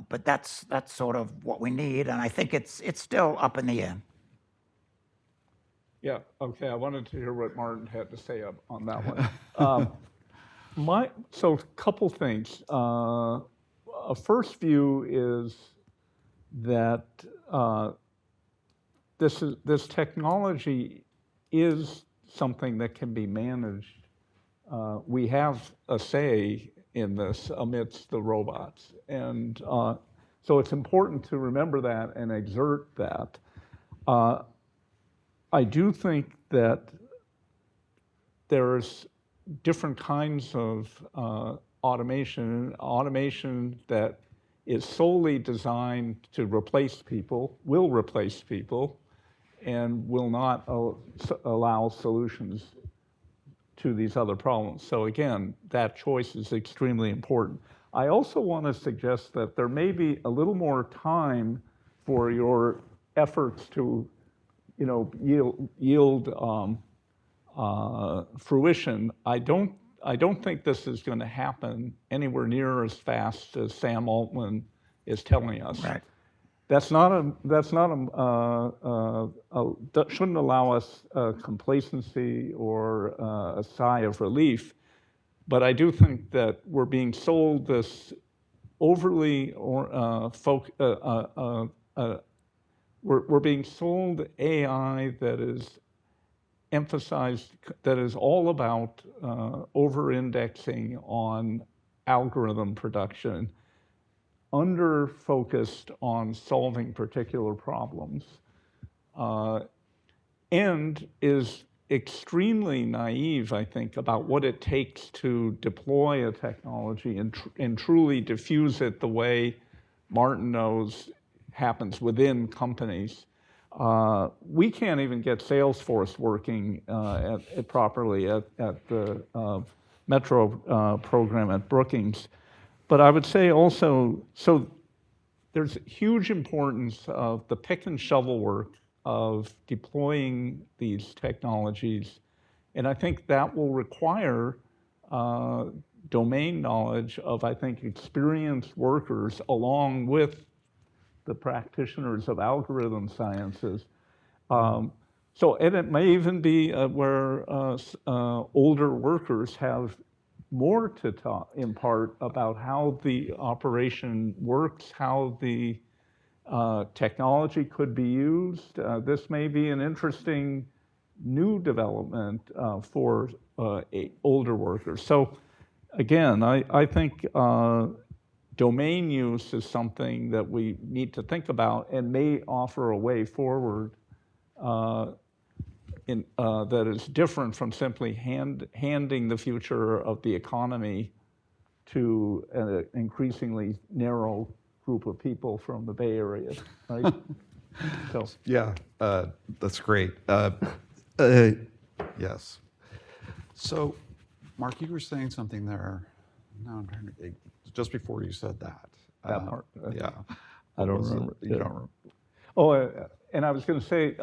But that's sort of what we need, and I think it's still up in the air. Yeah, okay, I wanted to hear what Martin had to say on that one. So a couple things. A first view is that this technology is something that can be managed. We have a say in this amidst the robots. And so it's important to remember that and exert that. I do think that there's different kinds of automation that is solely designed to replace people, will replace people, and will not allow solutions to these other problems. So again, that choice is extremely important. I also want to suggest that there may be a little more time for your efforts to, yield fruition. I don't think this is going to happen anywhere near as fast as Sam Altman is telling us. Right. That shouldn't allow us complacency or a sigh of relief. But I do think that we're being sold this overly we're being sold AI that is emphasized, that is all about over-indexing on algorithm production, under-focused on solving particular problems, and is extremely naive, I think, about what it takes to deploy a technology and truly diffuse it the way Martin knows happens within companies. We can't even get Salesforce working properly at the Metro program at Brookings. But I would say also, so there's huge importance of the pick and shovel work of deploying these technologies. And I think that will require domain knowledge of, I think, experienced workers along with the practitioners of algorithm sciences. And it may even be where older workers have more to impart about how the operation works, how the technology could be used. This may be an interesting new development for older workers. So again, I think domain use is something that we need to think about and may offer a way forward that is different from simply handing the future of the economy to an increasingly narrow group of people from the Bay Area, right? So Yeah, that's great. Yes. So, Mark, you were saying something there. Now I'm trying to think. Just before you said that. that part. Yeah. I don't Was it? remember. You Yeah. don't remember. Oh, and I was going to say,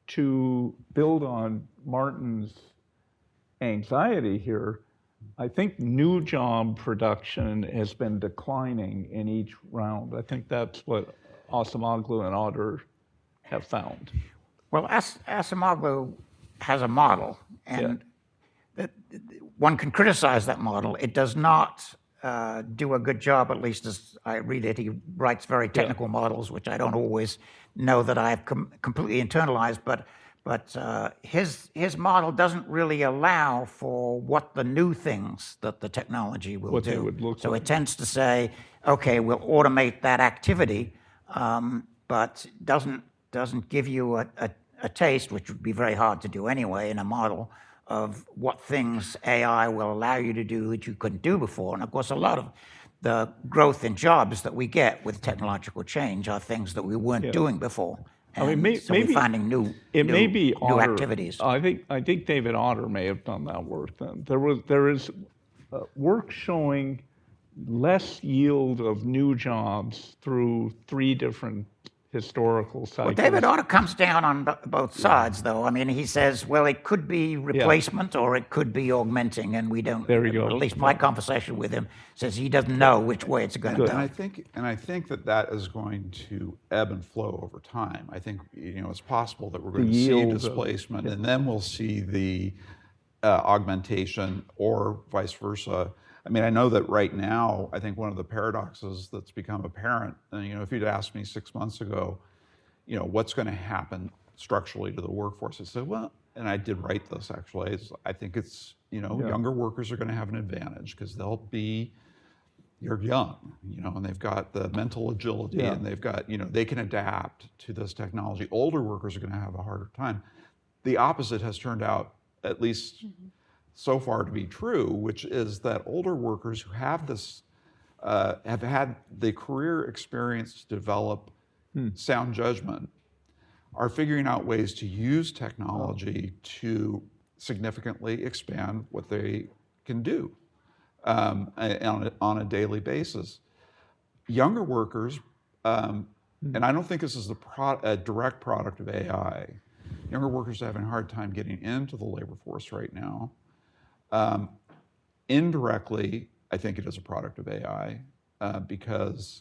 to build on Martin's anxiety here, I think new job production has been declining in each round. I think that's what Asimoglu and Otter have found. Well, Asimoglu has a model, and one can criticize that model. It does not do a good job, at least as I read it. He writes very technical models, which I don't always know that I've completely internalized, but his model doesn't really allow for what the new things that the technology will What do. they would look So like. it tends to say, okay, we'll automate that activity, but doesn't give you a taste, which would be very hard to do anyway in a model, of what things AI will allow you to do that you couldn't do before. And of course, a lot of the growth in jobs that we get with technological change are things that we weren't doing before. And I mean, so we're finding new Otter, activities. I think David Otter may have done that work then. There is work showing less yield of new jobs through 3 different historical cycles. Well, David Otter comes down on both sides, though. I mean, he says, well, it could be replacement or it could be augmenting, and we don't. There you go. At least my conversation with him says he doesn't know which way it's going to And go. I think that is going to ebb and flow over time. I think it's possible that we're going to see displacement, and then we'll see the augmentation, or vice versa. I mean, I know that right now, I think one of the paradoxes that's become apparent, and if you'd asked me 6 months ago, what's going to happen structurally to the workforce, I said, well, and I did write this actually, I think it's, younger workers are going to have an advantage because you're young, and they've got the mental agility, and they've got, they can adapt to this technology. Older workers are going to have a harder time. The opposite has turned out, at least so far, to be true, which is that older workers who have this, have had the career experience to develop sound judgment, are figuring out ways to use technology to significantly expand what they can do on a daily basis. Younger workers, and I don't think this is a direct product of AI, younger workers are having a hard time getting into the labor force right now. Indirectly, I think it is a product of AI because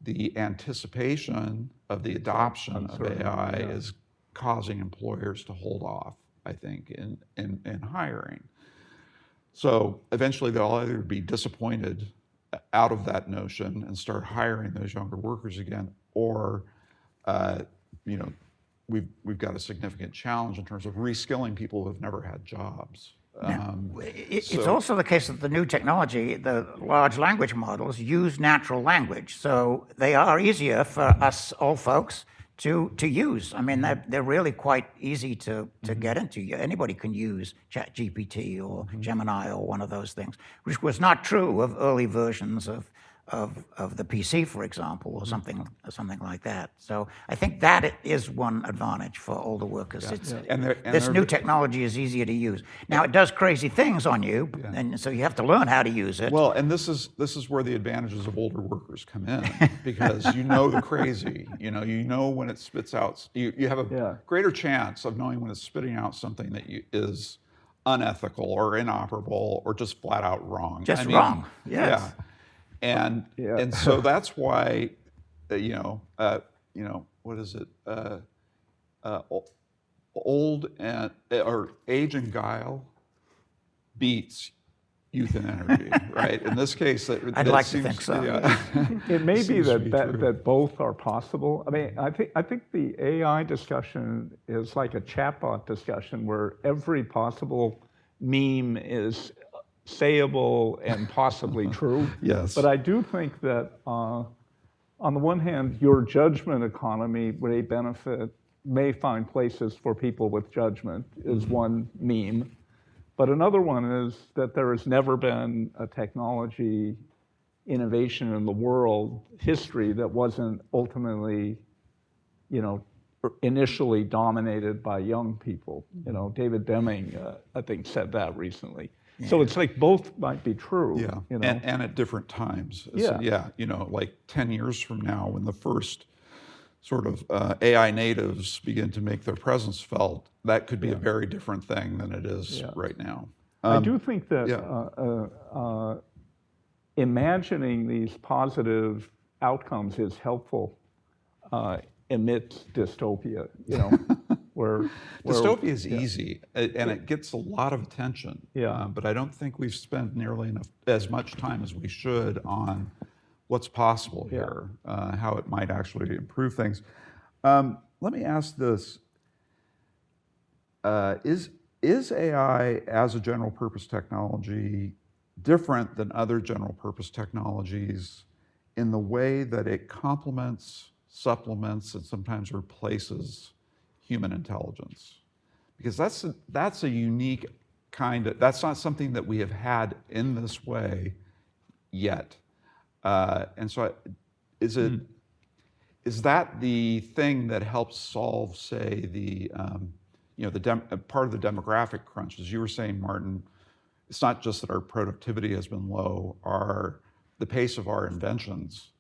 the anticipation of the adoption of AI is causing employers to hold off, I think, in hiring. So eventually they'll either be disappointed out of that notion and start hiring those younger workers again, or we've got a significant challenge in terms of reskilling people who have never had jobs. It's also the case that the new technology, the large language models, use natural language. So they are easier for us old folks to use. I mean, they're really quite easy to get into. Anybody can use ChatGPT or Gemini or one of those things, which was not true of early versions of the PC, for example, or something like that. So I think that is one advantage for older workers. This new technology is easier to use. Now it does crazy things on you, and so you have to learn how to use it. Well, and this is where the advantages of older workers come in, because you know the crazy. You know when it spits out. You have a greater chance of knowing when it's spitting out something that is unethical or inoperable or just flat out wrong. Just wrong. Yes. Yeah. And so that's why, what is it? Old or age and guile beats youth and energy, right? In this case, I'd like to think so. Yeah. It may be that both are possible. I mean, I think the AI discussion is like a chatbot discussion where every possible meme is sayable and possibly true. Yes. But I do think that on the one hand, your judgment economy may find places for people with judgment is one meme. But another one is that there has never been a technology innovation in the world history that wasn't ultimately, initially dominated by young people. David Deming, I think, said that recently. So it's like both might be true. Yeah, and at different times. Yeah. So, like 10 years from now, when the first sort of AI natives begin to make their presence felt, that could be a very different thing than it is right now. I do think that imagining these positive outcomes is helpful amidst dystopia, where dystopia is easy and it gets a lot of attention. Yeah. But I don't think we've spent nearly as much time as we should on what's possible here, how it might actually improve things. Let me ask this: is AI as a general purpose technology different than other general purpose technologies in the way that it complements, supplements, and sometimes replaces human intelligence? Because that's a unique that's not something that we have had in this way yet. And so is that the thing that helps solve, say, the part of the demographic crunch? As you were saying, Martin, it's not just that our productivity has been low, the pace of our inventions,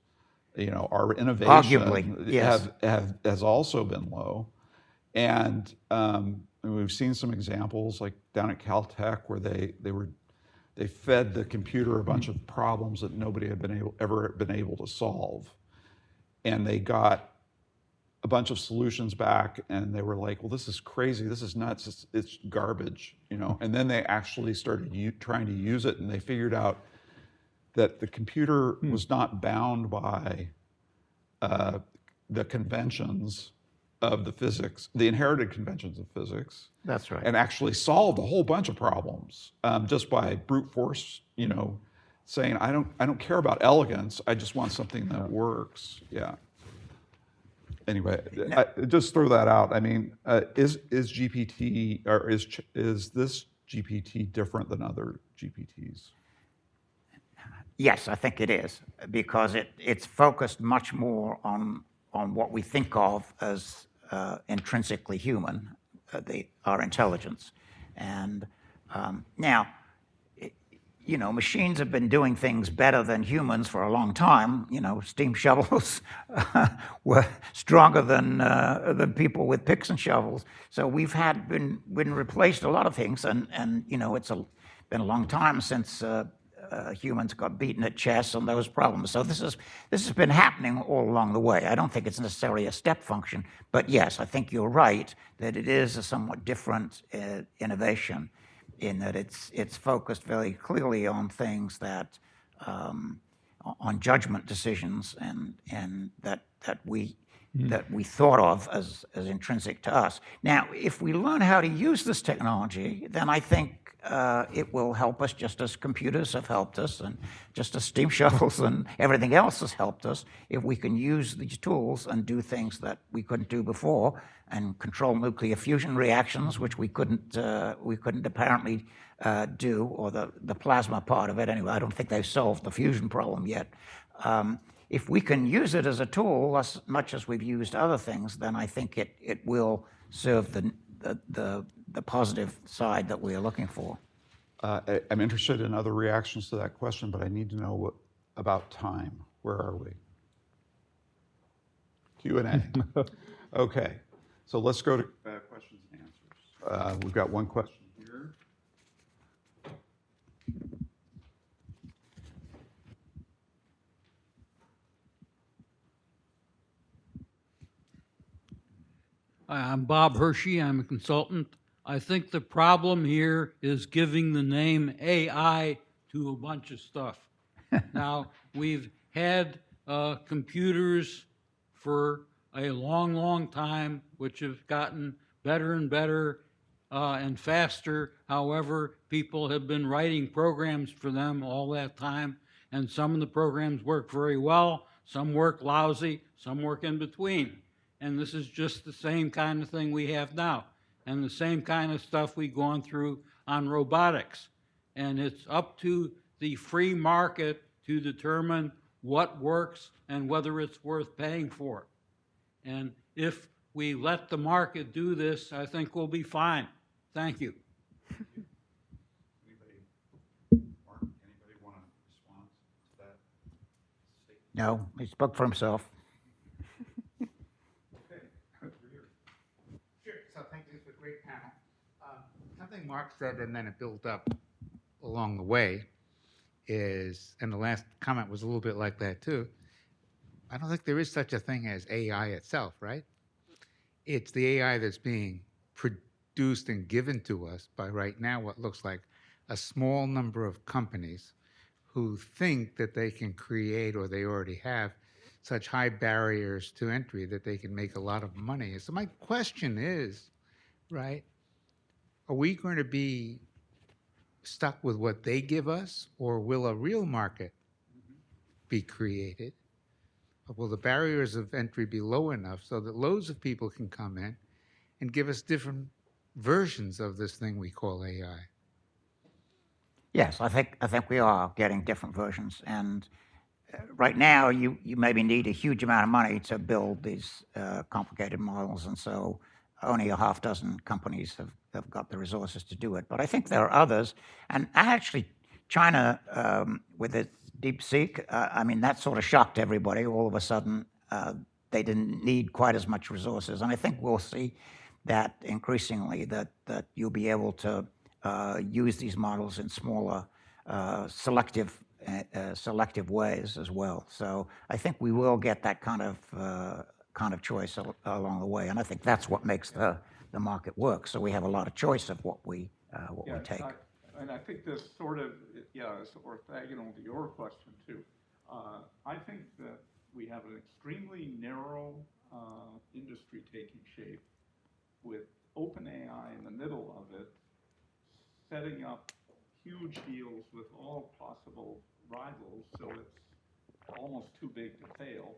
our innovation Arguably, yes. has also been low. And we've seen some examples like down at Caltech where they fed the computer a bunch of problems that nobody had ever been able to solve. And they got a bunch of solutions back and they were like, well, this is crazy, this is nuts, it's garbage, And then they actually started trying to use it, and they figured out that the computer was not bound by the conventions of the physics, the inherited conventions of physics. That's right. And actually solved a whole bunch of problems just by brute force, saying, I don't care about elegance, I just want something that works. Yeah. Anyway, just throw that out. I mean, is GPT, or is this GPT different than other GPTs? Yes, I think it is, because it's focused much more on what we think of as intrinsically human, our intelligence. And now, machines have been doing things better than humans for a long time. Steam shovels were stronger than people with picks and shovels. So we've been replaced a lot of things, and it's been a long time since humans got beaten at chess and those problems. So this has been happening all along the way. I don't think it's necessarily a step function, but yes, I think you're right that it is a somewhat different innovation, in that it's focused very clearly on things that on judgment decisions and that we thought of as intrinsic to us. Now, if we learn how to use this technology, then I think it will help us just as computers have helped us and just as steam shovels and everything else has helped us if we can use these tools and do things that we couldn't do before and control nuclear fusion reactions, which we couldn't apparently do, or the plasma part of it. Anyway, I don't think they've solved the fusion problem yet. If we can use it as a tool as much as we've used other things, then I think it will serve the positive side that we are looking for. I'm interested in other reactions to that question, but I need to know about time. Where are we? Q&A. Okay, so let's go to questions and answers. We've got one question here. I'm Bob Hershey. I'm a consultant. I think the problem here is giving the name AI to a bunch of stuff. Now, we've had computers for a long, long time, which have gotten better and better and faster. However, people have been writing programs for them all that time, and some of the programs work very well, some work lousy, some work in between. And this is just the same kind of thing we have now, and the same kind of stuff we've gone through on robotics. And it's up to the free market to determine what works and whether it's worth paying for. And if we let the market do this, I think we'll be fine. Thank you. Mark, anybody want to respond to that statement? No, he spoke for himself. Sure. So thank you for a great panel. Something Mark said, and then it built up along the way, is, and the last comment was a little bit like that too, I don't think there is such a thing as AI itself, right? It's the AI that's being produced and given to us by right now what looks like a small number of companies who think that they can create, or they already have, such high barriers to entry that they can make a lot of money. So my question is, right, are we going to be stuck with what they give us, or will a real market be created? Or will the barriers of entry be low enough so that loads of people can come in and give us different versions of this thing we call AI? Yes, I think we are getting different versions, and right now you maybe need a huge amount of money to build these complicated models, and so only a half dozen companies have got the resources to do it. But I think there are others, and actually China with its DeepSeek, I mean, that sort of shocked everybody. All of a sudden, they didn't need quite as much resources, and I think we'll see that increasingly, that you'll be able to use these models in smaller, selective ways as well. So I think we will get that kind of choice along the way, and I think that's what makes the market work. So we have a lot of choice of what we take. And I think this sort of, is orthogonal to your question too. I think that we have an extremely narrow industry taking shape with OpenAI in the middle of it, setting up huge deals with all possible rivals, so it's almost too big to fail,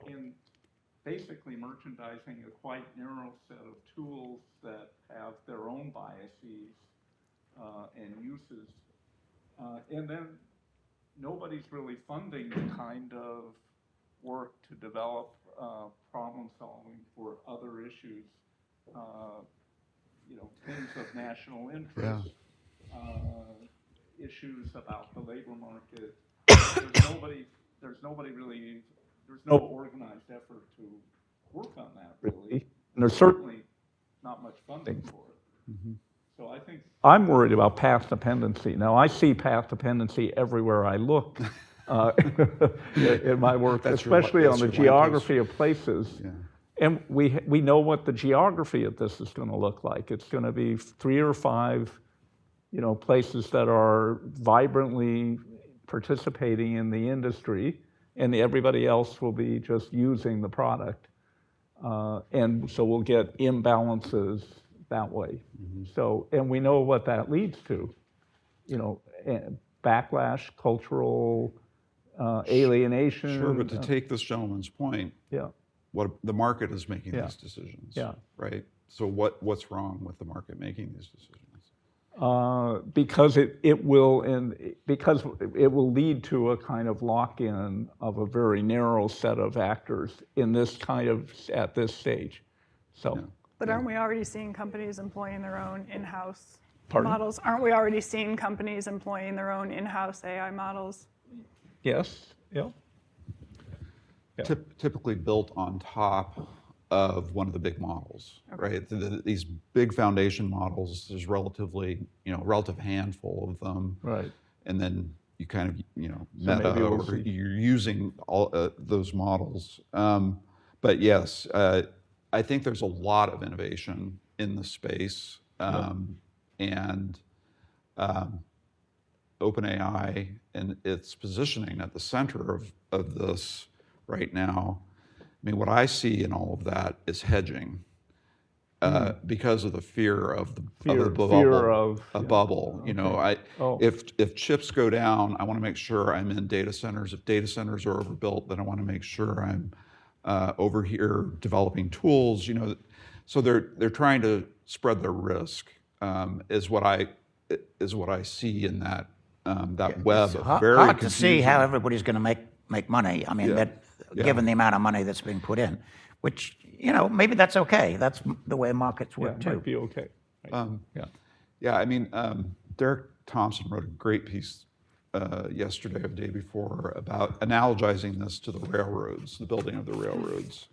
in basically merchandising a quite narrow set of tools that have their own biases and uses. And then nobody's really funding the kind of work to develop problem solving for other issues, things of national interest, issues about the labor market. There's no organized effort to work on that really, and there's certainly not much funding for it. Mm-hmm. So I think I'm worried about path dependency. Now I see path dependency everywhere I look in my work, especially on the geography of places. Yeah. And we know what the geography of this is going to look like. It's going to be 3 or 5, places that are vibrantly participating in the industry, and everybody else will be just using the product. And so we'll get imbalances that way. So, and we know what that leads to, backlash, cultural alienation. Sure, but to take this gentleman's point, Yeah. what the market is making Yeah. these decisions, Yeah. right? So what's wrong with the market making these decisions? Because it will lead to a kind of lock-in of a very narrow set of actors in this at this stage. So, But aren't we already seeing companies employing their own in-house Pardon? models? Aren't we already seeing companies employing their own in-house AI models? yes, yeah. Typically built on top of one of the big models, right? These big foundation models, there's relative handful of them. Right. And then you kind of, So meta, maybe we'll or see. you're using all those models. But yes, I think there's a lot of innovation in the space. And OpenAI and its positioning at the center of this right now, I mean, what I see in all of that is hedging, because of the fear of the bubble. Fear of a bubble. If chips go down, I want to make sure I'm in data centers. If data centers are overbuilt, then I want to make sure I'm over here developing tools. So they're trying to spread their risk. Is what I see in that web. It's Of very hard to see confusing. how everybody's going to make money. I mean, given the amount of money that's being put in, which, maybe that's okay. That's the way markets work Yeah, too. might be okay. Yeah, I mean, Derek Thompson wrote a great piece yesterday or the day before about analogizing this to the railroads, the building of the railroads.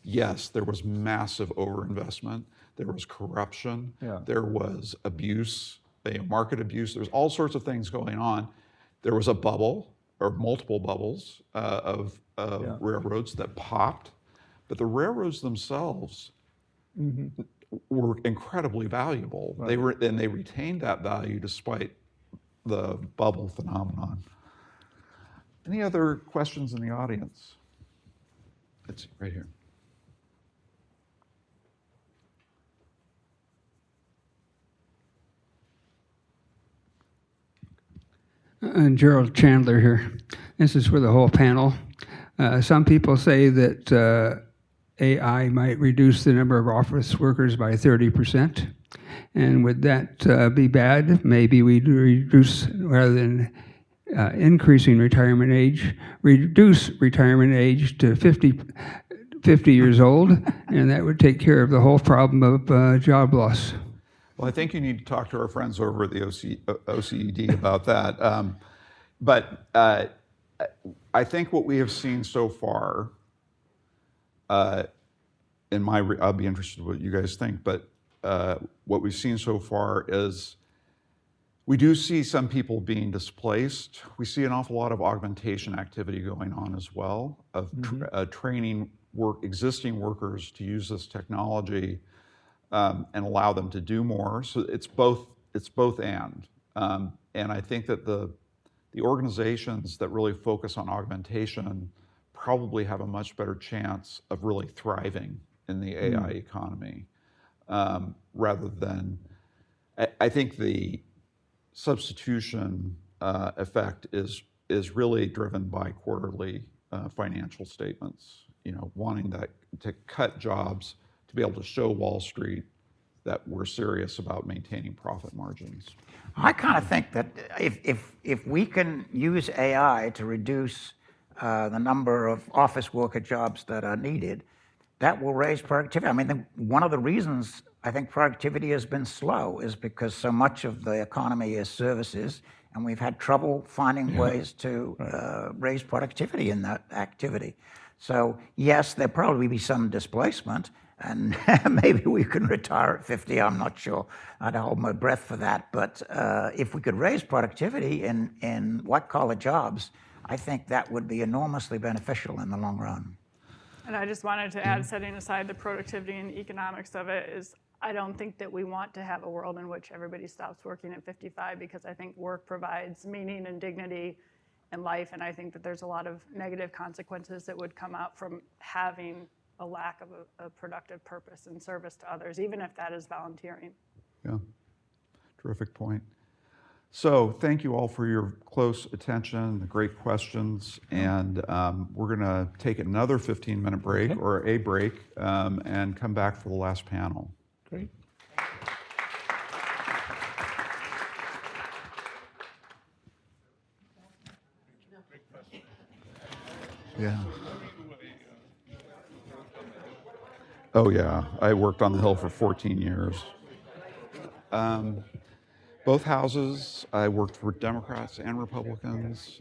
Yes, there was massive overinvestment. There was corruption. Yeah. There was abuse, market abuse. There's all sorts of things going on. There was a bubble or multiple bubbles of railroads that popped, but the railroads themselves were incredibly valuable. Right. They retained that value despite the bubble phenomenon. Any other questions in the audience? Let's see, right here. Gerald Chandler here. This is for the whole panel. Some people say that AI might reduce the number of office workers by 30%. And would that be bad? Maybe we'd reduce, rather than increasing retirement age, reduce retirement age to 50 years old, and that would take care of the whole problem of job loss. Well, I think you need to talk to our friends over at the OECD about that. But I think what we have seen so far, I'll be interested in what you guys think, but what we've seen so far is we do see some people being displaced. We see an awful lot of augmentation activity going on as well, of training existing workers to use this technology and allow them to do more. So it's both and. And I think that the organizations that really focus on augmentation probably have a much better chance of really thriving in the AI economy, rather than, I think the substitution effect is really driven by quarterly financial statements, wanting to cut jobs to be able to show Wall Street that we're serious about maintaining profit margins. I kind of think that if we can use AI to reduce the number of office worker jobs that are needed, that will raise productivity. I mean, one of the reasons I think productivity has been slow is because so much of the economy is services, and we've had trouble finding ways to raise productivity in that activity. So yes, there'll probably be some displacement, and maybe we can retire at 50, I'm not sure. I'd hold my breath for that. But if we could raise productivity in white-collar jobs, I think that would be enormously beneficial in the long run. And I just wanted to add, setting aside the productivity and economics of it, is I don't think that we want to have a world in which everybody stops working at 55, because I think work provides meaning and dignity in life, and I think that there's a lot of negative consequences that would come out from having a lack of a productive purpose and service to others, even if that is volunteering. Yeah, terrific point. So thank you all for your close attention, the great questions, and we're going to take another 15-minute break, Okay. or a break, and come back for the last panel. Great. Yeah. Oh yeah, I worked on the Hill for 14 years. Both houses, I worked for Democrats and Republicans.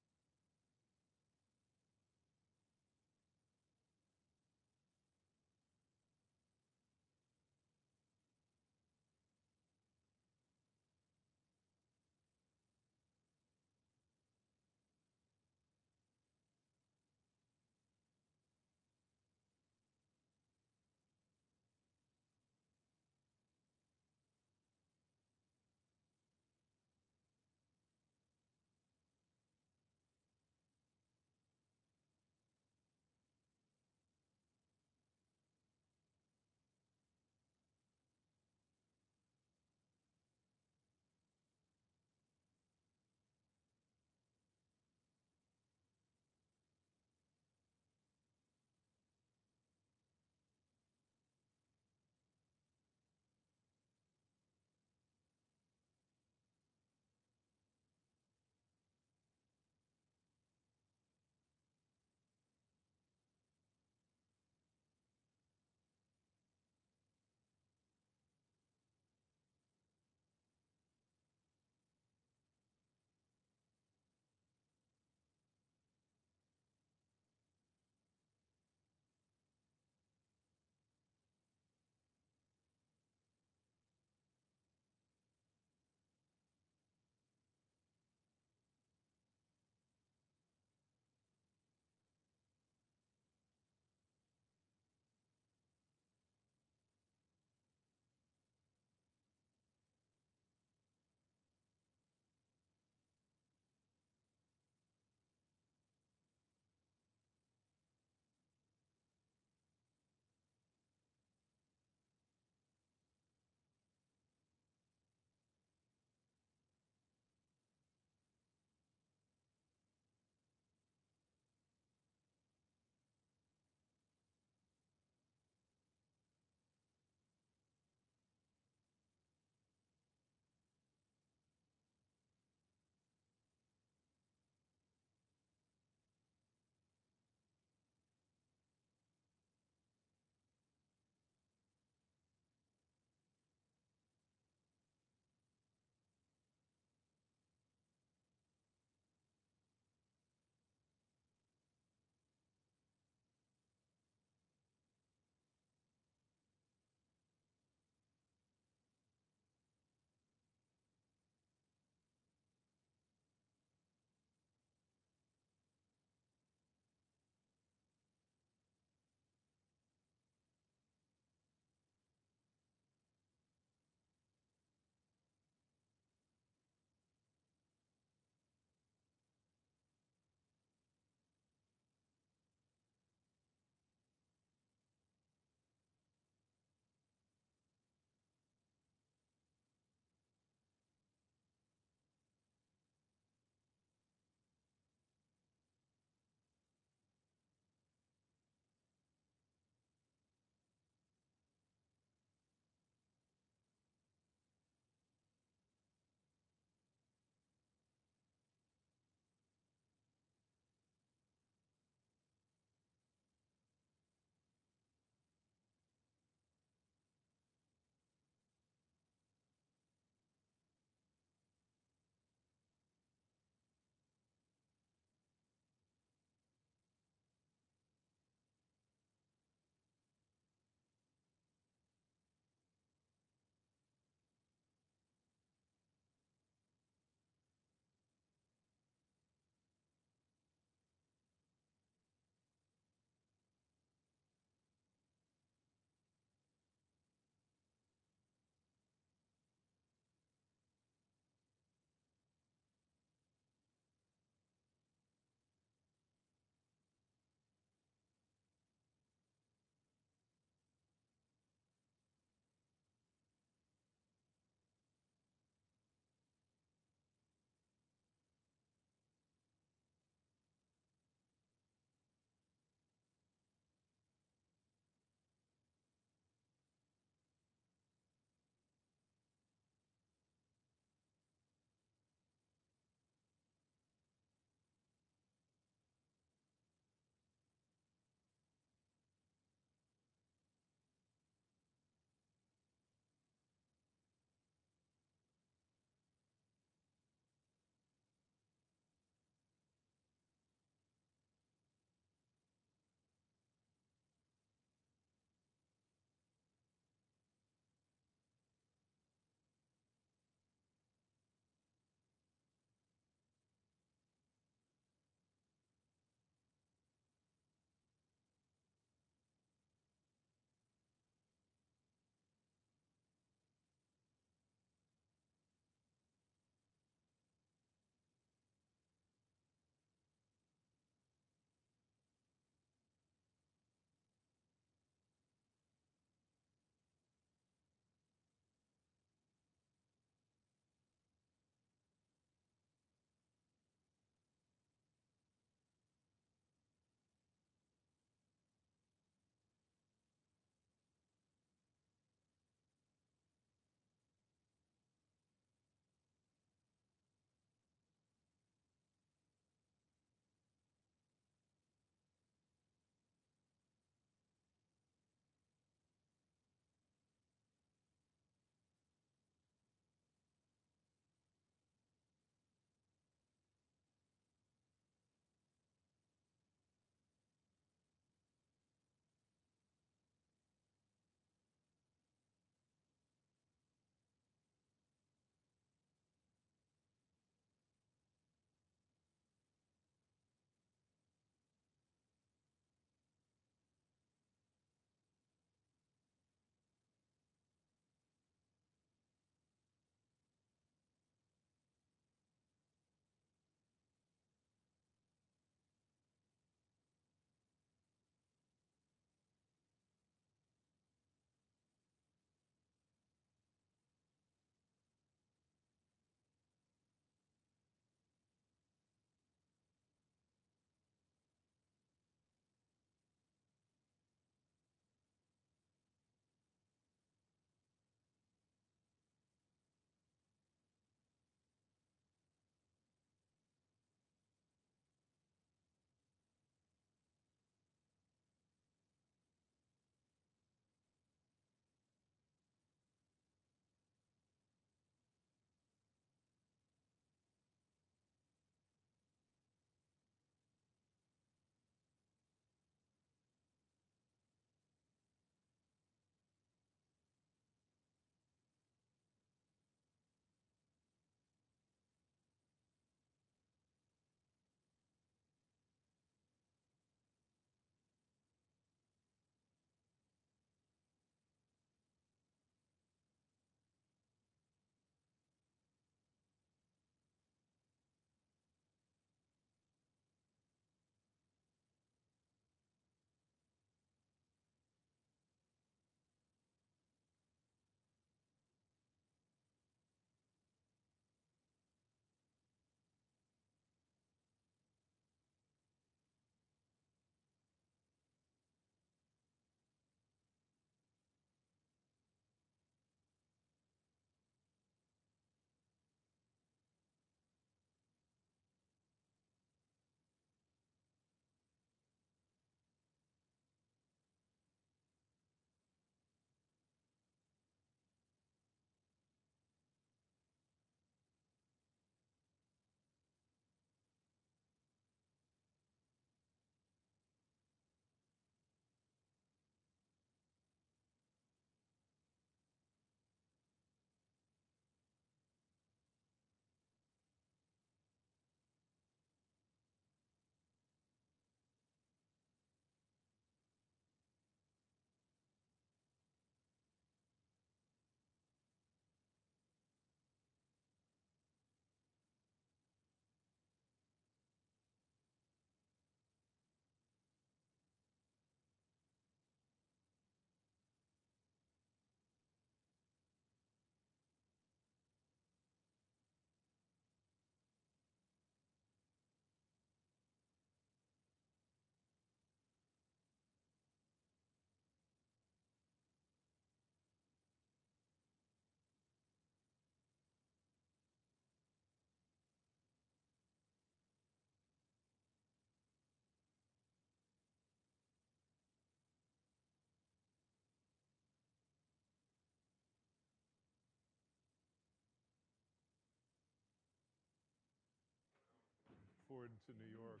toured to New York,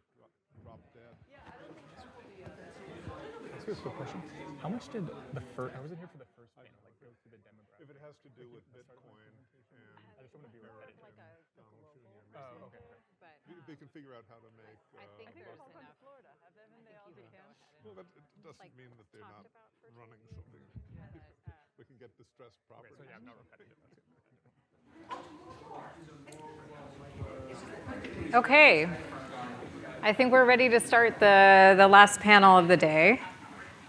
dropped dead. That's a good question. How much did the first, I wasn't here for the first panel, like go through the demographics? If it has to do with Bitcoin and I just want to be repetitive. Donald Jr. Oh, okay. They can figure out how to make. I think they've all come to Florida. Have they been? They all can. Well, that it doesn't mean that they're not running something. We can get distressed property. Okay, so yeah, I'm not repetitive. Okay. I think we're ready to start the last panel of the day.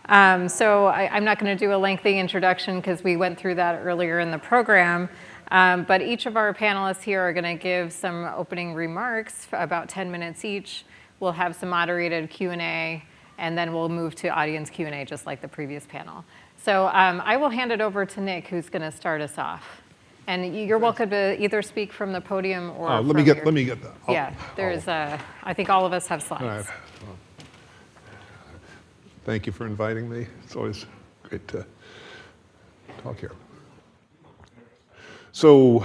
So I'm not going to do a lengthy introduction because we went through that earlier in the program. But each of our panelists here are going to give some opening remarks, about 10 minutes each. We'll have some moderated Q&A, and then we'll move to audience Q&A just like the previous panel. So I will hand it over to Nick, who's going to start us off. And you're welcome to either speak from the podium or let me get that. Yeah, there's, I think all of us have slides. All right. Well, thank you for inviting me. It's always great to talk here. So,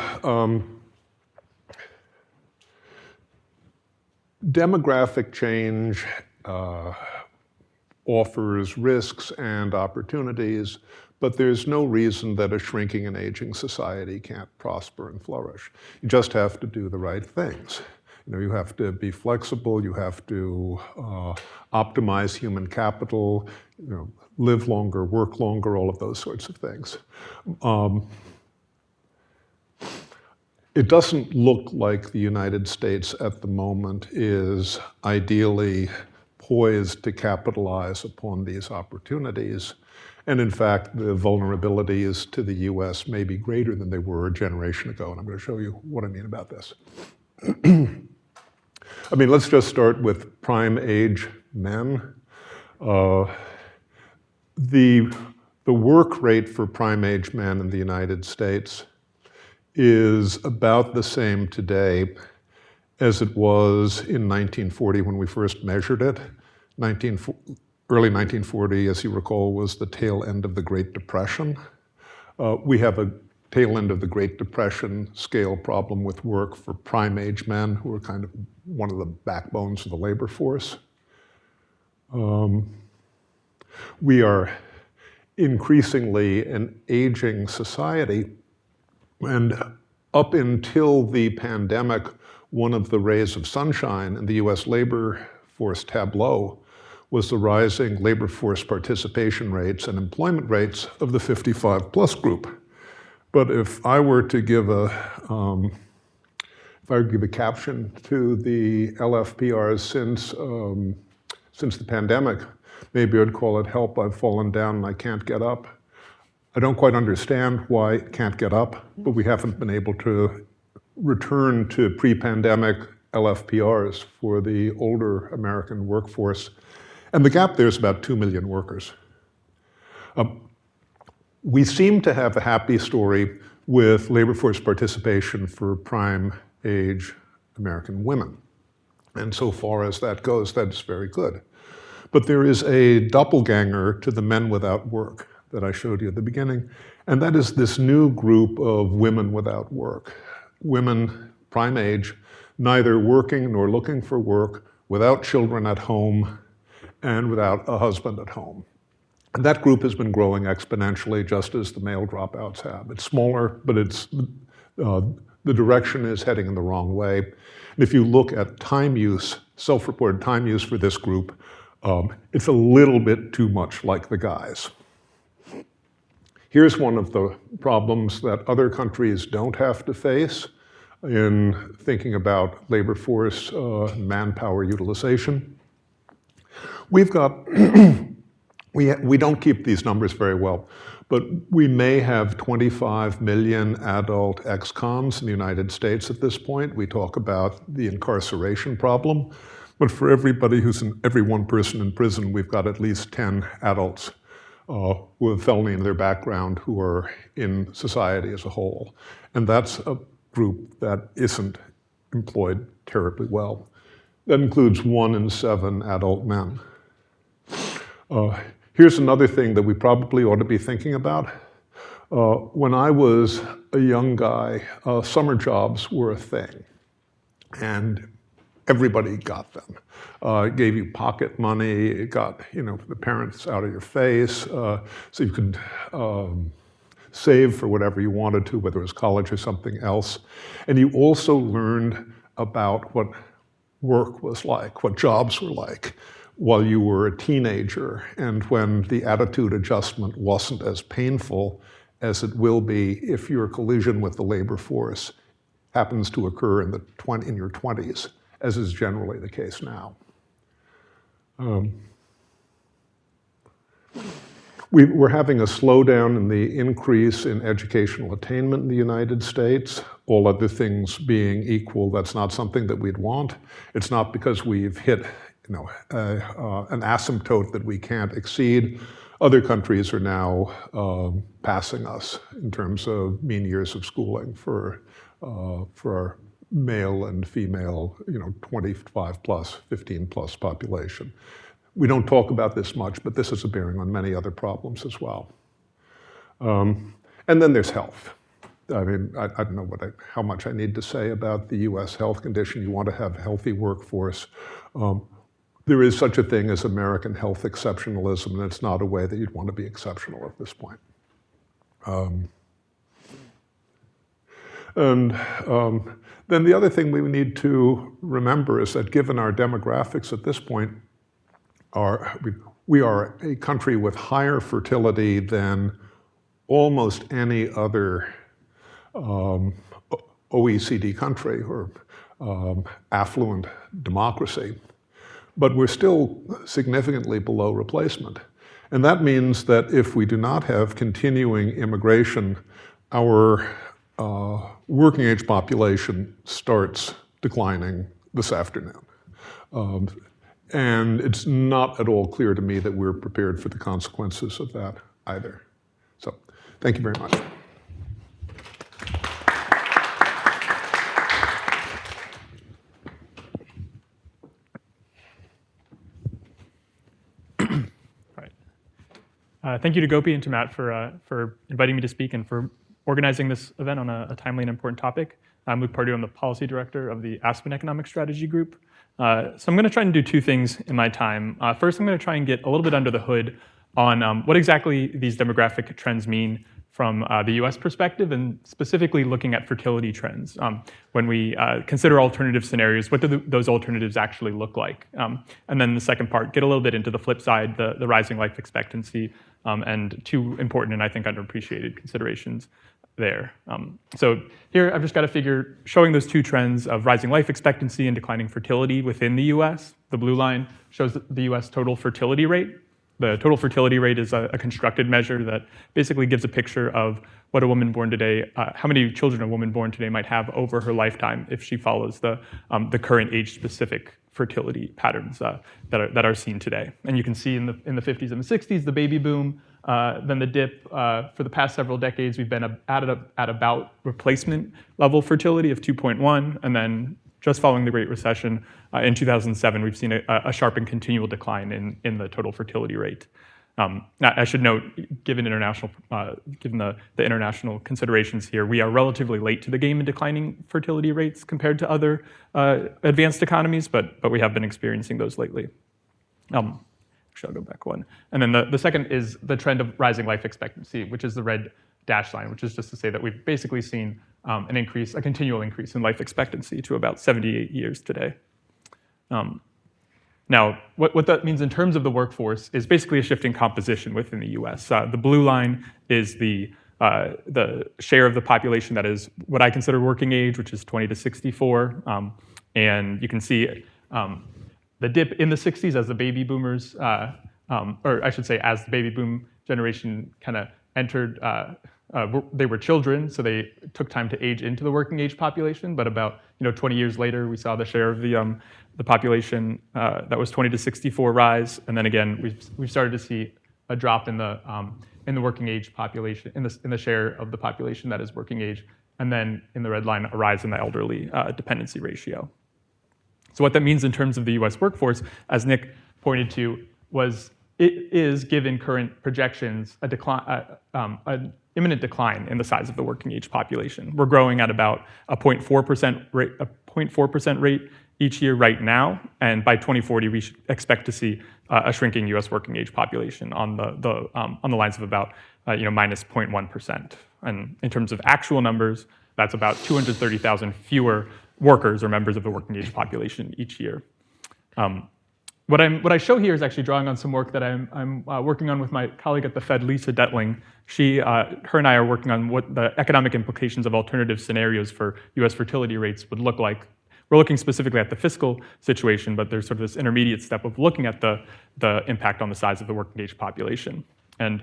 demographic change offers risks and opportunities, but there's no reason that a shrinking and aging society can't prosper and flourish. You just have to do the right things. You have to be flexible, you have to optimize human capital, live longer, work longer, all of those sorts of things. It doesn't look like the United States at the moment is ideally poised to capitalize upon these opportunities. And in fact, the vulnerabilities to the US may be greater than they were a generation ago. And I'm going to show you what I mean about this. Let's just start with prime age men. The work rate for prime age men in the United States is about the same today as it was in 1940 when we first measured it. Early 1940, as you recall, was the tail end of the Great Depression. We have a tail end of the Great Depression scale problem with work for prime age men, who are kind of one of the backbones of the labor force. We are increasingly an aging society, and up until the pandemic, one of the rays of sunshine in the US labor force tableau was the rising labor force participation rates and employment rates of the 55 plus group. But if I were to give a caption to the LFPRs since the pandemic, maybe I'd call it "Help, I've fallen down and I can't get up." I don't quite understand why it can't get up, but we haven't been able to return to pre-pandemic LFPRs for the older American workforce. And the gap there is about 2 million workers. We seem to have a happy story with labor force participation for prime age American women. And so far as that goes, that's very good. But there is a doppelganger to the men without work that I showed you at the beginning, and that is this new group of women without work. Women, prime age, neither working nor looking for work, without children at home, and without a husband at home. And that group has been growing exponentially, just as the male dropouts have. It's smaller, but the direction is heading in the wrong way. And if you look at time use, self-reported time use for this group, it's a little bit too much like the guys. Here's one of the problems that other countries don't have to face in thinking about labor force manpower utilization. We've got, we don't keep these numbers very well, but we may have 25 million adult ex-cons in the United States at this point. We talk about the incarceration problem, but for everybody every one person in prison, we've got at least 10 adults who have felony in their background who are in society as a whole. And that's a group that isn't employed terribly well. That includes 1 in 7 adult men. Here's another thing that we probably ought to be thinking about. When I was a young guy, summer jobs were a thing. And everybody got them. It gave you pocket money. It got, the parents out of your face, so you could save for whatever you wanted to, whether it was college or something else. And you also learned about what work was like, what jobs were like while you were a teenager, and when the attitude adjustment wasn't as painful as it will be if your collision with the labor force happens to occur in your 20s, as is generally the case now. We're having a slowdown in the increase in educational attainment in the United States. All other things being equal, that's not something that we'd want. It's not because we've hit an asymptote that we can't exceed. Other countries are now passing us in terms of mean years of schooling for our male and female, 25 plus, 15 plus population. We don't talk about this much, but this has a bearing on many other problems as well. And then there's health. I mean, I don't know how much I need to say about the US health condition. You want to have a healthy workforce. There is such a thing as American health exceptionalism, and it's not a way that you'd want to be exceptional at this point. Then the other thing we need to remember is that given our demographics at this point, we are a country with higher fertility than almost any other OECD country or affluent democracy. But we're still significantly below replacement. And that means that if we do not have continuing immigration, our working age population starts declining this afternoon. And it's not at all clear to me that we're prepared for the consequences of that either. So, thank you very much. Thank you to Gopi and to Matt for inviting me to speak and for organizing this event on a timely and important topic. I'm Luke Pardue. I'm the policy director of the Aspen Economic Strategy Group. So I'm going to try and do two things in my time. First, I'm going to try and get a little bit under the hood on what exactly these demographic trends mean from the US perspective, and specifically looking at fertility trends. When we consider alternative scenarios, what do those alternatives actually look like? And then the second part, get a little bit into the flip side, the rising life expectancy, and two important and I think underappreciated considerations there. So here I've just got a figure showing those two trends of rising life expectancy and declining fertility within the US. The blue line shows the US total fertility rate. The total fertility rate is a constructed measure that basically gives a picture of what a woman born today, how many children a woman born today might have over her lifetime if she follows the current age-specific fertility patterns that are seen today. And you can see in the 50s and the 60s, the baby boom, then the dip. For the past several decades, we've been at about replacement level fertility of 2.1, and then just following the Great Recession in 2007, we've seen a sharp and continual decline in the total fertility rate. I should note, given the international considerations here, we are relatively late to the game in declining fertility rates compared to other advanced economies, but we have been experiencing those lately. Actually, I'll go back one. And then the second is the trend of rising life expectancy, which is the red dash line, which is just to say that we've basically seen a continual increase in life expectancy to about 78 years today. Now, what that means in terms of the workforce is basically a shifting composition within the US. The blue line is the share of the population that is what I consider working age, which is 20 to 64. And you can see the dip in the 60s as the baby boomers, or I should say as the baby boom generation kind of entered, they were children, so they took time to age into the working age population. But about 20 years later, we saw the share of the population that was 20 to 64 rise, and then again we've started to see a drop in the working age population, in the share of the population that is working age, and then in the red line a rise in the elderly dependency ratio. So what that means in terms of the U.S. workforce, as Nick pointed to, it is, given current projections, an imminent decline in the size of the working age population. We're growing at about a 0.4% rate each year right now, and by 2040 we should expect to see a shrinking U.S. working age population on the lines of about minus 0.1%. And in terms of actual numbers, that's about 230,000 fewer workers or members of the working age population each year. What I show here is actually drawing on some work that I'm working on with my colleague at the Fed, Lisa Detling. Her and I are working on what the economic implications of alternative scenarios for U.S. fertility rates would look like. We're looking specifically at the fiscal situation, but there's sort of this intermediate step of looking at the impact on the size of the working age population. And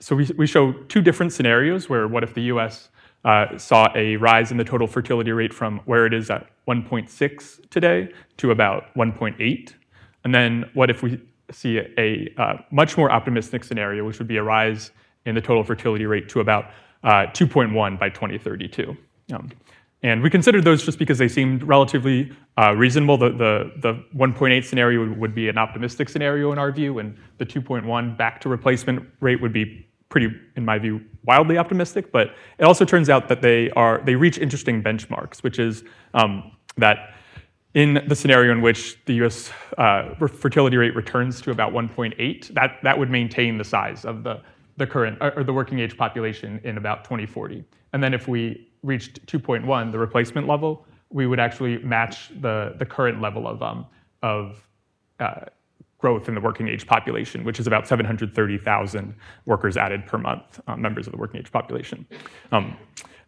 so we show two different scenarios where what if the U.S. Saw a rise in the total fertility rate from where it is at 1.6 today to about 1.8. And then what if we see a much more optimistic scenario, which would be a rise in the total fertility rate to about 2.1 by 2032. And we considered those just because they seemed relatively reasonable. The 1.8 scenario would be an optimistic scenario in our view, and the 2.1 back to replacement rate would be pretty, in my view, wildly optimistic. But it also turns out that they reach interesting benchmarks, which is that in the scenario in which the U.S. Fertility rate returns to about 1.8, that would maintain the size of the current or the working age population in about 2040. And then if we reached 2.1, the replacement level, we would actually match the current level of growth in the working age population, which is about 730,000 workers added per month, members of the working age population.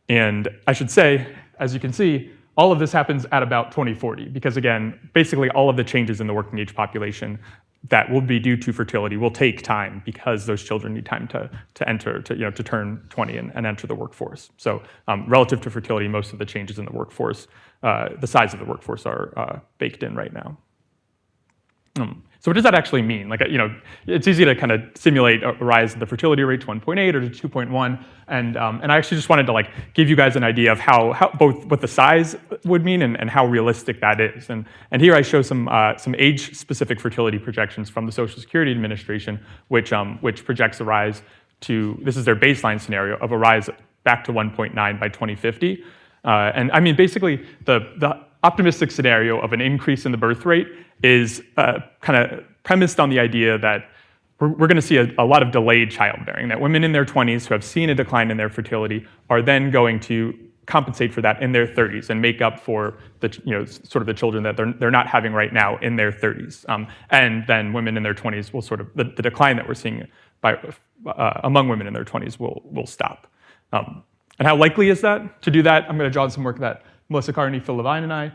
And I should say, as you can see, all of this happens at about 2040, because again, basically all of the changes in the working age population that will be due to fertility will take time because those children need time to enter, to turn 20 and enter the workforce. So relative to fertility, most of the changes in the workforce, the size of the workforce are baked in right now. So what does that actually mean? Like, it's easy to kind of simulate a rise in the fertility rate to 1.8 or to 2.1, and I actually just wanted to give you guys an idea of how both what the size would mean and how realistic that is. And here I show some age-specific fertility projections from the Social Security Administration, which projects a rise to, this is their baseline scenario of a rise back to 1.9 by 2050. And I mean, basically, the optimistic scenario of an increase in the birth rate is kind of premised on the idea that we're going to see a lot of delayed childbearing, that women in their 20s who have seen a decline in their fertility are then going to compensate for that in their 30s and make up for the sort of the children that they're not having right now in their 30s. And then women in their 20s will sort of, the decline that we're seeing among women in their 20s will stop. And how likely is that? To do that, I'm going to draw on some work that Melissa Carney, Phil Levine, and I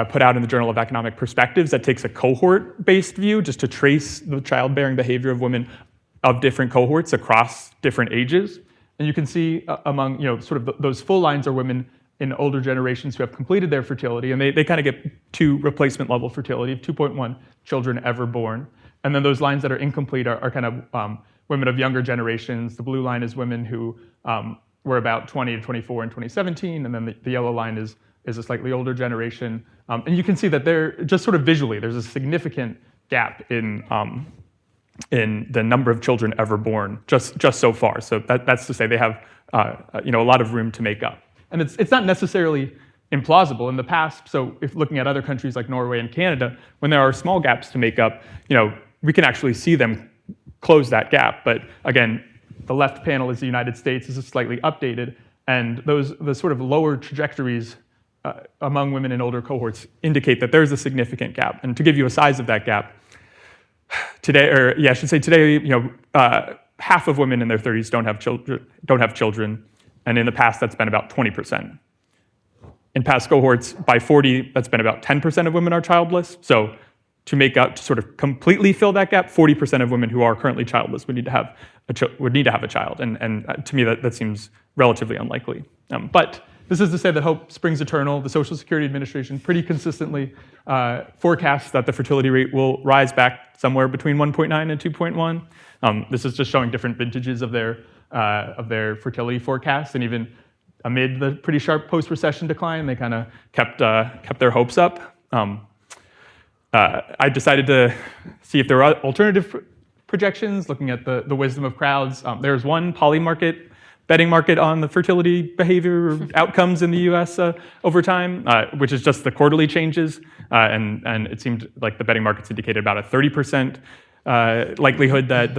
put out in the Journal of Economic Perspectives that takes a cohort-based view just to trace the childbearing behavior of women of different cohorts across different ages. And you can see among, sort of those full lines are women in older generations who have completed their fertility, and they kind of get to replacement level fertility of 2.1 children ever born. And then those lines that are incomplete are kind of women of younger generations. The blue line is women who were about 20 to 24 in 2017, and then the yellow line is a slightly older generation. And you can see that there, just sort of visually, there's a significant gap in the number of children ever born just so far. So that's to say they have a lot of room to make up. And it's not necessarily implausible in the past. So if looking at other countries like Norway and Canada, when there are small gaps to make up, we can actually see them close that gap. But again, the left panel is the United States. This is slightly updated, and the sort of lower trajectories among women in older cohorts indicate that there's a significant gap. And to give you a size of that gap, today, half of women in their 30s don't have children, and in the past that's been about 20%. In past cohorts, by 40, that's been about 10% of women are childless. So to sort of completely fill that gap, 40% of women who are currently childless would need to have a child, and to me that seems relatively unlikely. But this is to say that hope springs eternal. The Social Security Administration pretty consistently forecasts that the fertility rate will rise back somewhere between 1.9 and 2.1. This is just showing different vintages of their fertility forecasts, and even amid the pretty sharp post-recession decline, they kind of kept their hopes up. I decided to see if there are alternative projections, looking at the wisdom of crowds. There's one Polymarket betting market on the fertility behavior outcomes in the US over time, which is just the quarterly changes. And it seemed like the betting markets indicated about a 30% likelihood that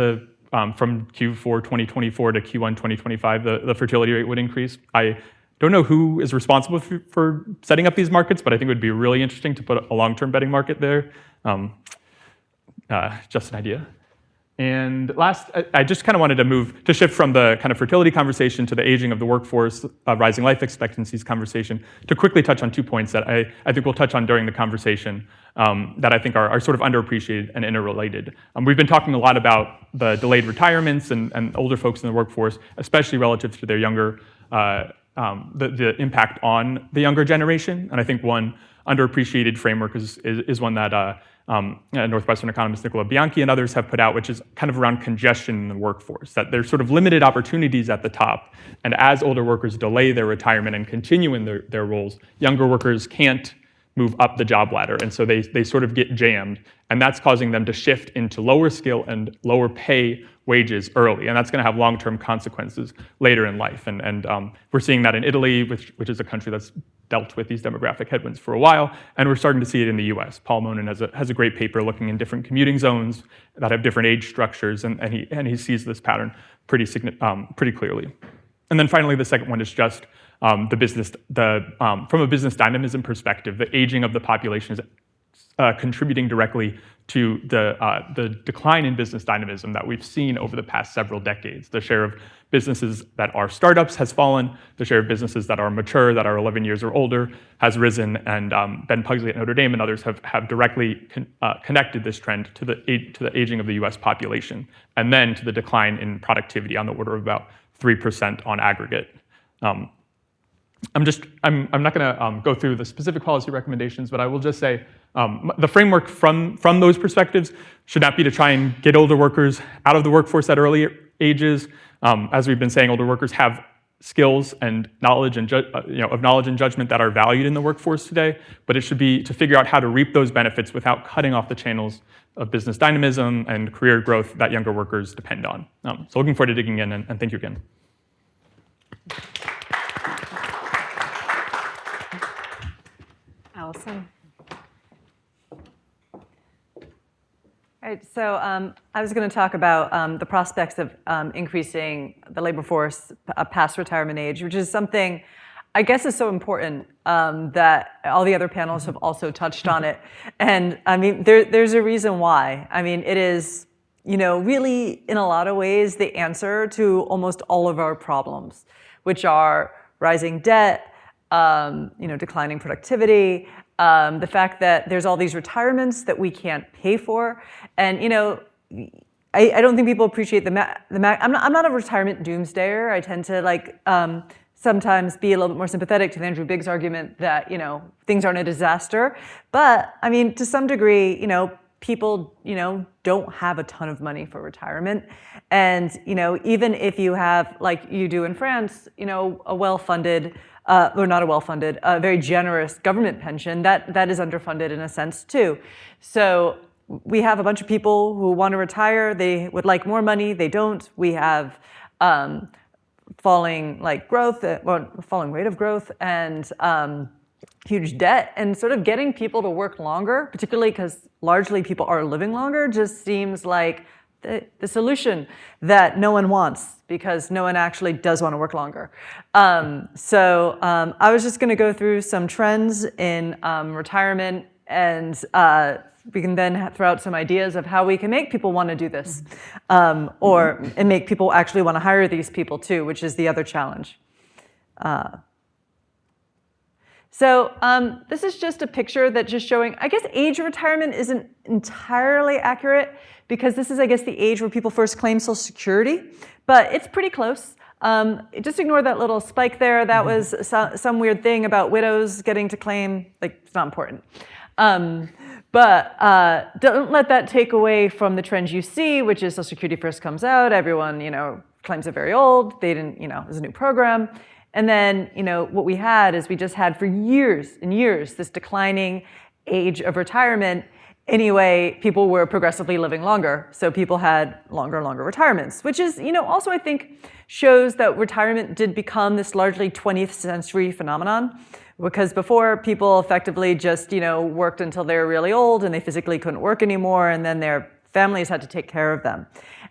from Q4 2024 to Q1 2025, the fertility rate would increase. I don't know who is responsible for setting up these markets, but I think it would be really interesting to put a long-term betting market there. Just an idea. And last, I just kind of wanted to shift from the kind of fertility conversation to the aging of the workforce, rising life expectancies conversation, to quickly touch on 2 points that I think we'll touch on during the conversation that I think are sort of underappreciated and interrelated. We've been talking a lot about the delayed retirements and older folks in the workforce, especially relative to their younger, the impact on the younger generation. And I think one underappreciated framework is one that Northwestern economist Nicola Bianchi and others have put out, which is kind of around congestion in the workforce, that there's sort of limited opportunities at the top. And as older workers delay their retirement and continue in their roles, younger workers can't move up the job ladder. And so they sort of get jammed. And that's causing them to shift into lower skill and lower pay wages early. And that's going to have long-term consequences later in life. And we're seeing that in Italy, which is a country that's dealt with these demographic headwinds for a while, and we're starting to see it in the US. Paul Monin has a great paper looking in different commuting zones that have different age structures, and he sees this pattern pretty clearly. And then finally, the second one is just from a business dynamism perspective, the aging of the population is contributing directly to the decline in business dynamism that we've seen over the past several decades. The share of businesses that are startups has fallen. The share of businesses that are mature, that are 11 years or older, has risen. And Ben Pugsley at Notre Dame and others have directly connected this trend to the aging of the US population, and then to the decline in productivity on the order of about 3% on aggregate. I'm not going to go through the specific policy recommendations, but I will just say the framework from those perspectives should not be to try and get older workers out of the workforce at early ages. As we've been saying, older workers have skills and knowledge and judgment that are valued in the workforce today, but it should be to figure out how to reap those benefits without cutting off the channels of business dynamism and career growth that younger workers depend on. So looking forward to digging in, and thank you again. Allison. All right, so I was going to talk about the prospects of increasing the labor force past retirement age, which is something I guess is so important that all the other panels have also touched on it. And I mean, there's a reason why. I mean, it is, really in a lot of ways the answer to almost all of our problems, which are rising debt, declining productivity, the fact that there's all these retirements that we can't pay for. And, I don't think people appreciate I'm not a retirement doomsdayer. I tend to sometimes be a little bit more sympathetic to Andrew Biggs' argument that, things aren't a disaster. But I mean, to some degree, people, don't have a ton of money for retirement. And, even if you have, like you do in France, a well-funded, or not a well-funded, a very generous government pension, that is underfunded in a sense too. So we have a bunch of people who want to retire. They would like more money. They don't. We have falling rate of growth and huge debt, and sort of getting people to work longer, particularly because largely people are living longer, just seems like the solution that no one wants, because no one actually does want to work longer. So I was just going to go through some trends in retirement, and we can then throw out some ideas of how we can make people want to do this, and make people actually want to hire these people too, which is the other challenge. So this is just a picture that just showing, I guess age of retirement isn't entirely accurate, because this is, I guess, the age where people first claim Social Security, but it's pretty close. Just ignore that little spike there. That was some weird thing about widows getting to claim, it's not important. But don't let that take away from the trends you see, which is Social Security first comes out, everyone, claims they're very old, they didn't, there's a new program. And then, what we had is we just had for years and years this declining age of retirement. anyway, people were progressively living longer. So people had longer and longer retirements, which is, also I think shows that retirement did become this largely 20th century phenomenon. Because before, people effectively just, worked until they were really old and they physically couldn't work anymore, and then their families had to take care of them.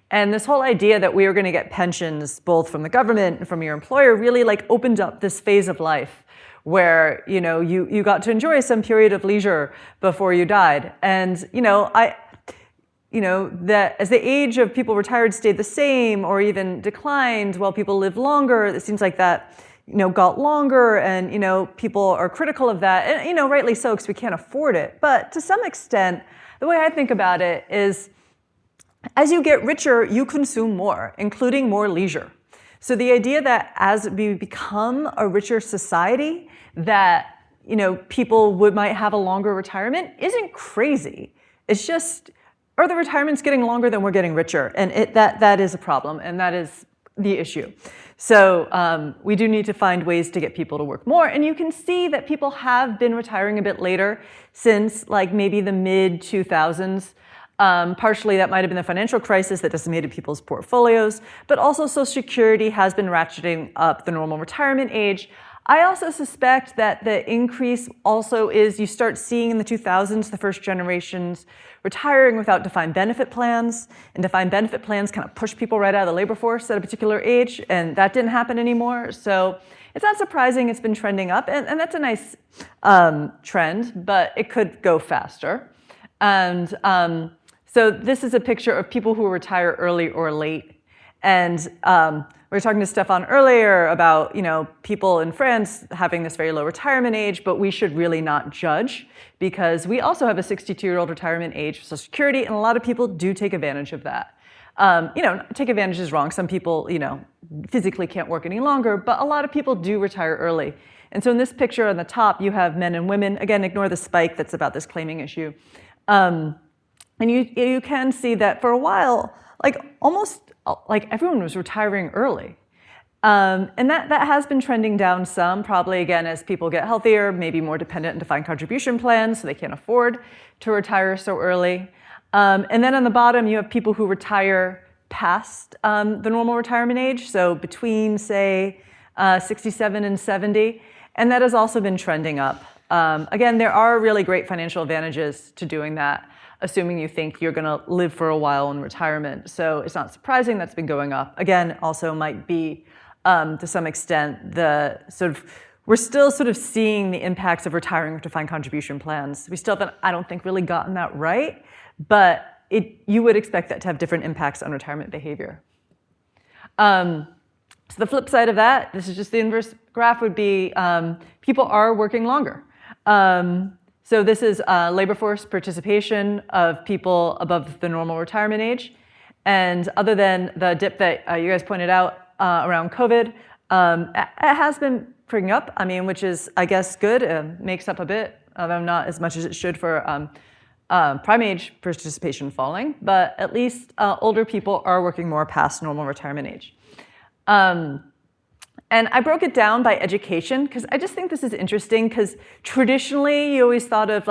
And this whole idea that we were going to get pensions both from the government and from your employer really opened up this phase of life where you got to enjoy some period of leisure before you died. And that as the age of people retired stayed the same or even declined while people lived longer, it seems like that got longer, and people are critical of that, and rightly so, because we can't afford it. But to some extent, the way I think about it is, as you get richer, you consume more, including more leisure. So the idea that as we become a richer society, that people might have a longer retirement isn't crazy. It's just, are the retirements getting longer than we're getting richer? And that is a problem, and that is the issue. So we do need to find ways to get people to work more. And you can see that people have been retiring a bit later since maybe the mid-2000s. Partially that might have been the financial crisis that decimated people's portfolios, but also Social Security has been ratcheting up the normal retirement age. I also suspect that the increase also is you start seeing in the 2000s the first generations retiring without defined benefit plans, and defined benefit plans kind of push people right out of the labor force at a particular age, and that didn't happen anymore. So it's not surprising it's been trending up, and that's a nice trend, but it could go faster. And so this is a picture of people who retire early or late. And we were talking to Stefan earlier about people in France having this very low retirement age, but we should really not judge, because we also have a 62-year-old retirement age for Social Security, and a lot of people do take advantage of that. Take advantage is wrong. Some people, physically can't work any longer, but a lot of people do retire early. And so in this picture on the top, you have men and women. Again, ignore the spike that's about this claiming issue. And you can see that for a while, almost everyone was retiring early. And that has been trending down some, probably again as people get healthier, maybe more dependent on defined contribution plans, so they can't afford to retire so early. And then on the bottom, you have people who retire past the normal retirement age, so between, say, 67 and 70, and that has also been trending up. Again, there are really great financial advantages to doing that, assuming you think you're going to live for a while in retirement. So it's not surprising that's been going up. Again, also might be, to some extent, we're still sort of seeing the impacts of retiring with defined contribution plans. We still haven't, I don't think, really gotten that right, but you would expect that to have different impacts on retirement behavior. So the flip side of that, this is just the inverse graph, would be people are working longer. So this is labor force participation of people above the normal retirement age. And other than the dip that you guys pointed out around COVID, it has been picking up, which is, I guess, good. Makes up a bit, although not as much as it should for prime age participation falling. But at least older people are working more past normal retirement age. And I broke it down by education, because I just think this is interesting, because traditionally you always thought of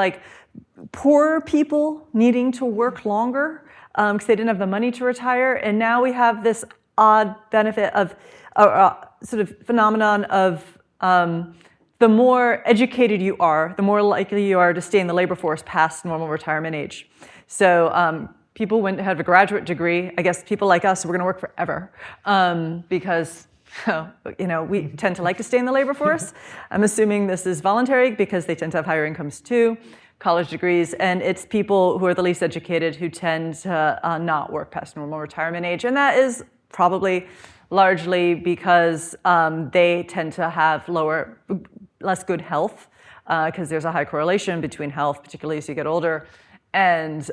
poor people needing to work longer because they didn't have the money to retire. And now we have this odd benefit of sort of phenomenon of the more educated you are, the more likely you are to stay in the labor force past normal retirement age. So people went have a graduate degree. I guess people like us, we're going to work forever because we tend to like to stay in the labor force. I'm assuming this is voluntary because they tend to have higher incomes too, college degrees, and it's people who are the least educated who tend to not work past normal retirement age. And that is probably largely because they tend to have less good health, because there's a high correlation between health, particularly as you get older, and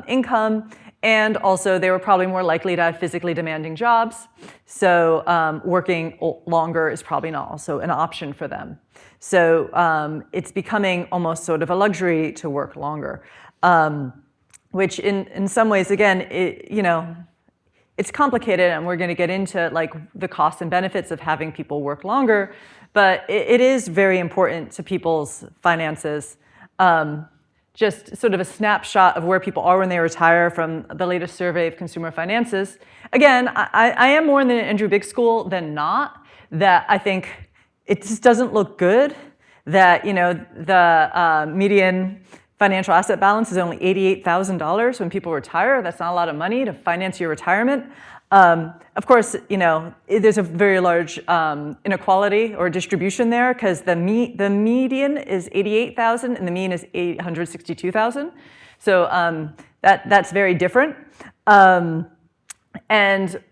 income. And also, they were probably more likely to have physically demanding jobs. So working longer is probably not also an option for them. So it's becoming almost sort of a luxury to work longer, which in some ways, again, it's complicated, and we're going to get into the costs and benefits of having people work longer. But it is very important to people's finances. just sort of a snapshot of where people are when they retire from the latest survey of consumer finances. Again, I am more in the Andrew Biggs school than not, that I think it just doesn't look good that the median financial asset balance is only $88,000 when people retire. That's not a lot of money to finance your retirement. Of course, there's a very large inequality or distribution there because the median is 88,000 and the mean is 862,000. So that's very different. And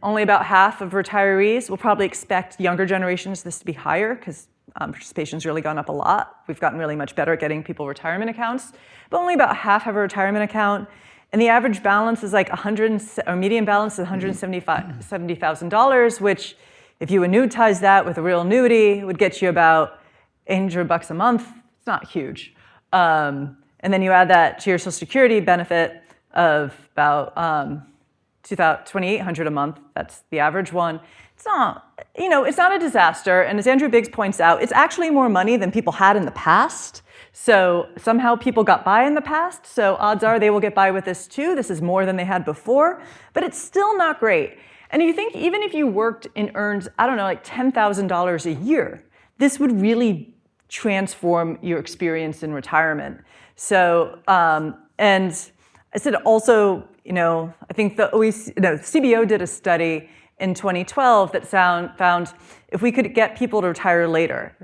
only about half of retirees will probably expect younger generations this to be higher because participation's really gone up a lot. We've gotten really much better at getting people retirement accounts, but only about half have a retirement account. And the average balance is like median balance is $170,000, which if you annuitize that with a real annuity, would get you about $800 a month. It's not huge. And then you add that to your Social Security benefit of about $2,800 a month. That's the average one. It's not, it's not a disaster. And as Andrew Biggs points out, it's actually more money than people had in the past. So somehow people got by in the past, so odds are they will get by with this too. This is more than they had before, but it's still not great. And you think even if you worked and earned, I don't know, like $10,000 a year, this would really transform your experience in retirement. So, and I said also, I think the CBO did a study in 2012 that found if we could get people to retire later,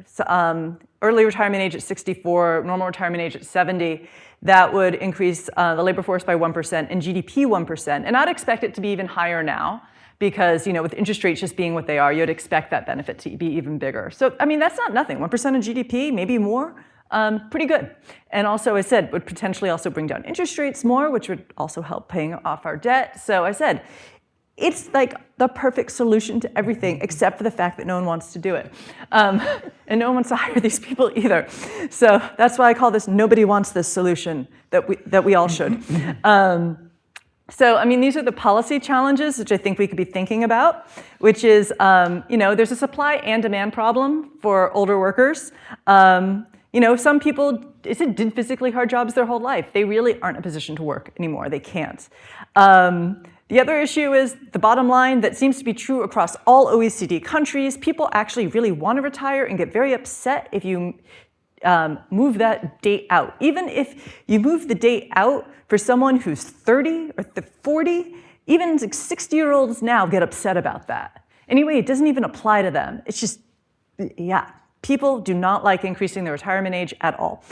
early retirement age at 64, normal retirement age at 70, that would increase the labor force by 1% and GDP 1%. And I'd expect it to be even higher now because, with interest rates just being what they are, you'd expect that benefit to be even bigger. So, I mean, that's not nothing. 1% of GDP, maybe more, pretty good. And also, I said, would potentially also bring down interest rates more, which would also help paying off our debt. So I said, it's like the perfect solution to everything except for the fact that no one wants to do it. And no one wants to hire these people either. So that's why I call this nobody wants this solution that we all should. So, I mean, these are the policy challenges which I think we could be thinking about, which is, there's a supply and demand problem for older workers. Some people did physically hard jobs their whole life. They really aren't in a position to work anymore. They can't. The other issue is the bottom line that seems to be true across all OECD countries. People actually really want to retire and get very upset if you move that date out. Even if you move the date out for someone who's 30 or 40, even 60-year-olds now get upset about that. Anyway, it doesn't even apply to them. It's just, yeah. People do not like increasing the retirement age at all.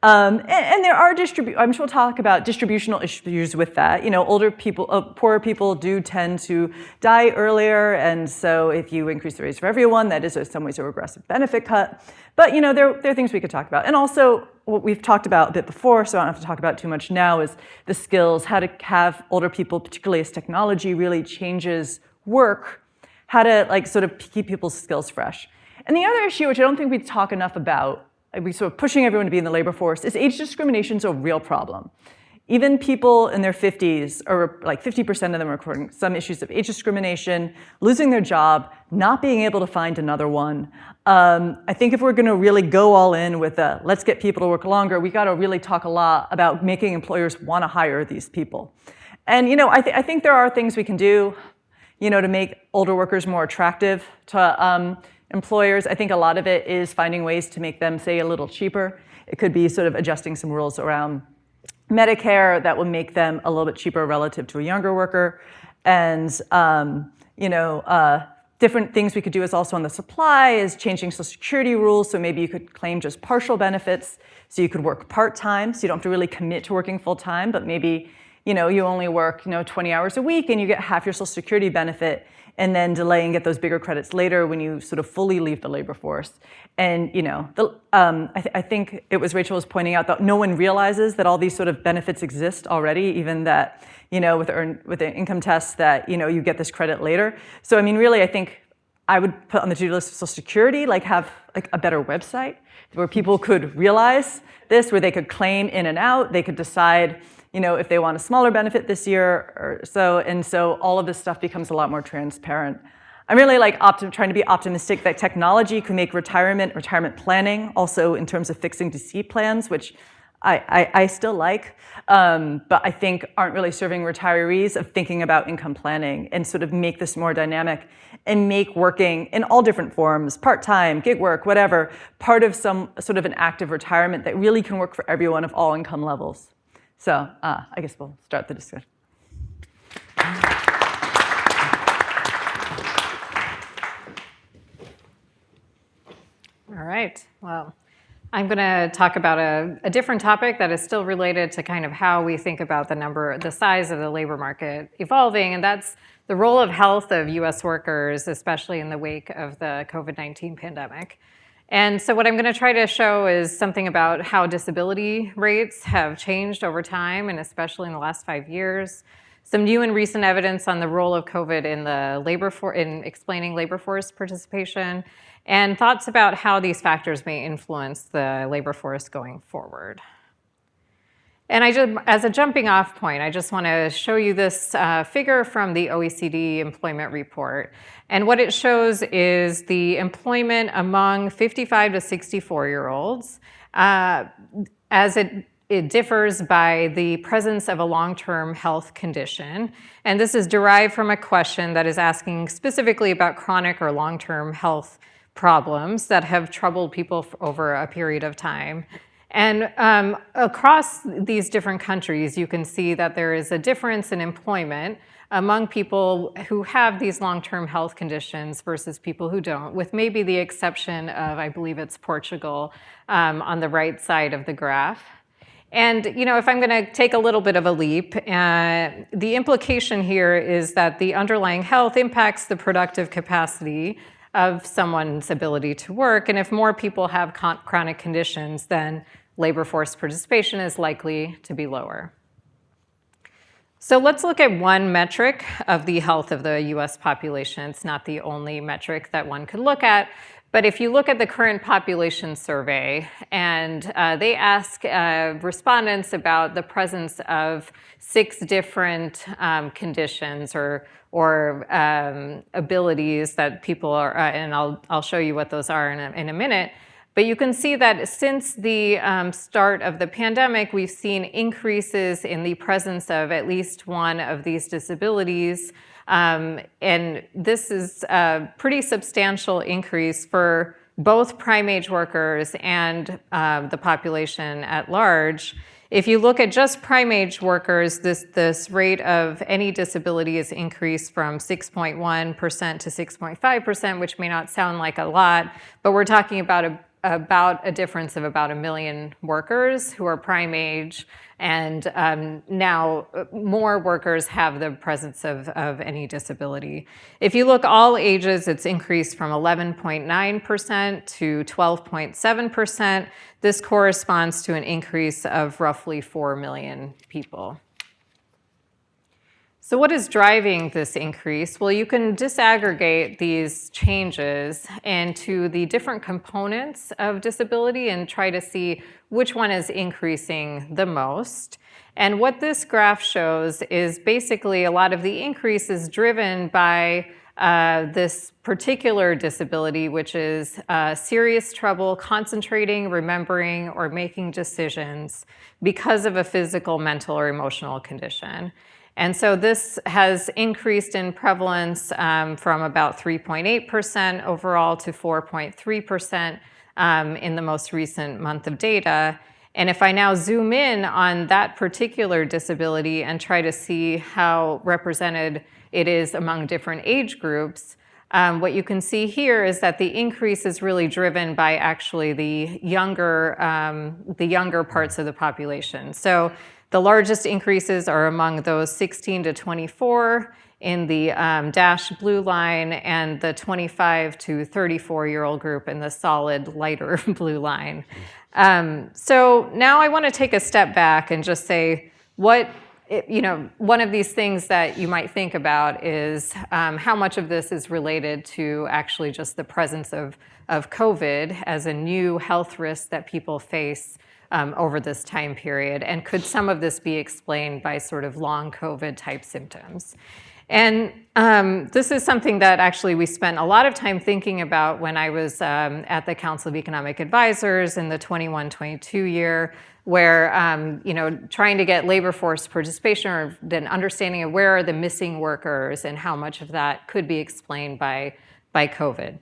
And there are I'm sure we'll talk about distributional issues with that. Older people, poorer people do tend to die earlier. And so if you increase the rates for everyone, that is in some ways a regressive benefit cut. But there are things we could talk about. And also what we've talked about a bit before, so I don't have to talk about too much now, is the skills, how to have older people, particularly as technology really changes work, how to sort of keep people's skills fresh. And the other issue, which I don't think we talk enough about, we sort of pushing everyone to be in the labor force, is age discrimination is a real problem. Even people in their 50s, or like 50% of them are reporting some issues of age discrimination, losing their job, not being able to find another one. I think if we're going to really go all in with let's get people to work longer, we got to really talk a lot about making employers want to hire these people. And I think there are things we can do, to make older workers more attractive to employers. I think a lot of it is finding ways to make them, say, a little cheaper. It could be sort of adjusting some rules around Medicare that will make them a little bit cheaper relative to a younger worker. And, different things we could do is also on the supply is changing Social Security rules. So maybe you could claim just partial benefits. So you could work part-time, so you don't have to really commit to working full-time, but maybe, you only work, 20 hours a week and you get half your Social Security benefit, and then delay and get those bigger credits later when you sort of fully leave the labor force. And I think it was Rachel was pointing out that no one realizes that all these sort of benefits exist already, even that with the income test that you get this credit later. So I mean, really, I think I would put on the to-do list of Social Security, have a better website where people could realize this, where they could claim in and out, they could decide if they want a smaller benefit this year or so. And so all of this stuff becomes a lot more transparent. I'm really trying to be optimistic that technology can make retirement planning, also in terms of fixing DC plans, which I still like, but I think aren't really serving retirees of thinking about income planning and sort of make this more dynamic and make working in all different forms, part-time, gig work, whatever, part of some sort of an active retirement that really can work for everyone of all income levels. So I guess we'll start the discussion. All right, well, I'm going to talk about a different topic that is still related to kind of how we think about the size of the labor market evolving, and that's the role of health of US workers, especially in the wake of the COVID-19 pandemic. And so what I'm going to try to show is something about how disability rates have changed over time, and especially in the last 5 years. Some new and recent evidence on the role of COVID in in explaining labor force participation, and thoughts about how these factors may influence the labor force going forward. And as a jumping off point, I just want to show you this figure from the OECD Employment Report. And what it shows is the employment among 55 to 64-year-olds as it differs by the presence of a long-term health condition. And this is derived from a question that is asking specifically about chronic or long-term health problems that have troubled people over a period of time. And across these different countries, you can see that there is a difference in employment among people who have these long-term health conditions versus people who don't, with maybe the exception of, I believe it's Portugal, on the right side of the graph. And if I'm going to take a little bit of a leap, the implication here is that the underlying health impacts the productive capacity of someone's ability to work. And if more people have chronic conditions, then labor force participation is likely to be lower. So let's look at one metric of the health of the US population. It's not the only metric that one could look at, but if you look at the current population survey, and they ask respondents about the presence of 6 different conditions or abilities that people are, and I'll show you what those are in a minute. But you can see that since the start of the pandemic, we've seen increases in the presence of at least one of these disabilities. And this is a pretty substantial increase for both prime age workers and the population at large. If you look at just prime age workers, this rate of any disability is increased from 6.1% to 6.5%, which may not sound like a lot, but we're talking about a difference of about 1 million workers who are prime age, and now more workers have the presence of any disability. If you look all ages, it's increased from 11.9% to 12.7%. This corresponds to an increase of roughly 4 million people. So what is driving this increase? Well, you can disaggregate these changes into the different components of disability and try to see which one is increasing the most. And what this graph shows is basically a lot of the increase is driven by this particular disability, which is serious trouble concentrating, remembering, or making decisions because of a physical, mental, or emotional condition. And so this has increased in prevalence from about 3.8% overall to 4.3% in the most recent month of data. And if I now zoom in on that particular disability and try to see how represented it is among different age groups, what you can see here is that the increase is really driven by actually the younger parts of the population. So the largest increases are among those 16 to 24 in the dashed blue line, and the 25 to 34-year-old group in the solid lighter blue line. So now I want to take a step back and just say one of these things that you might think about is how much of this is related to actually just the presence of COVID as a new health risk that people face over this time period? And could some of this be explained by sort of long COVID type symptoms? And this is something that actually we spent a lot of time thinking about when I was at the Council of Economic Advisors in the 21-22 year, where trying to get labor force participation or an understanding of where are the missing workers and how much of that could be explained by COVID.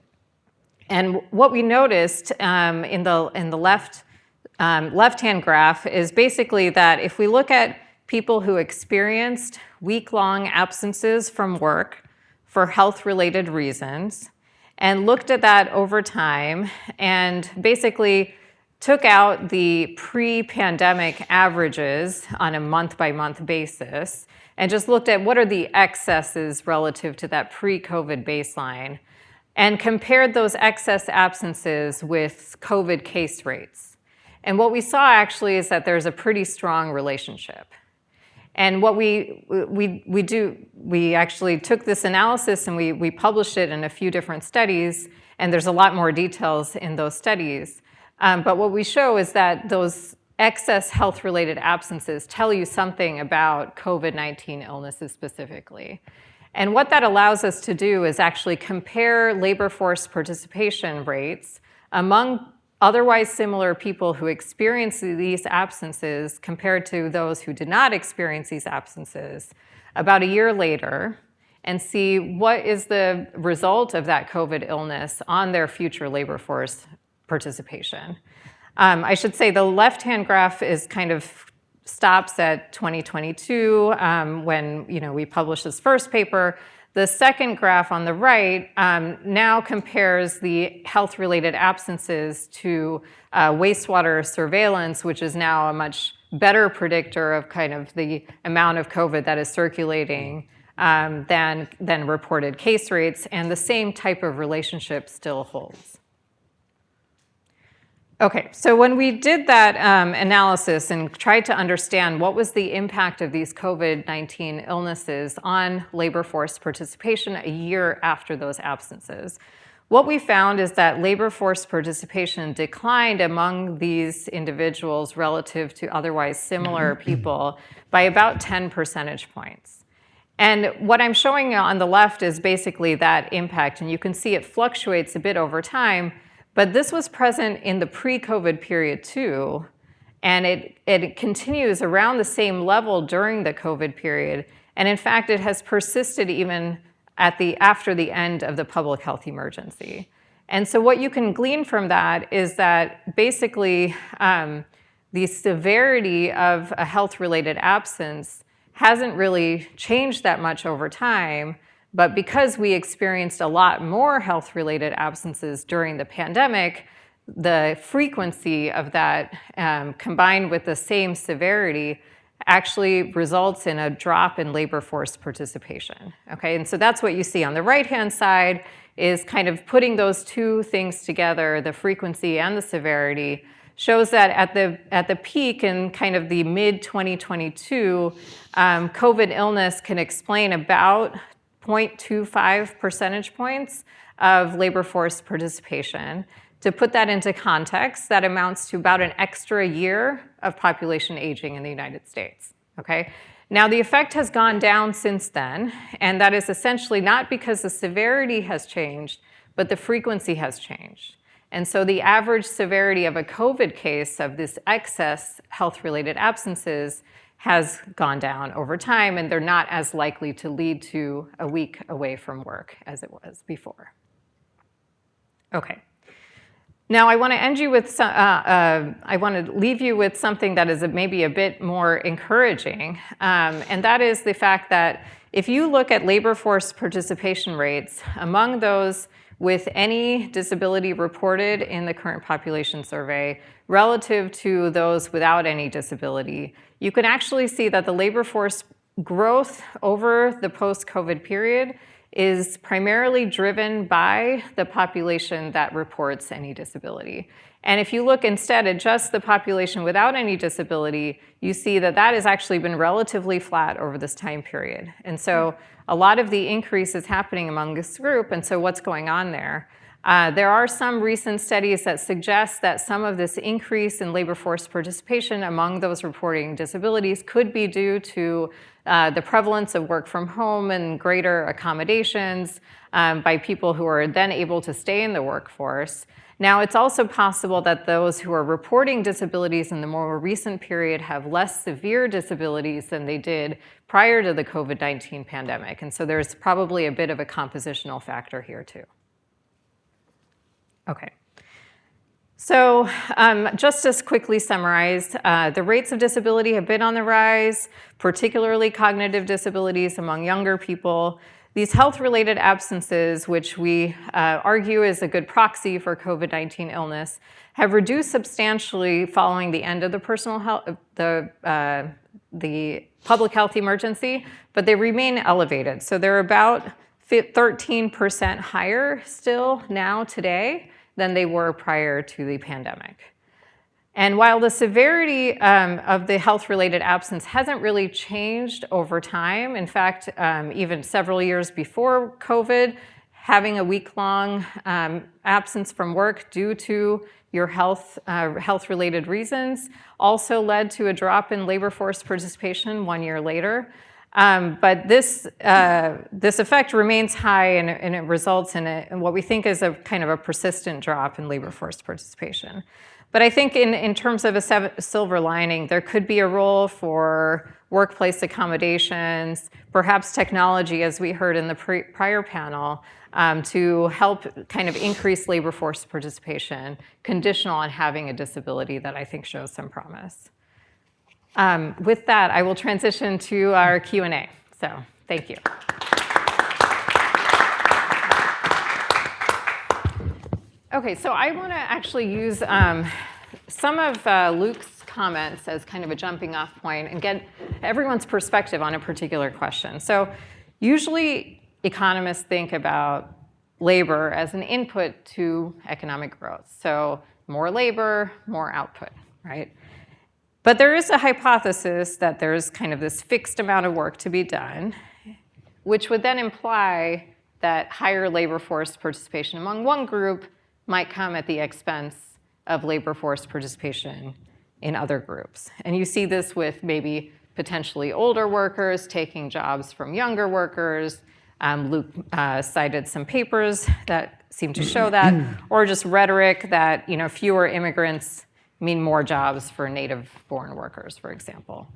And what we noticed in the left-hand graph is basically that if we look at people who experienced week-long absences from work for health-related reasons and looked at that over time and basically took out the pre-pandemic averages on a month-by-month basis and just looked at what are the excesses relative to that pre-COVID baseline and compared those excess absences with COVID case rates. And what we saw actually is that there's a pretty strong relationship. And what we actually took this analysis and we published it in a few different studies, and there's a lot more details in those studies. But what we show is that those excess health-related absences tell you something about COVID-19 illnesses specifically. And what that allows us to do is actually compare labor force participation rates among otherwise similar people who experience these absences compared to those who did not experience these absences about a year later and see what is the result of that COVID illness on their future labor force participation. I should say the left-hand graph is kind of stops at 2022 when we published this first paper. The second graph on the right now compares the health-related absences to wastewater surveillance, which is now a much better predictor of kind of the amount of COVID that is circulating than reported case rates, and the same type of relationship still holds. Okay, so when we did that analysis and tried to understand what was the impact of these COVID-19 illnesses on labor force participation a year after those absences, what we found is that labor force participation declined among these individuals relative to otherwise similar people by about 10 percentage points. And what I'm showing on the left is basically that impact, and you can see it fluctuates a bit over time. But this was present in the pre-COVID period too, and it continues around the same level during the COVID period. And in fact, it has persisted even after the end of the public health emergency. And so what you can glean from that is that basically the severity of a health-related absence hasn't really changed that much over time. But because we experienced a lot more health-related absences during the pandemic, the frequency of that combined with the same severity actually results in a drop in labor force participation. Okay, and so that's what you see on the right-hand side is kind of putting those two things together, the frequency and the severity, shows that at the peak in kind of the mid-2022, COVID illness can explain about 0.25 percentage points of labor force participation. To put that into context, that amounts to about an extra year of population aging in the United States, okay? Now, the effect has gone down since then, and that is essentially not because the severity has changed, but the frequency has changed. And so the average severity of a COVID case of this excess health-related absences has gone down over time, and they're not as likely to lead to a week away from work as it was before. Okay. Now I want to end you with I want to leave you with something that is maybe a bit more encouraging, and that is the fact that if you look at labor force participation rates among those with any disability reported in the current population survey relative to those without any disability, you can actually see that the labor force growth over the post-COVID period is primarily driven by the population that reports any disability. And if you look instead at just the population without any disability, you see that that has actually been relatively flat over this time period. And so a lot of the increase is happening among this group, and so what's going on there? There are some recent studies that suggest that some of this increase in labor force participation among those reporting disabilities could be due to the prevalence of work from home and greater accommodations by people who are then able to stay in the workforce. Now, it's also possible that those who are reporting disabilities in the more recent period have less severe disabilities than they did prior to the COVID-19 pandemic. And so there's probably a bit of a compositional factor here too. Okay. So just as quickly summarized, the rates of disability have been on the rise, particularly cognitive disabilities among younger people. These health-related absences, which we argue is a good proxy for COVID-19 illness, have reduced substantially following the end of the public health emergency, but they remain elevated. So they're about 13% higher still now today than they were prior to the pandemic. And while the severity of the health-related absence hasn't really changed over time, in fact, even several years before COVID, having a week-long absence from work due to your health-related reasons also led to a drop in labor force participation 1 year later. But this effect remains high, and it results in what we think is a kind of a persistent drop in labor force participation. But I think in terms of a silver lining, there could be a role for workplace accommodations, perhaps technology, as we heard in the prior panel, to help kind of increase labor force participation, conditional on having a disability that I think shows some promise. With that, I will transition to our Q&A. So thank you. Okay, so I want to actually use some of Luke's comments as kind of a jumping off point and get everyone's perspective on a particular question. So usually economists think about labor as an input to economic growth. So more labor, more output, right? But there is a hypothesis that there's kind of this fixed amount of work to be done, which would then imply that higher labor force participation among one group might come at the expense of labor force participation in other groups. And you see this with maybe potentially older workers taking jobs from younger workers. Luke cited some papers that seem to show that, or just rhetoric that fewer immigrants mean more jobs for native-born workers, for example.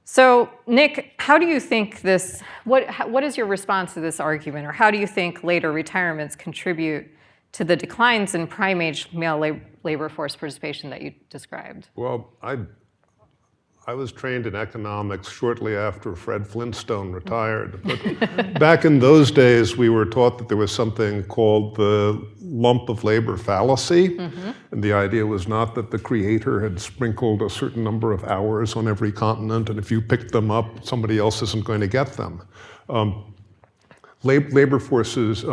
So, Nick, how do you think this? What is your response to this argument, or how do you think later retirements contribute to the declines in prime-age male labor force participation that you described? Well, I was trained in economics shortly after Fred Flintstone retired. But back in those days, we were taught that there was something called the lump of labor fallacy. And the idea was not that the creator had sprinkled a certain number of hours on every continent, and if you picked them up, somebody else isn't going to get them. Labor forces,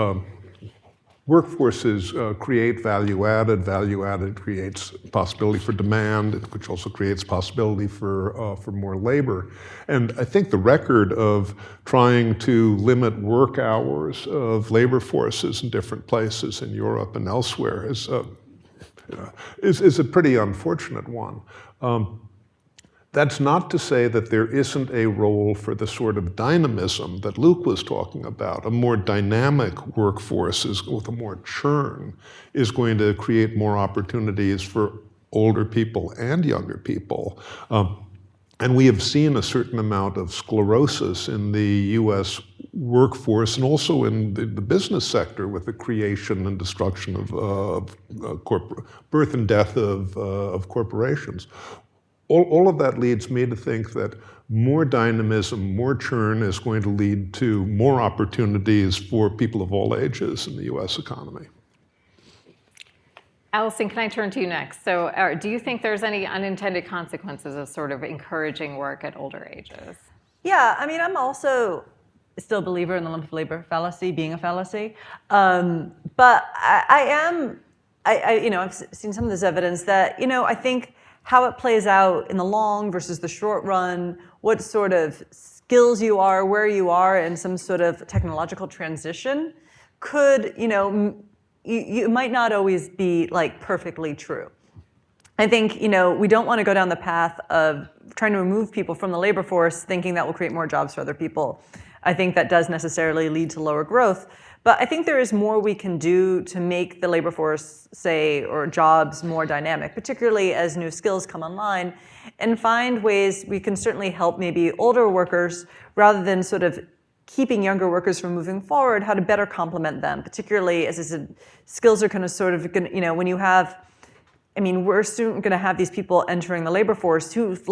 workforces create value added. Value added creates possibility for demand, which also creates possibility for more labor. And I think the record of trying to limit work hours of labor forces in different places in Europe and elsewhere is a pretty unfortunate one. That's not to say that there isn't a role for the sort of dynamism that Luke was talking about. A more dynamic workforce with a more churn is going to create more opportunities for older people and younger people. And we have seen a certain amount of sclerosis in the US workforce and also in the business sector with the creation and destruction of birth and death of corporations. All of that leads me to think that more dynamism, more churn is going to lead to more opportunities for people of all ages in the US economy. Allison, can I turn to you next? So do you think there's any unintended consequences of sort of encouraging work at older ages? Yeah, I mean, I'm also still a believer in the lump of labor fallacy being a fallacy. But I've seen some of this evidence that, I think how it plays out in the long versus the short run, what sort of skills you are, where you are in some sort of technological transition could, you might not always be like perfectly true. I think, we don't want to go down the path of trying to remove people from the labor force, thinking that will create more jobs for other people. I think that does necessarily lead to lower growth. But I think there is more we can do to make the labor force, or jobs more dynamic, particularly as new skills come online, and find ways we can certainly help maybe older workers, rather than sort of keeping younger workers from moving forward, how to better complement them, particularly as I said, skills are kind of sort of, when you have, we're soon going to have these people entering the labor force who've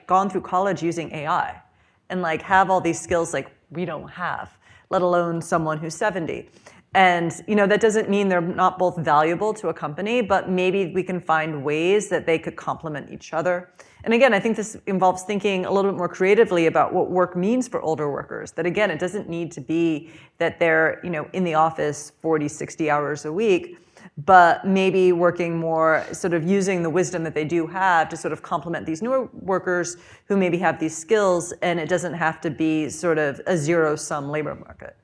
gone through college using AI and have all these skills we don't have, let alone someone who's 70. And that doesn't mean they're not both valuable to a company, but maybe we can find ways that they could complement each other. And again, I think this involves thinking a little bit more creatively about what work means for older workers. That again, it doesn't need to be that they're in the office 40, 60 hours a week, but maybe working more, sort of using the wisdom that they do have to sort of complement these newer workers who maybe have these skills, and it doesn't have to be sort of a zero-sum labor market.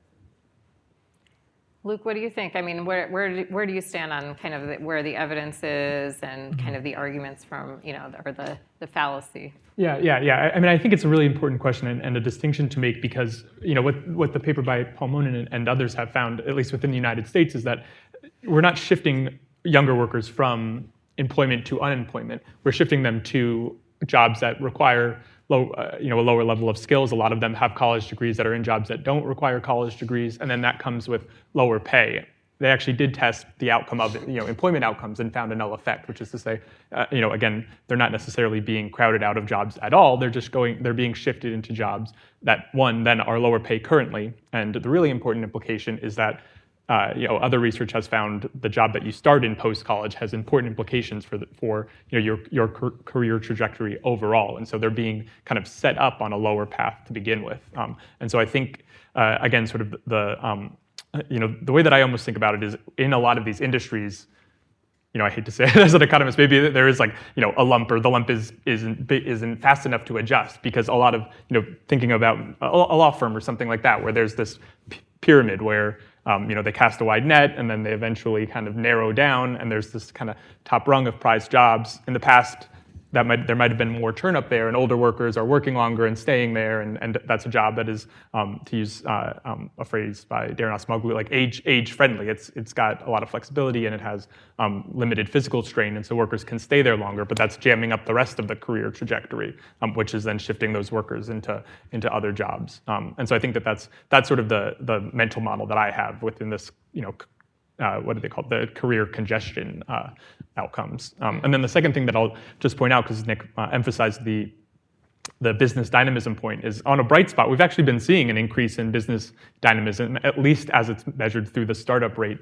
Luke, what do you think? Where do you stand on kind of where the evidence is and kind of the arguments from, or the fallacy? Yeah. I think it's a really important question and a distinction to make because, what the paper by Paul Monin and others have found, at least within the United States, is that we're not shifting younger workers from employment to unemployment. We're shifting them to jobs that require a lower level of skills. A lot of them have college degrees that are in jobs that don't require college degrees, and then that comes with lower pay. They actually did test the outcome of employment outcomes and found a null effect, which is to say, again, they're not necessarily being crowded out of jobs at all. They're being shifted into jobs that then are lower pay currently. And the really important implication is that other research has found the job that you start in post-college has important implications for your career trajectory overall, and so they're being kind of set up on a lower path to begin with. And so I think again, sort of the way that I almost think about it is in a lot of these industries. I hate to say it as an economist, maybe there is a lump, or the lump isn't fast enough to adjust because a lot of thinking about a law firm or something like that, where there's this pyramid where they cast a wide net and then they eventually kind of narrow down, and there's this kind of top rung of prized jobs. In the past, there might have been more turn up there, and older workers are working longer and staying there, and that's a job that is, to use a phrase by Darren Acemoglu, like age friendly. It's got a lot of flexibility and it has limited physical strain, and so workers can stay there longer. But that's jamming up the rest of the career trajectory, which is then shifting those workers into other jobs. And so I think that's sort of the mental model that I have within this, what do they call it? The career congestion outcomes. And then the second thing that I'll just point out, because Nick emphasized the business dynamism point, is on a bright spot, we've actually been seeing an increase in business dynamism, at least as it's measured through the startup rate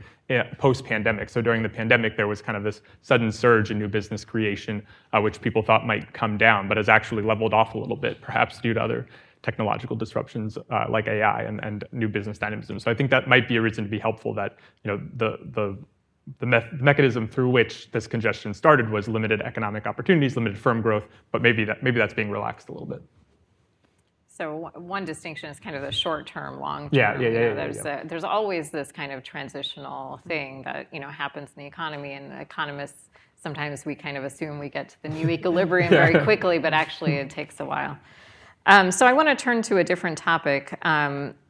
post-pandemic. So during the pandemic, there was kind of this sudden surge in new business creation, which people thought might come down, but has actually leveled off a little bit, perhaps due to other technological disruptions like AI and new business dynamism. So I think that might be a reason to be helpful, that the mechanism through which this congestion started was limited economic opportunities, limited firm growth, but maybe that's being relaxed a little bit. So one distinction is kind of the short-term, long-term. Yeah. There's always this kind of transitional thing that happens in the economy, and economists, sometimes we kind of assume we get to the new equilibrium very quickly, but actually it takes a while. So I want to turn to a different topic.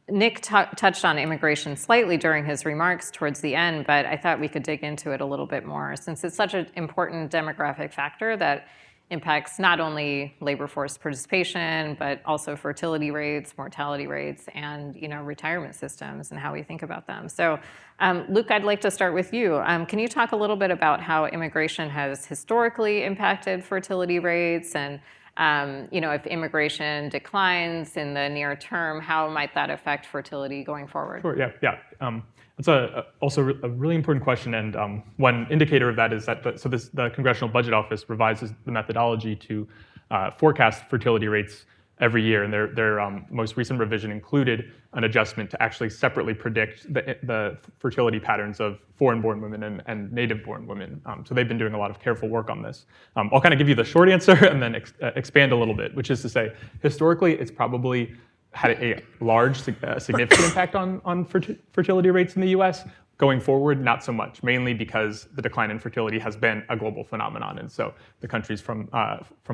Nick touched on immigration slightly during his remarks towards the end, but I thought we could dig into it a little bit more, since it's such an important demographic factor that impacts not only labor force participation, but also fertility rates, mortality rates, and retirement systems and how we think about them. So Luke, I'd like to start with you. Can you talk a little bit about how immigration has historically impacted fertility rates, and if immigration declines in the near term, how might that affect fertility going forward? Sure, yeah. That's also a really important question, and one indicator of that is that the Congressional Budget Office revises the methodology to forecast fertility rates every year, and their most recent revision included an adjustment to actually separately predict the fertility patterns of foreign-born women and native-born women. So they've been doing a lot of careful work on this. I'll kind of give you the short answer and then expand a little bit, which is to say, historically, it's probably had a large, significant impact on fertility rates in the US, Going forward, not so much, mainly because the decline in fertility has been a global phenomenon. And so the countries from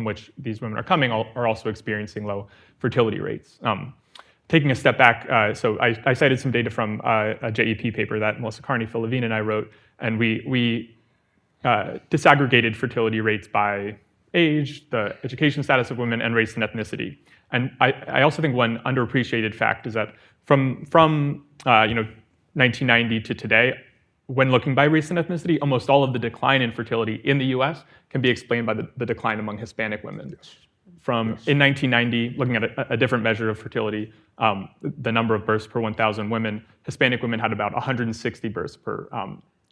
which these women are coming are also experiencing low fertility rates. Taking a step back, so I cited some data from a JEP paper that Melissa Carney, Phil Levine, and I wrote, and we disaggregated fertility rates by age, the education status of women, and race and ethnicity. And I also think one underappreciated fact is that from 1990 to today, when looking by race and ethnicity, almost all of the decline in fertility in the US can be explained by the decline among Hispanic women. Yes. In 1990, looking at a different measure of fertility, the number of births per 1,000 women, Hispanic women had about 160 births per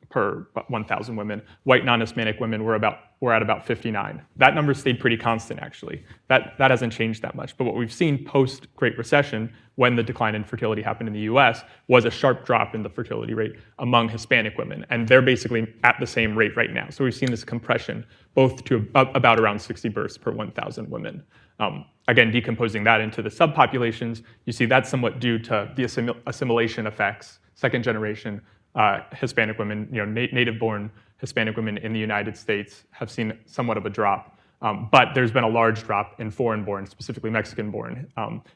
1,000 women. White non-Hispanic women were at about 59. That number stayed pretty constant, actually. That hasn't changed that much. But what we've seen post-Great Recession, when the decline in fertility happened in the US, was a sharp drop in the fertility rate among Hispanic women. And they're basically at the same rate right now. So we've seen this compression, both to about around 60 births per 1,000 women. Again, decomposing that into the subpopulations, you see that's somewhat due to the assimilation effects, second generation Hispanic women, native-born Hispanic women in the United States have seen somewhat of a drop. But there's been a large drop in foreign-born, specifically Mexican-born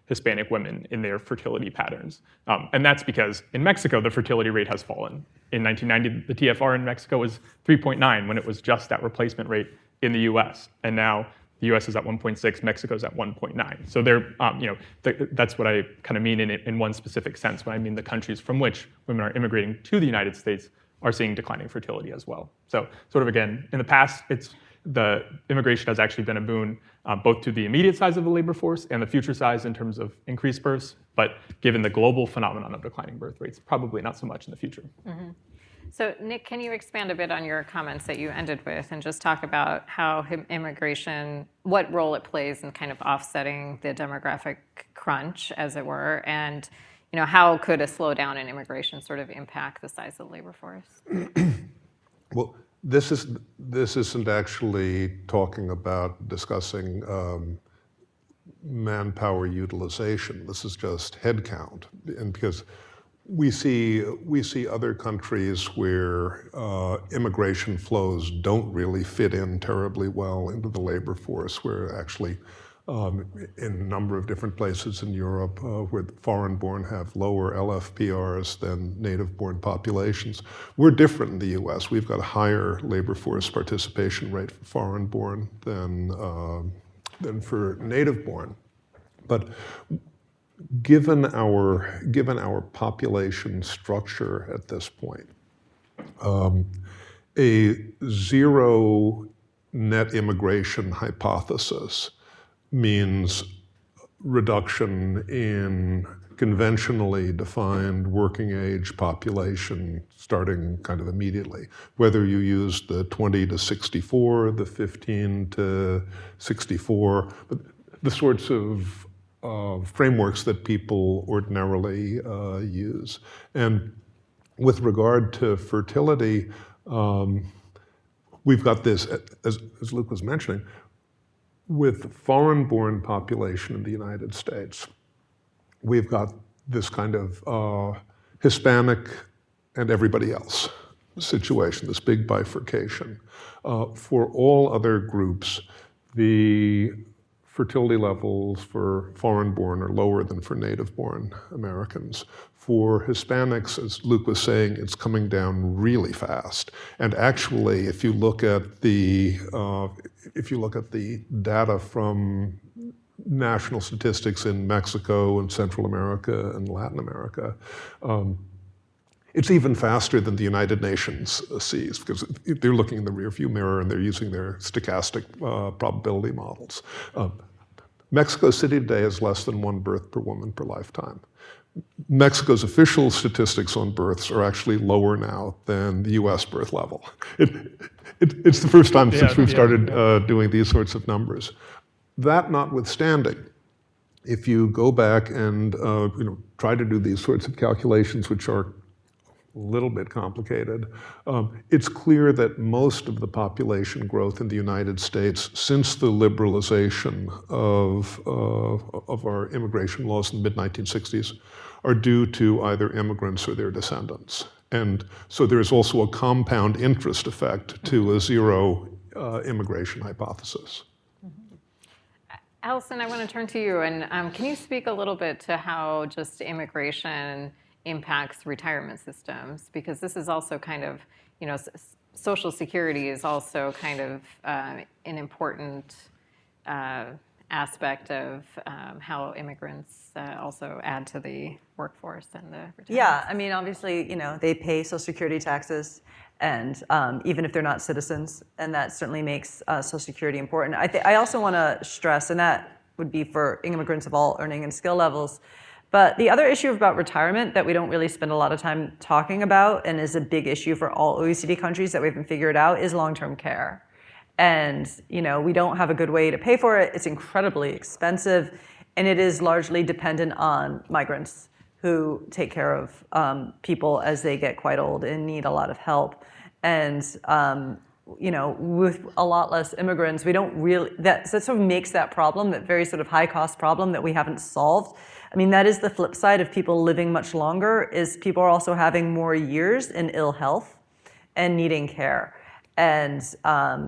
Hispanic women in their fertility patterns. And that's because in Mexico, the fertility rate has fallen. In 1990, the TFR in Mexico was 3.9 when it was just that replacement rate in the US. And now the US is at 1.6, Mexico's at 1.9. So that's what I kind of mean in one specific sense when I mean the countries from which women are immigrating to the United States are seeing declining fertility as well. So sort of again, in the past, the immigration has actually been a boon both to the immediate size of the labor force and the future size in terms of increased births, but given the global phenomenon of declining birth rates, probably not so much in the future. Mm-hmm. So Nick, can you expand a bit on your comments that you ended with and just talk about how immigration, what role it plays in kind of offsetting the demographic crunch, as it were, and how could a slowdown in immigration sort of impact the size of the labor force? Well, this isn't actually discussing manpower utilization. This is just headcount, and because we see other countries where immigration flows don't really fit in terribly well into the labor force, where actually in a number of different places in Europe where foreign-born have lower LFPRs than native-born populations. We're different in the US. We've got a higher labor force participation rate for foreign-born than for native-born. But given our population structure at this point, a zero net immigration hypothesis means reduction in conventionally defined working age population starting kind of immediately. Whether you use the 20 to 64, the 15 to 64, but the sorts of frameworks that people ordinarily use. And with regard to fertility, we've got this, as Luke was mentioning, with foreign-born population in the United States, we've got this kind of Hispanic and everybody else situation, this big bifurcation. For all other groups, the fertility levels for foreign-born are lower than for native-born Americans. For Hispanics, as Luke was saying, it's coming down really fast. And actually, if you look at the data from national statistics in Mexico and Central America and Latin America, it's even faster than the United Nations sees, because they're looking in the rearview mirror and they're using their stochastic probability models. Mexico City today has less than 1 birth per woman per lifetime. Mexico's official statistics on births are actually lower now than the US birth level. It's the first time since we've started doing these sorts of numbers. That notwithstanding, if you go back and try to do these sorts of calculations, which are a little bit complicated, it's clear that most of the population growth in the United States since the liberalization of our immigration laws in the mid-1960s are due to either immigrants or their descendants. And so there's also a compound interest effect to a zero immigration hypothesis. Allison, I want to turn to you, and can you speak a little bit to how just immigration impacts retirement systems? Because this is also kind of, Social Security is also kind of an important aspect of how immigrants also add to the workforce and the retirement. Yeah, I mean, obviously, they pay Social Security taxes, and even if they're not citizens, and that certainly makes Social Security important. I also want to stress, and that would be for immigrants of all earning and skill levels, but the other issue about retirement that we don't really spend a lot of time talking about, and is a big issue for all OECD countries that we haven't figured out, is long-term care. And we don't have a good way to pay for it. It's incredibly expensive, and it is largely dependent on migrants who take care of people as they get quite old and need a lot of help. And with a lot less immigrants, we don't really, that sort of makes that problem, that very sort of high cost problem that we haven't solved. I mean, that is the flip side of people living much longer, is people are also having more years in ill health and needing care. And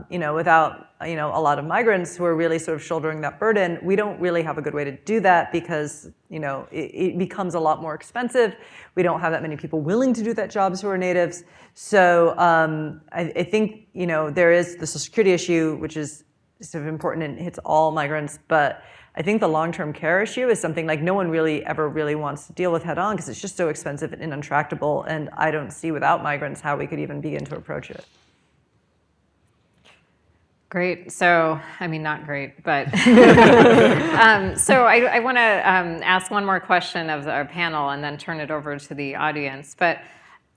without a lot of migrants who are really sort of shouldering that burden, we don't really have a good way to do that, because it becomes a lot more expensive. We don't have that many people willing to do that jobs who are natives. So I think there is the Social Security issue, which is sort of important and hits all migrants. But I think the long-term care issue is something like no one really ever really wants to deal with head on, because it's just so expensive and intractable. And I don't see without migrants how we could even begin to approach it. Great. So, I mean, not great, but so I want to ask one more question of our panel and then turn it over to the audience. But,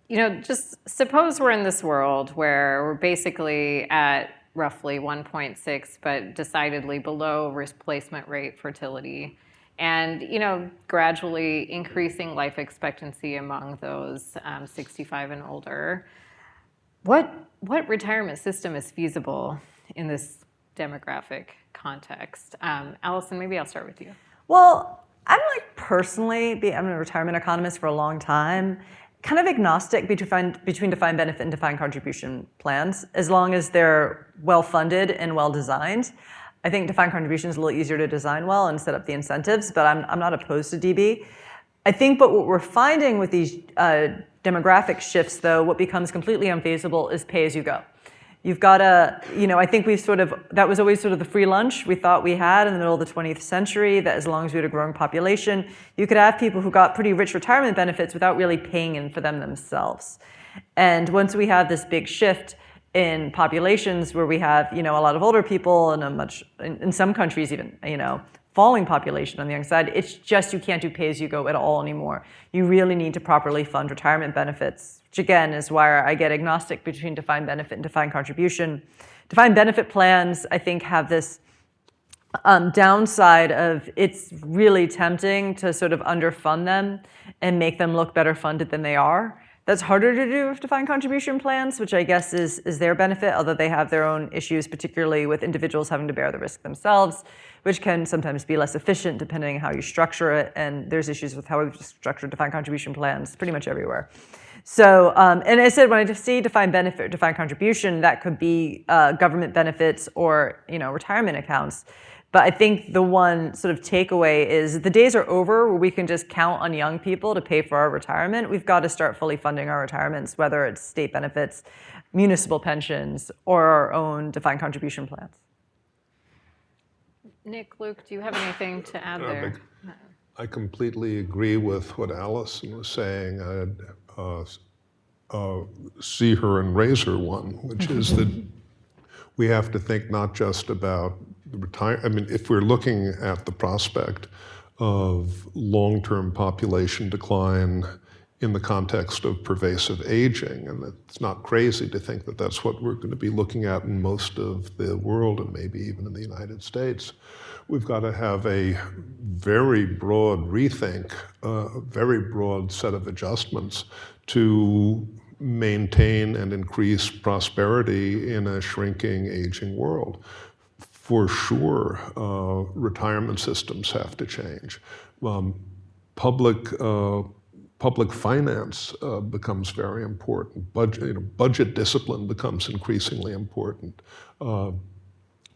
just suppose we're in this world where we're basically at roughly 1.6, but decidedly below replacement rate fertility, and, gradually increasing life expectancy among those 65 and older. What retirement system is feasible in this demographic context? Allison, maybe I'll start with you. Well, I'm I'm a retirement economist for a long time, kind of agnostic between defined benefit and defined contribution plans, as long as they're well-funded and well-designed. I think defined contribution is a little easier to design well and set up the incentives, but I'm not opposed to DB. I think, but what we're finding with these demographic shifts, though, what becomes completely unfeasible is pay-as-you-go. You've got to, I think that was always sort of the free lunch we thought we had in the middle of the 20th century, that as long as we had a growing population, you could have people who got pretty rich retirement benefits without really paying in for them themselves. And once we have this big shift in populations where we have, a lot of older people and in some countries even, falling population on the young side, it's just you can't do pay-as-you-go at all anymore. You really need to properly fund retirement benefits, which again is why I get agnostic between defined benefit and defined contribution. Defined benefit plans, I think, have this downside of it's really tempting to sort of underfund them and make them look better funded than they are. That's harder to do with defined contribution plans, which I guess is their benefit, although they have their own issues, particularly with individuals having to bear the risk themselves, which can sometimes be less efficient depending on how you structure it. And there's issues with how we've structured defined contribution plans pretty much everywhere. So, and I said, when I just see defined benefit or defined contribution, that could be government benefits or retirement accounts. But I think the one sort of takeaway is the days are over where we can just count on young people to pay for our retirement. We've got to start fully funding our retirements, whether it's state benefits, municipal pensions, or our own defined contribution plans. Nick, Luke, do you have anything to add there? I completely agree with what Allison was saying. See her and raise her one, which is that we have to think not just about if we're looking at the prospect of long-term population decline in the context of pervasive aging, and it's not crazy to think that that's what we're going to be looking at in most of the world and maybe even in the United States. We've got to have a very broad rethink, a very broad set of adjustments to maintain and increase prosperity in a shrinking, aging world. For sure, retirement systems have to change. Public public finance becomes very important. Budget discipline becomes increasingly important.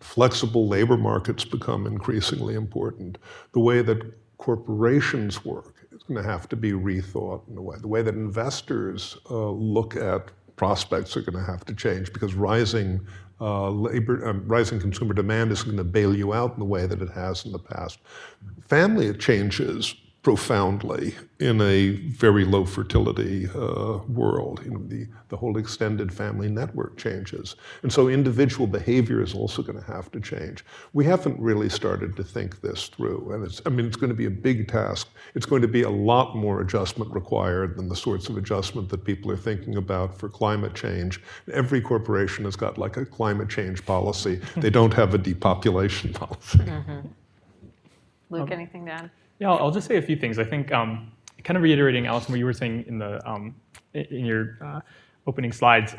Flexible labor markets become increasingly important. The way that corporations work is going to have to be rethought in a way. The way that investors look at prospects are going to have to change, because rising consumer demand isn't going to bail you out in the way that it has in the past. Family changes profoundly in a very low fertility world. The whole extended family network changes. And so individual behavior is also going to have to change. We haven't really started to think this through. And it's going to be a big task. It's going to be a lot more adjustment required than the sorts of adjustment that people are thinking about for climate change. Every corporation has got like a climate change policy. They don't have a depopulation policy. Mm-hmm. Luke, anything to add? Yeah, I'll just say a few things. I think kind of reiterating, Allison, what you were saying in your opening slides,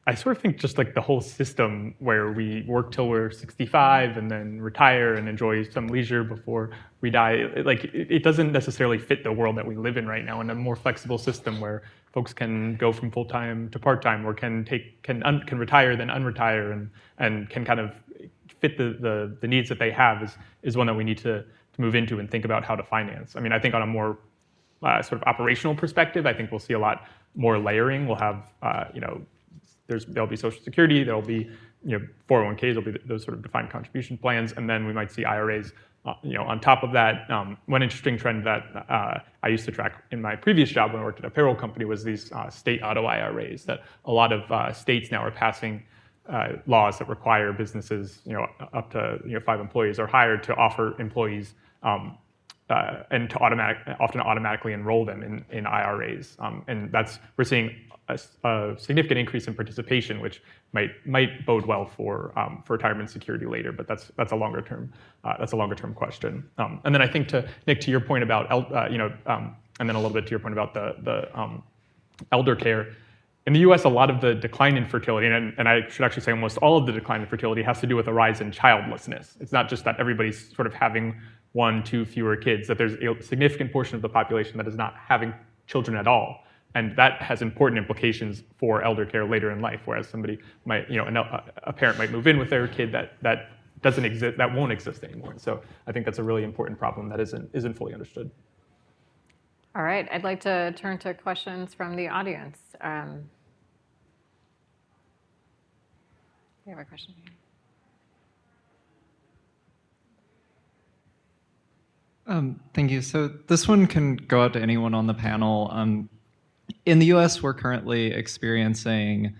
I sort of think just like the whole system where we work till we're 65 and then retire and enjoy some leisure before we die, it doesn't necessarily fit the world that we live in right now. In a more flexible system where folks can go from full-time to part-time, or can retire then unretire, and can kind of fit the needs that they have is one that we need to move into and think about how to finance. I mean, I think on a more sort of operational perspective, I think we'll see a lot more layering. We'll have, there'll be Social Security, there'll be 401ks, there'll be those sort of defined contribution plans, and then we might see IRAs. On top of that, one interesting trend that I used to track in my previous job when I worked at a payroll company was these state auto IRAs, that a lot of states now are passing laws that require businesses, up to 5 employees or higher, to offer employees and to often automatically enroll them in IRAs, and we're seeing a significant increase in participation, which might bode well for retirement security later, but that's a longer term question. And then I think Nick, to your point about and then a little bit to your point about the elder care. In the US, a lot of the decline in fertility, and I should actually say almost all of the decline in fertility, has to do with a rise in childlessness. It's not just that everybody's sort of having 1, 2 fewer kids, that there's a significant portion of the population that is not having children at all. And that has important implications for elder care later in life, whereas somebody might, a parent might move in with their kid that doesn't exist, that won't exist anymore. And so I think that's a really important problem that isn't fully understood. All right, I'd like to turn to questions from the audience. We have a question here. Thank you. So this one can go out to anyone on the panel. In the US, we're currently experiencing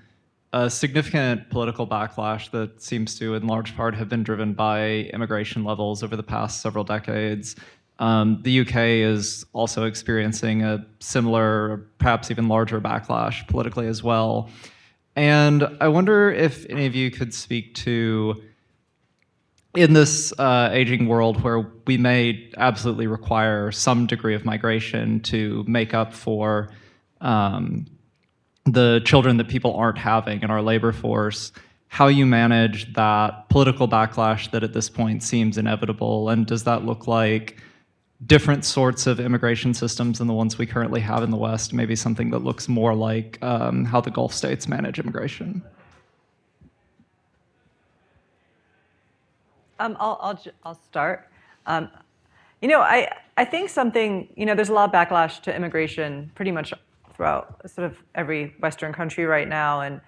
a significant political backlash that seems to, in large part, have been driven by immigration levels over the past several decades. The UK is also experiencing a similar, perhaps even larger backlash politically as well. And I wonder if any of you could speak to, in this aging world where we may absolutely require some degree of migration to make up for the children that people aren't having in our labor force, how you manage that political backlash that at this point seems inevitable, and does that look like different sorts of immigration systems than the ones we currently have in the West, maybe something that looks more like how the Gulf states manage immigration? I'll start. I think there's a lot of backlash to immigration pretty much throughout sort of every Western country right now. And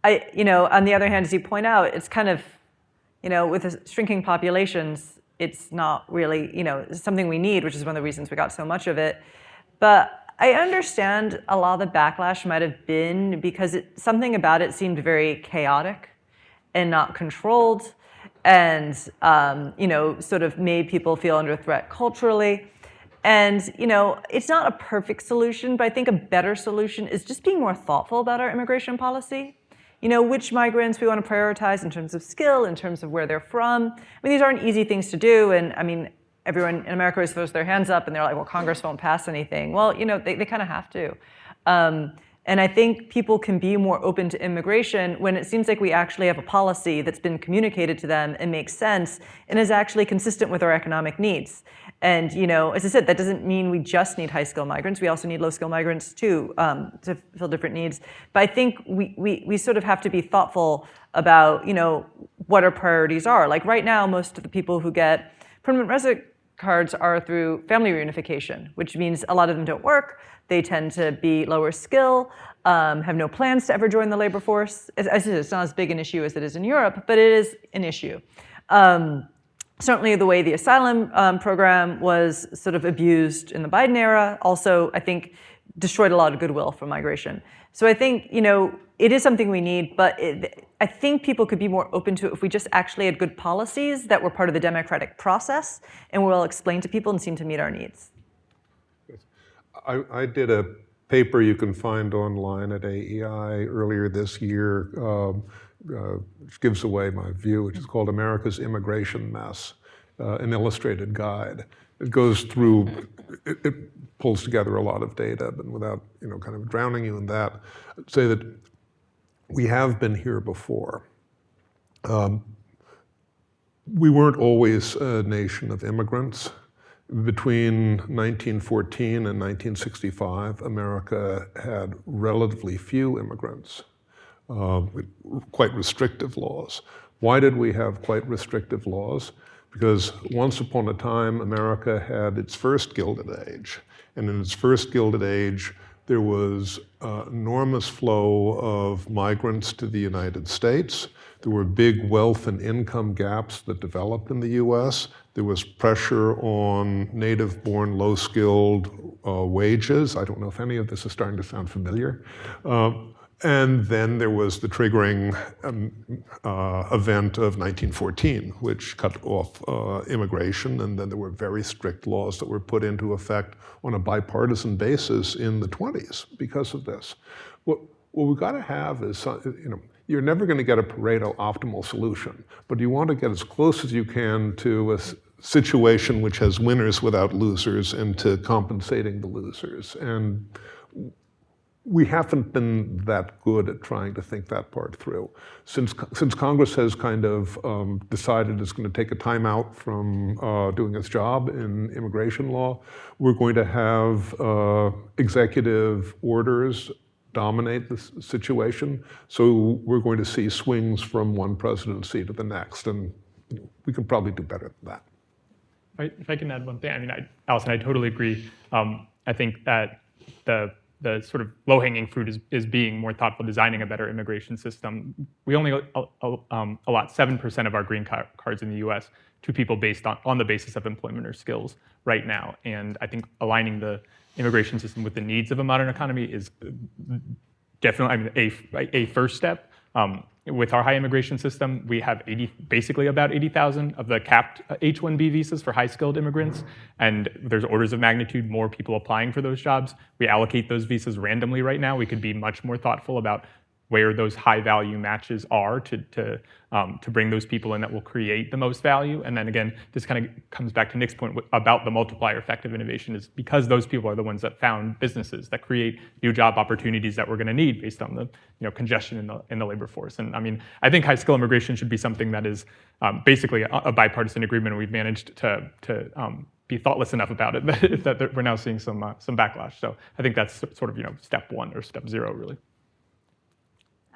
on the other hand, as you point out, it's kind of, with the shrinking populations, it's not really, it's something we need, which is one of the reasons we got so much of it. But I understand a lot of the backlash might have been because something about it seemed very chaotic and not controlled, and sort of made people feel under threat culturally. And it's not a perfect solution, but I think a better solution is just being more thoughtful about our immigration policy. Which migrants we want to prioritize in terms of skill, in terms of where they're from. I mean, these aren't easy things to do, and I mean, everyone in America always throws their hands up and they're like, well, Congress won't pass anything. Well, they kind of have to. And I think people can be more open to immigration when it seems like we actually have a policy that's been communicated to them and makes sense and is actually consistent with our economic needs. And as I said, that doesn't mean we just need high-skilled migrants. We also need low-skilled migrants too, to fill different needs. But I think we sort of have to be thoughtful about what our priorities are. Like right now, most of the people who get permanent resident cards are through family reunification, which means a lot of them don't work. They tend to be lower skill, have no plans to ever join the labor force. As I said, it's not as big an issue as it is in Europe, but it is an issue. Certainly the way the asylum program was sort of abused in the Biden era also, I think, destroyed a lot of goodwill for migration. So I think, it is something we need, but I think people could be more open to it if we just actually had good policies that were part of the democratic process and were well explained to people and seemed to meet our needs. I did a paper you can find online at AEI earlier this year, which gives away my view, which is called America's Immigration Mess, an illustrated guide. It goes through, it pulls together a lot of data, but without kind of drowning you in that, I'd say that we have been here before. We weren't always a nation of immigrants. Between 1914 and 1965, America had relatively few immigrants, with quite restrictive laws. Why did we have quite restrictive laws? Because once upon a time, America had its first Gilded Age. And in its first Gilded Age, there was enormous flow of migrants to the United States. There were big wealth and income gaps that developed in the US. There was pressure on native-born, low-skilled wages. I don't know if any of this is starting to sound familiar. And then there was the triggering event of 1914, which cut off immigration, and then there were very strict laws that were put into effect on a bipartisan basis in the 20s because of this. What we've got to have is, you're never going to get a Pareto optimal solution, but you want to get as close as you can to a situation which has winners without losers and to compensating the losers. And we haven't been that good at trying to think that part through. Since Congress has kind of decided it's going to take a timeout from doing its job in immigration law, we're going to have executive orders dominate the situation. So we're going to see swings from one presidency to the next, and we can probably do better than that. If I can add one thing, Allison, I totally agree. I think that the sort of low-hanging fruit is being more thoughtful, designing a better immigration system. We only allot 7% of our green cards in the US to people based on the basis of employment or skills right now. And I think aligning the immigration system with the needs of a modern economy is definitely a first step. With our high immigration system, we have basically about 80,000 of the capped H-1B visas for high-skilled immigrants, and there's orders of magnitude more people applying for those jobs. We allocate those visas randomly right now. We could be much more thoughtful about where those high-value matches are to bring those people in that will create the most value. And then again, this kind of comes back to Nick's point about the multiplier effect of innovation, is because those people are the ones that found businesses that create new job opportunities that we're going to need based on the congestion in the labor force. And I think high-skill immigration should be something that is basically a bipartisan agreement. And we've managed to be thoughtless enough about it that we're now seeing some backlash. So I think that's sort of step one or step zero, really.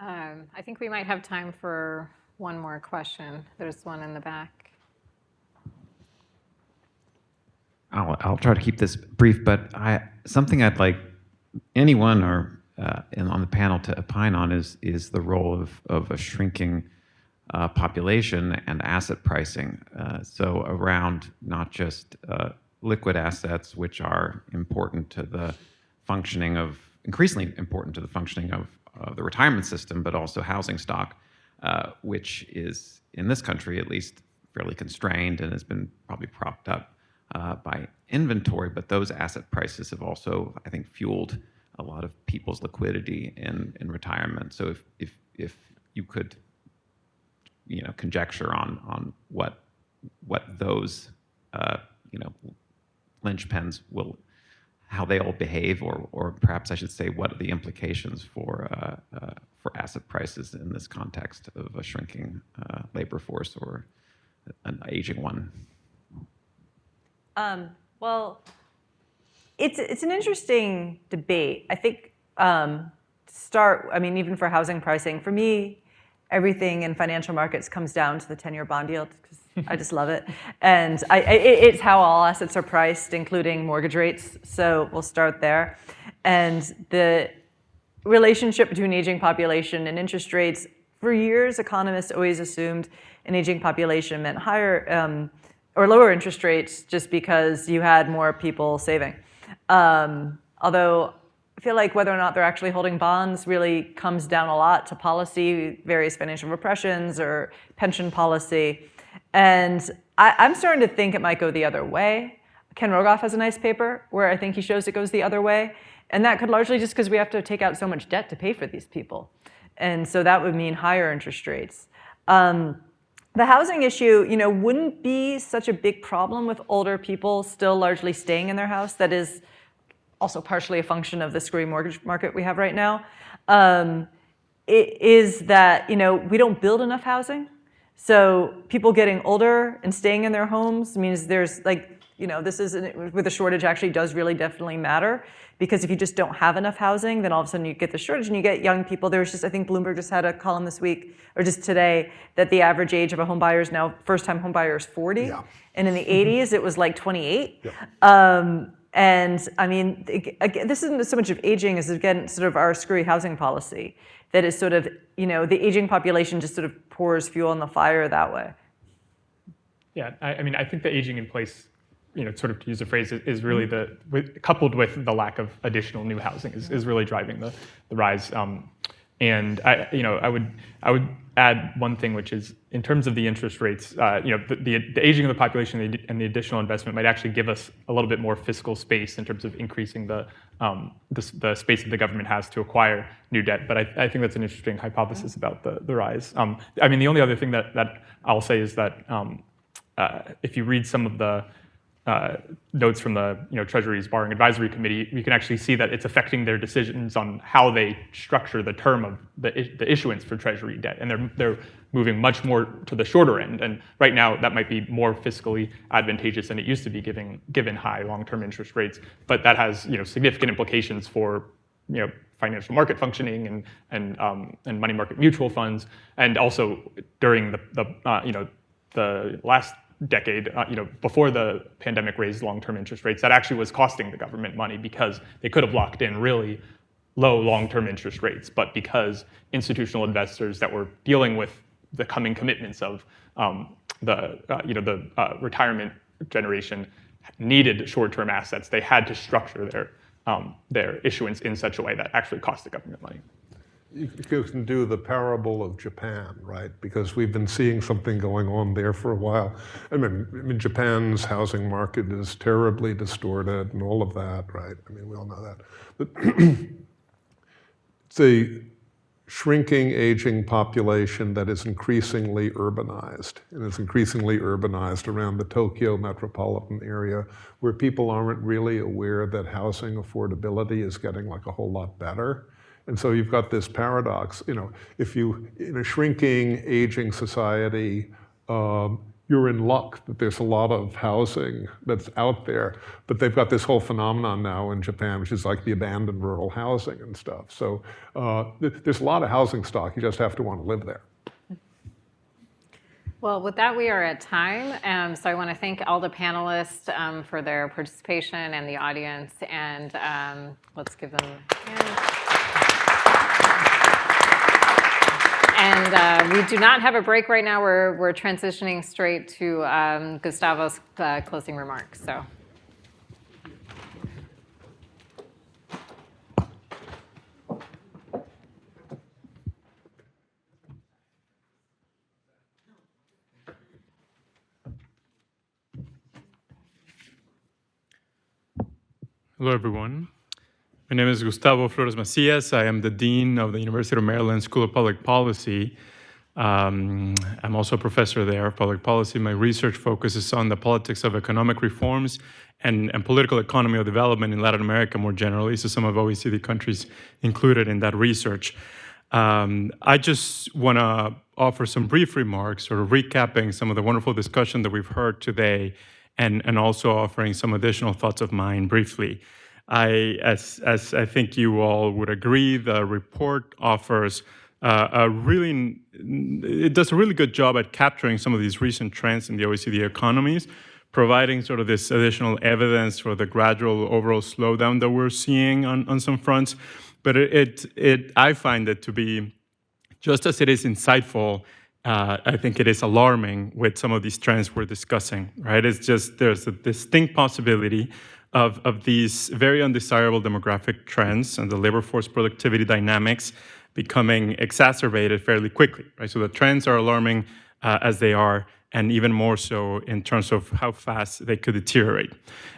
I think we might have time for one more question. There's one in the back. I'll try to keep this brief, but something I'd like anyone or on the panel to opine on is the role of a shrinking population and asset pricing. So around not just liquid assets, which are important to the functioning of, increasingly important to the functioning of the retirement system, but also housing stock, which is, in this country at least, fairly constrained and has been probably propped up by inventory. But those asset prices have also, I think, fueled a lot of people's liquidity in retirement. So if you could, conjecture on what those, linchpins will how they all behave, or perhaps I should say, what are the implications for asset prices in this context of a shrinking labor force or an aging one? Well, it's an interesting debate. I think even for housing pricing, for me, everything in financial markets comes down to the 10-year bond yield, because I just love it. And it's how all assets are priced, including mortgage rates. So we'll start there. And the relationship between aging population and interest rates, for years, economists always assumed an aging population meant higher or lower interest rates just because you had more people saving. Although I feel like whether or not they're actually holding bonds really comes down a lot to policy, various financial repressions or pension policy. And I'm starting to think it might go the other way. Ken Rogoff has a nice paper where I think he shows it goes the other way. And that could largely just because we have to take out so much debt to pay for these people. And so that would mean higher interest rates. The housing issue, wouldn't be such a big problem with older people still largely staying in their house. That is also partially a function of the screwy mortgage market we have right now. It is that, we don't build enough housing. So people getting older and staying in their homes means there's this is where the shortage actually does really definitely matter. Because if you just don't have enough housing, then all of a sudden you get the shortage and you get young people. There was just, I think Bloomberg just had a column this week, or just today, that the average age of a home buyer is now, first-time home buyer is 40. Yeah. And in the 80s, it was like 28. Yeah. And I mean, again, this isn't so much of aging as, again, sort of our screwy housing policy that is sort of, the aging population just sort of pours fuel on the fire that way. Yeah, I think the aging in place, sort of to use a phrase, is really coupled with the lack of additional new housing is really driving the rise. And I would add one thing, which is in terms of the interest rates, the aging of the population and the additional investment might actually give us a little bit more fiscal space in terms of increasing the space that the government has to acquire new debt. But I think that's an interesting hypothesis about the rise. The only other thing that I'll say is that if you read some of the notes from the Treasury's Borrowing Advisory Committee, we can actually see that it's affecting their decisions on how they structure the term of the issuance for Treasury debt, and they're moving much more to the shorter end. And right now, that might be more fiscally advantageous than it used to be, given high long-term interest rates. But that has significant implications for financial market functioning and money market mutual funds, and also during the last decade, before the pandemic raised long-term interest rates, that actually was costing the government money because they could have locked in really low long-term interest rates, but because institutional investors that were dealing with the coming commitments of the retirement generation needed short-term assets, they had to structure their issuance in such a way that actually cost the government money. You can do the parable of Japan, right? Because we've been seeing something going on there for a while. I mean, Japan's housing market is terribly distorted and all of that, right? We all know that. But it's a shrinking, aging population that is increasingly urbanized. And it's increasingly urbanized around the Tokyo metropolitan area, where people aren't really aware that housing affordability is getting a whole lot better. And so you've got this paradox, if you, in a shrinking, aging society, you're in luck that there's a lot of housing that's out there, but they've got this whole phenomenon now in Japan, which is like the abandoned rural housing and stuff. So there's a lot of housing stock, you just have to want to live there. Well, with that, we are at time. So I want to thank all the panelists for their participation and the audience, and let's give them a hand. And we do not have a break right now. We're transitioning straight to Gustavo's closing remarks. So. Hello, everyone. My name is Gustavo Flores Macias. I am the Dean of the University of Maryland School of Public Policy. I'm also a professor there of public policy. My research focuses on the politics of economic reforms and political economy of development in Latin America more generally, so some of OECD countries included in that research. I just want to offer some brief remarks, sort of recapping some of the wonderful discussion that we've heard today, and also offering some additional thoughts of mine briefly. As I think you all would agree, the report offers it does a really good job at capturing some of these recent trends in the OECD economies, providing sort of this additional evidence for the gradual overall slowdown that we're seeing on some fronts. But I find it to be, just as it is insightful, I think it is alarming with some of these trends we're discussing, right? It's just, there's a distinct possibility of these very undesirable demographic trends and the labor force productivity dynamics becoming exacerbated fairly quickly, right? So the trends are alarming as they are, and even more so in terms of how fast they could deteriorate.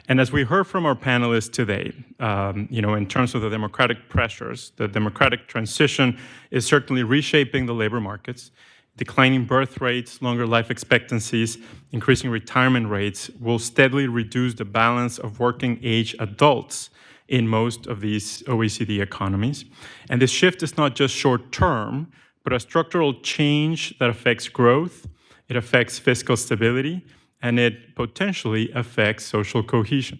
And as we heard from our panelists today, in terms of the democratic pressures, the democratic transition is certainly reshaping the labor markets. Declining birth rates, longer life expectancies, increasing retirement rates will steadily reduce the balance of working age adults in most of these OECD economies. And this shift is not just short-term, but a structural change that affects growth, it affects fiscal stability, and it potentially affects social cohesion.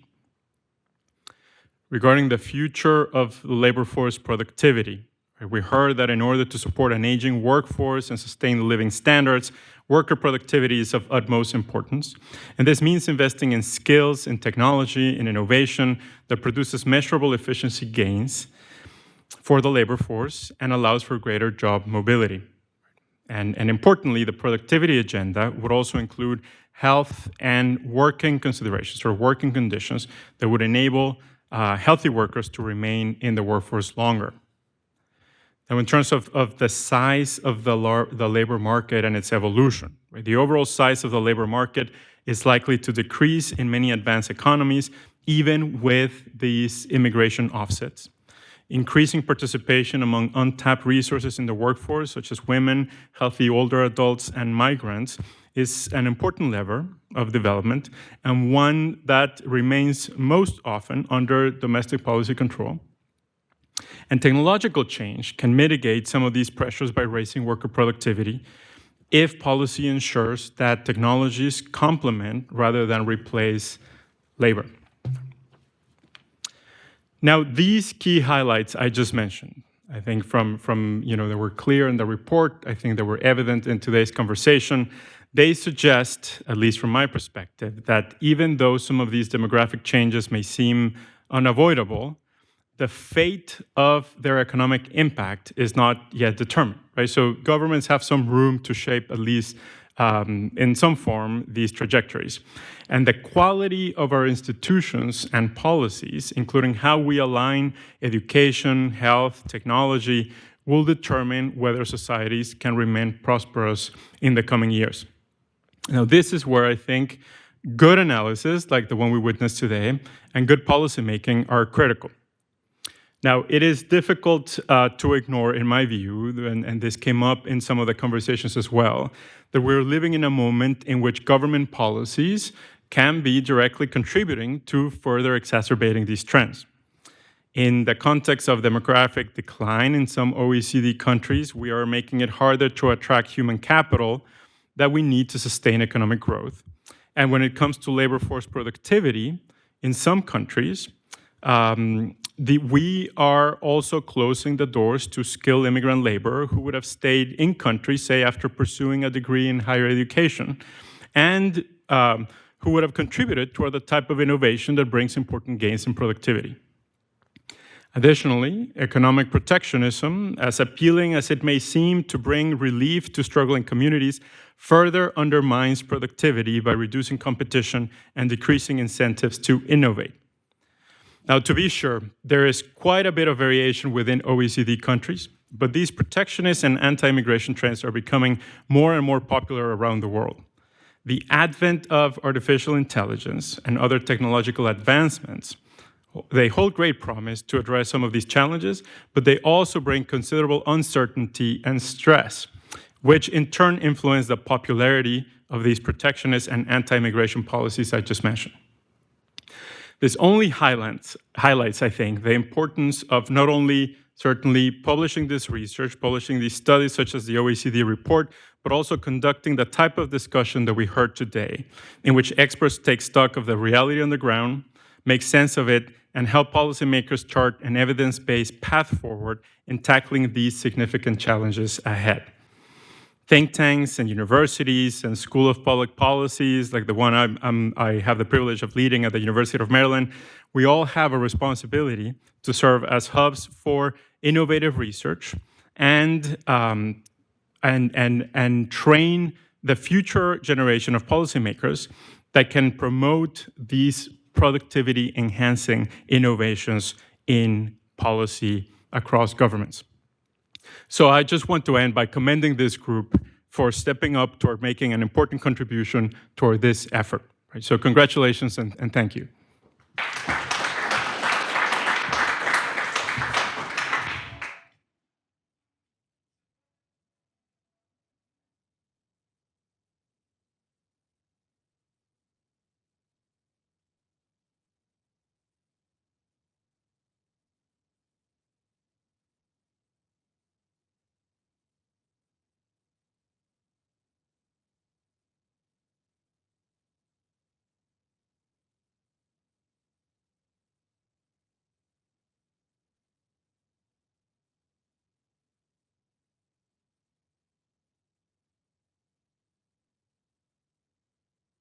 Regarding the future of labor force productivity, we heard that in order to support an aging workforce and sustain living standards, worker productivity is of utmost importance. And this means investing in skills, in technology, in innovation that produces measurable efficiency gains for the labor force and allows for greater job mobility. And importantly, the productivity agenda would also include health and working considerations, or working conditions that would enable healthy workers to remain in the workforce longer. Now, in terms of the size of the labor market and its evolution, right, the overall size of the labor market is likely to decrease in many advanced economies, even with these immigration offsets. Increasing participation among untapped resources in the workforce, such as women, healthy older adults, and migrants, is an important lever of development, and one that remains most often under domestic policy control. And technological change can mitigate some of these pressures by raising worker productivity if policy ensures that technologies complement rather than replace labor. Now, these key highlights I just mentioned, I think from they were clear in the report, I think they were evident in today's conversation, they suggest, at least from my perspective, that even though some of these demographic changes may seem unavoidable, the fate of their economic impact is not yet determined, right? So governments have some room to shape, at least in some form, these trajectories. And the quality of our institutions and policies, including how we align education, health, technology, will determine whether societies can remain prosperous in the coming years. Now, this is where I think good analysis, like the one we witnessed today, and good policymaking are critical. Now, it is difficult to ignore, in my view, and this came up in some of the conversations as well, that we're living in a moment in which government policies can be directly contributing to further exacerbating these trends. In the context of demographic decline in some OECD countries, we are making it harder to attract human capital that we need to sustain economic growth. And when it comes to labor force productivity, in some countries, we are also closing the doors to skilled immigrant labor who would have stayed in country, say, after pursuing a degree in higher education, and who would have contributed toward the type of innovation that brings important gains in productivity. Additionally, economic protectionism, as appealing as it may seem to bring relief to struggling communities, further undermines productivity by reducing competition and decreasing incentives to innovate. Now, to be sure, there is quite a bit of variation within OECD countries, but these protectionist and anti-immigration trends are becoming more and more popular around the world. The advent of artificial intelligence and other technological advancements, they hold great promise to address some of these challenges, but they also bring considerable uncertainty and stress, which in turn influence the popularity of these protectionist and anti-immigration policies I just mentioned. This only highlights, I think, the importance of not only certainly publishing this research, publishing these studies such as the OECD report, but also conducting the type of discussion that we heard today, in which experts take stock of the reality on the ground, make sense of it, and help policymakers chart an evidence-based path forward in tackling these significant challenges ahead. Think tanks and universities and School of Public Policies, like the one I have the privilege of leading at the University of Maryland, we all have a responsibility to serve as hubs for innovative research and train the future generation of policymakers that can promote these productivity-enhancing innovations in policy across governments. So I just want to end by commending this group for stepping up toward making an important contribution toward this effort. Right? So congratulations and thank you.